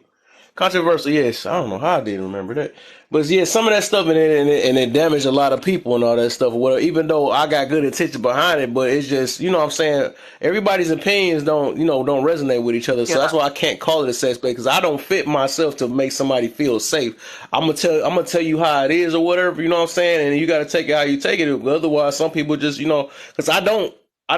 Controversial, yes. I don't know how I didn't remember that, but yeah, some of that stuff and it damaged a lot of people and all that stuff. Or whatever. Even though I got good intention behind it, but it's just what I'm saying, everybody's opinions don't resonate with each other. So Can I? that's why I can't call it a safe space because I don't fit myself to make somebody feel safe. I'm gonna tell you how it is or whatever. You know what I'm saying, and you got to take it how you take it. Otherwise, some people just because I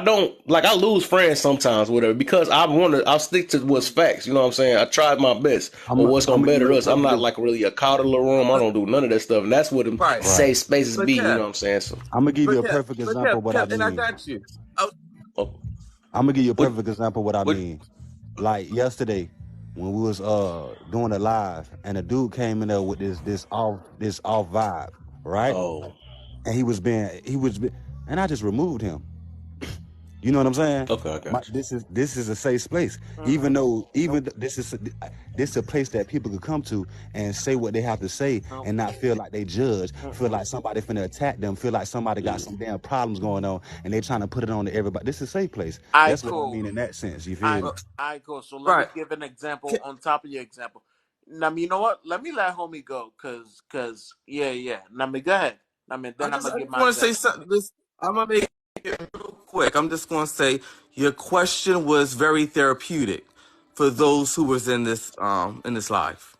don't like I lose friends sometimes, whatever, because I'll stick to what's facts, you know what I'm saying? I tried my best I'm or what's I'm gonna gonna give better you a us. I'm perfect not like really a cow to the room. I But don't do none of that stuff. And that's what them right. right. safe spaces But be, you know Kev, what I'm saying? So I'm gonna give you but a Kev, perfect but example Kev, of what I Kev, and I mean. got you. Oh, oh, I'm gonna give you a what perfect example of what I what mean. Like yesterday, when we was doing a live, and a dude came in there with this off vibe, right? oh, And and I just removed him. You know what I'm saying? okay, I got you. This is a safe space. Even Mm-mm, though nope, this is a place that people could come to and say what they have to say nope. and not feel like they judge, feel Mm-mm. like somebody finna attack them, feel like somebody got Yeah. some damn problems going on and they trying to put it on to everybody. This is a safe place. All right, That's what I cool. mean in that sense. You All feel right, me? uh, all right, cool. So let me right. give an example Ke- on top of your example. Now, you know what? Let me let homie go, cause, yeah, yeah. Now, me go ahead. I Then I'm just gonna I give just my want to say example. something. I'm gonna make it real quick. I'm just gonna say your question was very therapeutic for those who was in this live.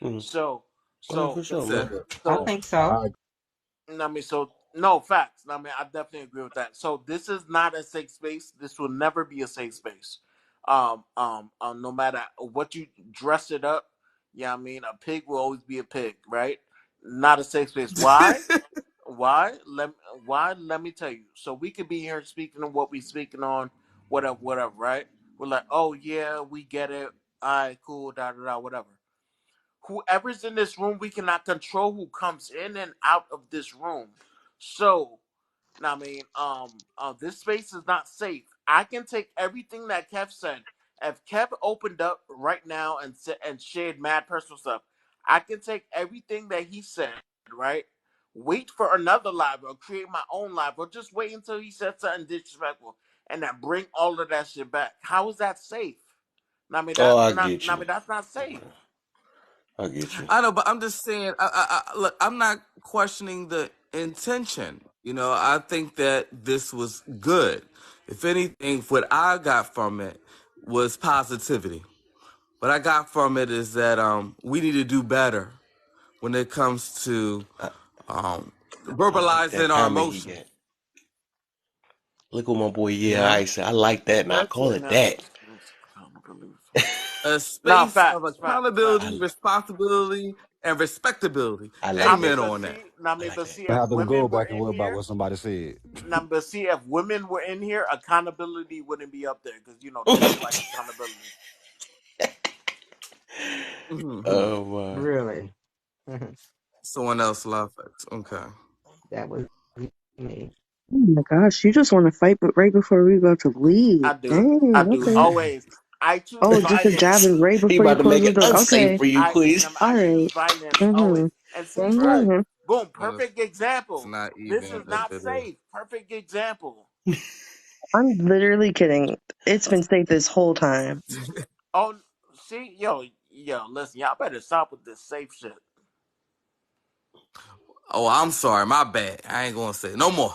Mm-hmm. So, Oh yeah, so, for sure, That's man. it. I so, think so. so no facts. I definitely agree with that. So this is not a safe space. This will never be a safe space. No matter what you dress it up, yeah, a pig will always be a pig, right? Not a safe space. Why? Why? Why? Let me tell you. So we could be here speaking on what we speaking on, whatever, whatever, right? We're like, oh yeah, we get it. All right, cool, da da da, whatever. Whoever's in this room, we cannot control who comes in and out of this room. So, this space is not safe. I can take everything that Kev said. If Kev opened up right now and shared mad personal stuff, I can take everything that he said, right? wait for another live or create my own live or just wait until he says something disrespectful and then bring all of that shit back. How is that safe? I mean Oh, that I not. get I you. mean that's not safe. I get you. I know, but I'm just saying. Look, I'm not questioning the intention. You know, I think that this was good. If anything, what I got from it was positivity. What I got from it is that we need to do better when it comes to I like that verbalizing our comment he emotions. got. Look what my boy, You yeah, know, I said, I like that, and I That's call it. it No, that. a no space of facts, facts, facts. accountability, responsibility, and respectability. I like I mean, Amen that. but on that. see, I I mean, like but that. see, I if have to go women were back and in worry about here, what somebody said. but see, if women were in here, accountability wouldn't be up there because they don't like accountability. Mm-hmm. Oh my. Really? Someone else love it. Okay. That was me. Oh my gosh, you just want to fight, but right before we about to leave. I Dang, do okay. always. I choose Oh, just a jab violence. and right He before you about to close make the it door. unsafe Okay. for you, quiz. I All choose right. violence Mm-hmm. always. And see, Right. look, Mm-hmm. boom, Well, perfect it's example. not This even is if not it is. safe. Perfect example. I'm literally kidding. It's been safe this whole time. Oh, see, listen, y'all better stop with this safe shit. Oh, I'm sorry. My bad. I ain't gonna say it no more.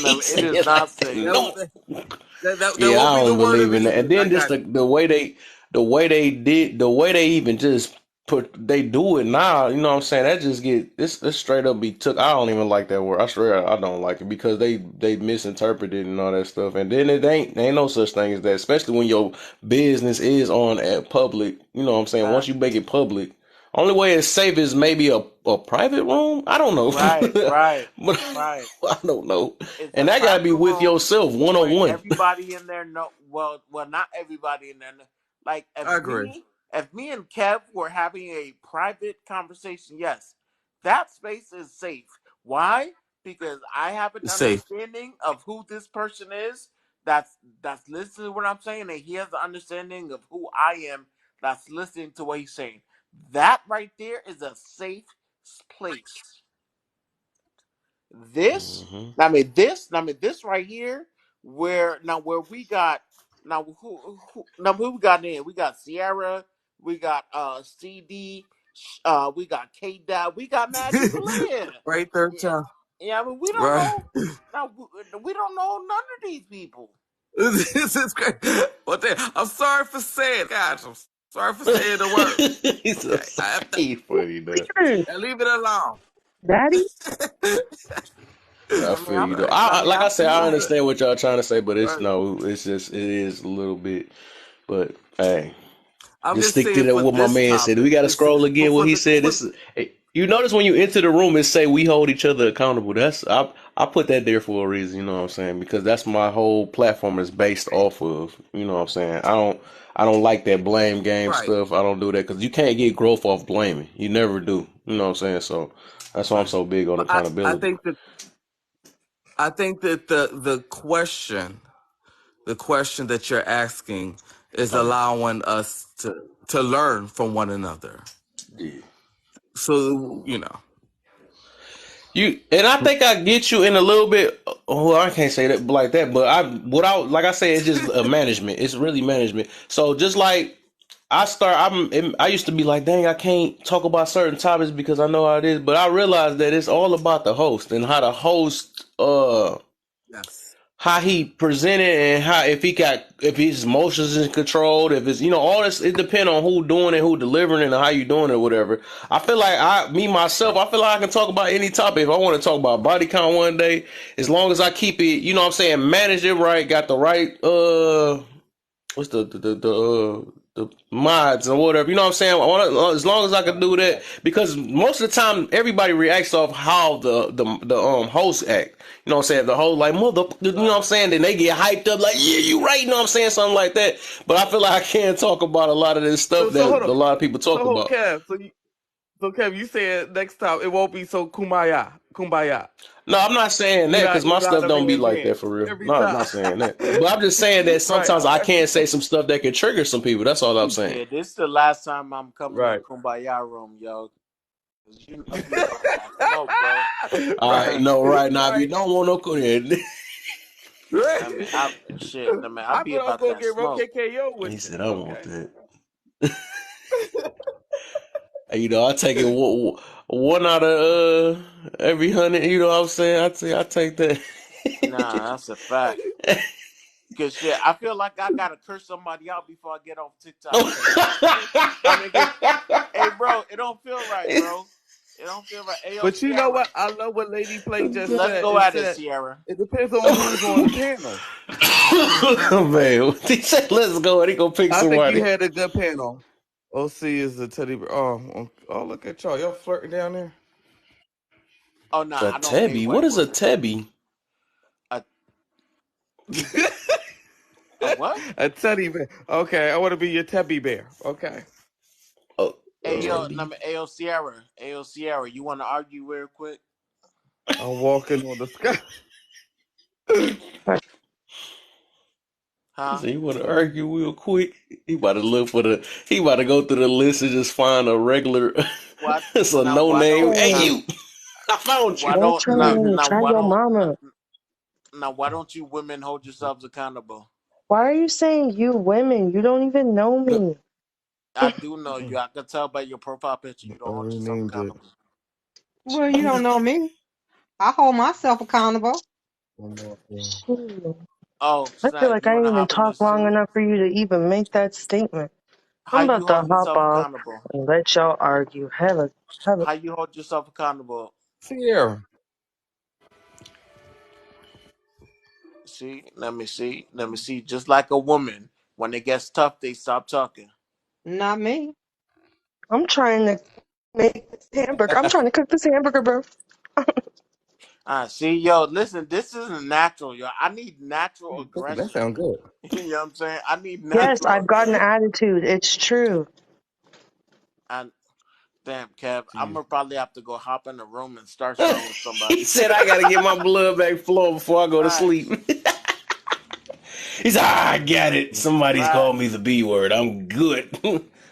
He No, it said is it not like that. safe. That, No. that Yeah, won't I be the don't word of believe the in that. And evening. I then got just the way they even just they do it now. You know what I'm saying? That just this straight up be took. I don't even like that word. I swear I don't like it because they misinterpret it and all that stuff. And then it ain't no such thing as that. Especially when your business is on at public. You know what I'm saying? Once Fact. you make it public, only way it's safe is maybe a private room. I don't know, Right, right, but right. I don't know. It's a And that gotta be private with room yourself one on where one. everybody in there know. Well, not everybody in there. Like I agree. if me and Kev were having a private conversation, yes, that space is safe. Why? Because I have an It's safe. understanding of who this person is. That's listening to what I'm saying, and he has an understanding of who I am. That's listening to what he's saying. That right there is a safe place. This, Hmm. this right here, where we got now who we got in? We got Sierra, we got CD, we got K Dot, we got mad people in here. Right there, Yeah, child. yeah. I mean, we don't Right. know. Now we don't know none of these people. This is great. Well, I'm sorry for saying, gosh, I'm sorry for saying the word. He's so Okay, I have to he's funny, though. Weird. leave it alone. Daddy? I I mean, feel you though. Like I I'm said, I cool. understand what y'all trying to say, but it's Right. no, it's just it is a little bit. But hey, I'm just just stick to saying that. for What my this man said. We topic, got to it's scroll again. What for he the said. This is. You notice when you enter the room, it say we hold each other accountable. I put that there for a reason. You know what I'm saying? Because that's my whole platform is based off of. You know what I'm saying? I don't like that blame game right, stuff. I don't do that because you can't get growth off blaming. You never do. You know what I'm saying? So that's why I'm right. so big on But accountability. I think that the question that you're asking is Oh yeah. allowing us to learn from one another. Yeah. So you know, You and I think I get you in a little bit. Oh, I can't say that like that, but without like I say, it's just a management. It's really management. So just like I used to be like, dang, I can't talk about certain topics because I know how it is. But I realized that it's all about the host and how the host yes, how he presented and how if his emotions is controlled, if it's all this, it depends on who doing it, who delivering it, and how you doing it, or whatever. I feel like myself, right. I feel like I can talk about any topic. If I want to talk about body count one day, as long as I keep it, you know what I'm saying, manage it right, got the right what's the mods or whatever. You know what I'm saying? As long as I can do that, because most of the time everybody reacts off how the host act. You know what I'm saying? The whole like mother, you know what I'm saying? Then they get hyped up like, yeah, you right. You know what I'm saying? Something like that. But I feel like I can't talk about a lot of this stuff So hold that on. a lot of people talk So about. Kev, you said next time it won't be so kumbaya. No, I'm not saying that because You my got stuff a don't be man's like that man for real. every No, I'm time. not saying that. But I'm just saying that Right. sometimes I Okay. can't say some stuff that could trigger some people. That's all I'm saying. Yeah, this is the last time I'm coming in Right. Kumbaya room, yo. You know that. No, bro. All right, Right, no, right now, if you right, don't want no cookie, right. I mean, I shit. I mean, I I be thought I was about gonna that get real smoke. KKO he with you. said, I want Okay. that. You know, I take it one out of every 100. You know what I'm saying? I take that. Nah, that's a fact. Cause shit, I feel like I gotta curse somebody out before I get off TikTok. Cause I mean, cause hey, bro, it don't feel right, bro. It don't feel right. Hey, yo, But you know Sierra, what? I love what Lady Play just let's said. go It at it, said Sierra. it depends on who's on the panel. Man, he said, let's go, and he gonna pick I think somebody. you had a good panel. OC is a teddy bear. Oh, look at y'all. Y'all flirting down there. Oh no, A I don't date Tebby? What white is a women. Tebby? A a what? A teddy bear. Okay, I want to be your teddy bear. Okay. Oh, Hey yo, Tebby. number Ayo Sierra. Ayo Sierra, you want to argue real quick? I'm walking on the sky. He Huh? said, you want to argue real quick? He about to look for the. He about to go through the list and just find a regular. What? It's a Now no why name. don't Hey, now Hey, you! I found why you. don't don't try now me. now Try why your don't mama. now why don't you women hold yourselves accountable? Why are you saying you women? You don't even know me. I do know you. I can tell by your profile picture you don't hold You yourself named it. accountable. Well, you don't know me. I hold myself accountable. One more thing. Shoot. Oh I feel snap! like You I want didn't to even hop in the talk long stew? enough for you to even make that statement. How I'm you about to hold hop yourself off accountable? and let y'all argue. Have a How you hold yourself accountable? Sierra. See, let me see. Let me see. Just like a woman, when it gets tough, they stop talking. Not me. I'm trying to make this hamburger. I'm trying to cook this hamburger, bro. See, yo, listen, this isn't natural, yo. I need natural That aggression. sounds good. You know what I'm saying? I need Yes, natural. I've got an attitude. It's true. And damn, Kev, I'm Jeez. gonna probably have to go hop in the room and start something with He somebody. said, I gotta get my blood back flowing before I go to Right, sleep. He said, I got it. Somebody's right. called me the B word. I'm good.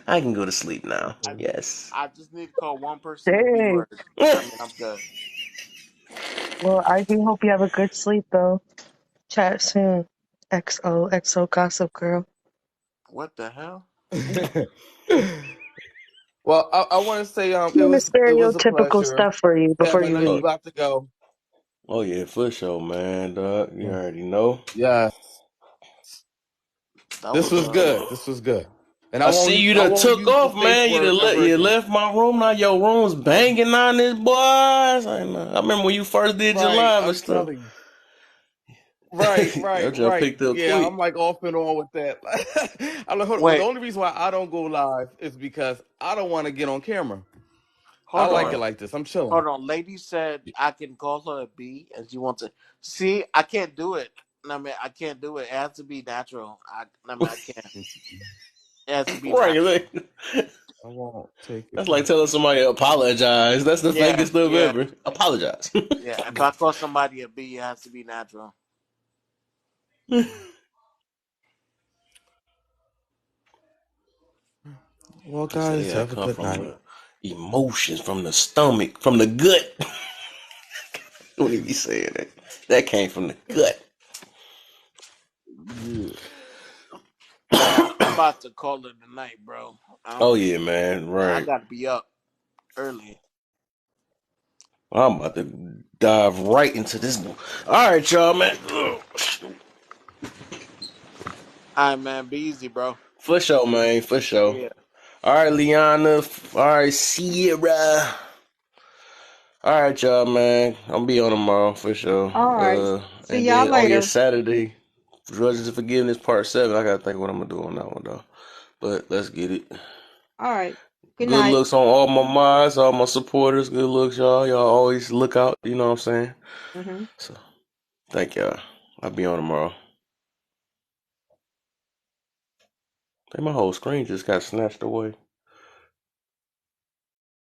I can go to sleep now. I, Yes. I just need to call one person the B Hey. word. I mean, I'm good. Well, I do hope you have a good sleep, though. Chat soon. XOXO Gossip Girl. What the hell? Well, I want to say it Doing the was a stereotypical pleasure. stuff for you Kev, before I you know you leave. Oh, about to go. oh yeah, for sure, man, dog. You already know. Yeah, That this was was good. This was good. And I see you I done won't took use the off, safe man. word ever You again. left my room. Now your room's banging on this, boys. I remember when you first did your Right, live and I'm stuff. telling you. Right, Your right, job right. picked up Yeah, I'm quick. like off and on with that. I'm like, hold on. Well, the Wait, only reason why I don't go live is because I don't want to get on camera. I hold like on. it like this. I'm chilling. Hold on. Lady said I can call her a B and she wants to. See, I can't do it. I mean, I can't do it. It has to be natural. I mean, I can't. It has to be Right. natural. Like, I won't take it. that's like telling somebody to apologize. That's the Yeah, fakest stuff yeah, ever. Apologize. yeah. If I call somebody a B, it has to be natural. Well, I said they guys, gotta have a come good from night. the emotions, from the stomach, from the gut. Don't even be saying that. That came from the gut. Yeah. Man, I'm about to call it tonight, bro. Oh yeah, man. I Right. gotta be up early. I'm about to dive right into this. All right, y'all, man. All right, man. Be easy, bro. For sure, man. For sure. Yeah. All right, Liana. All right, Sierra. All right, y'all, man. I'll be on tomorrow for sure. All right. See And y'all then, oh yeah, later. Saturday, Grudges of Forgiveness Part 7. I gotta think what I'm gonna do on that one though. But let's get it. All right. Good Good night. looks on all my mods, all my supporters. Good looks, y'all. Y'all always look out. You know what I'm saying? Mm-hmm. So thank y'all. I'll be on tomorrow. Think my whole screen just got snatched away.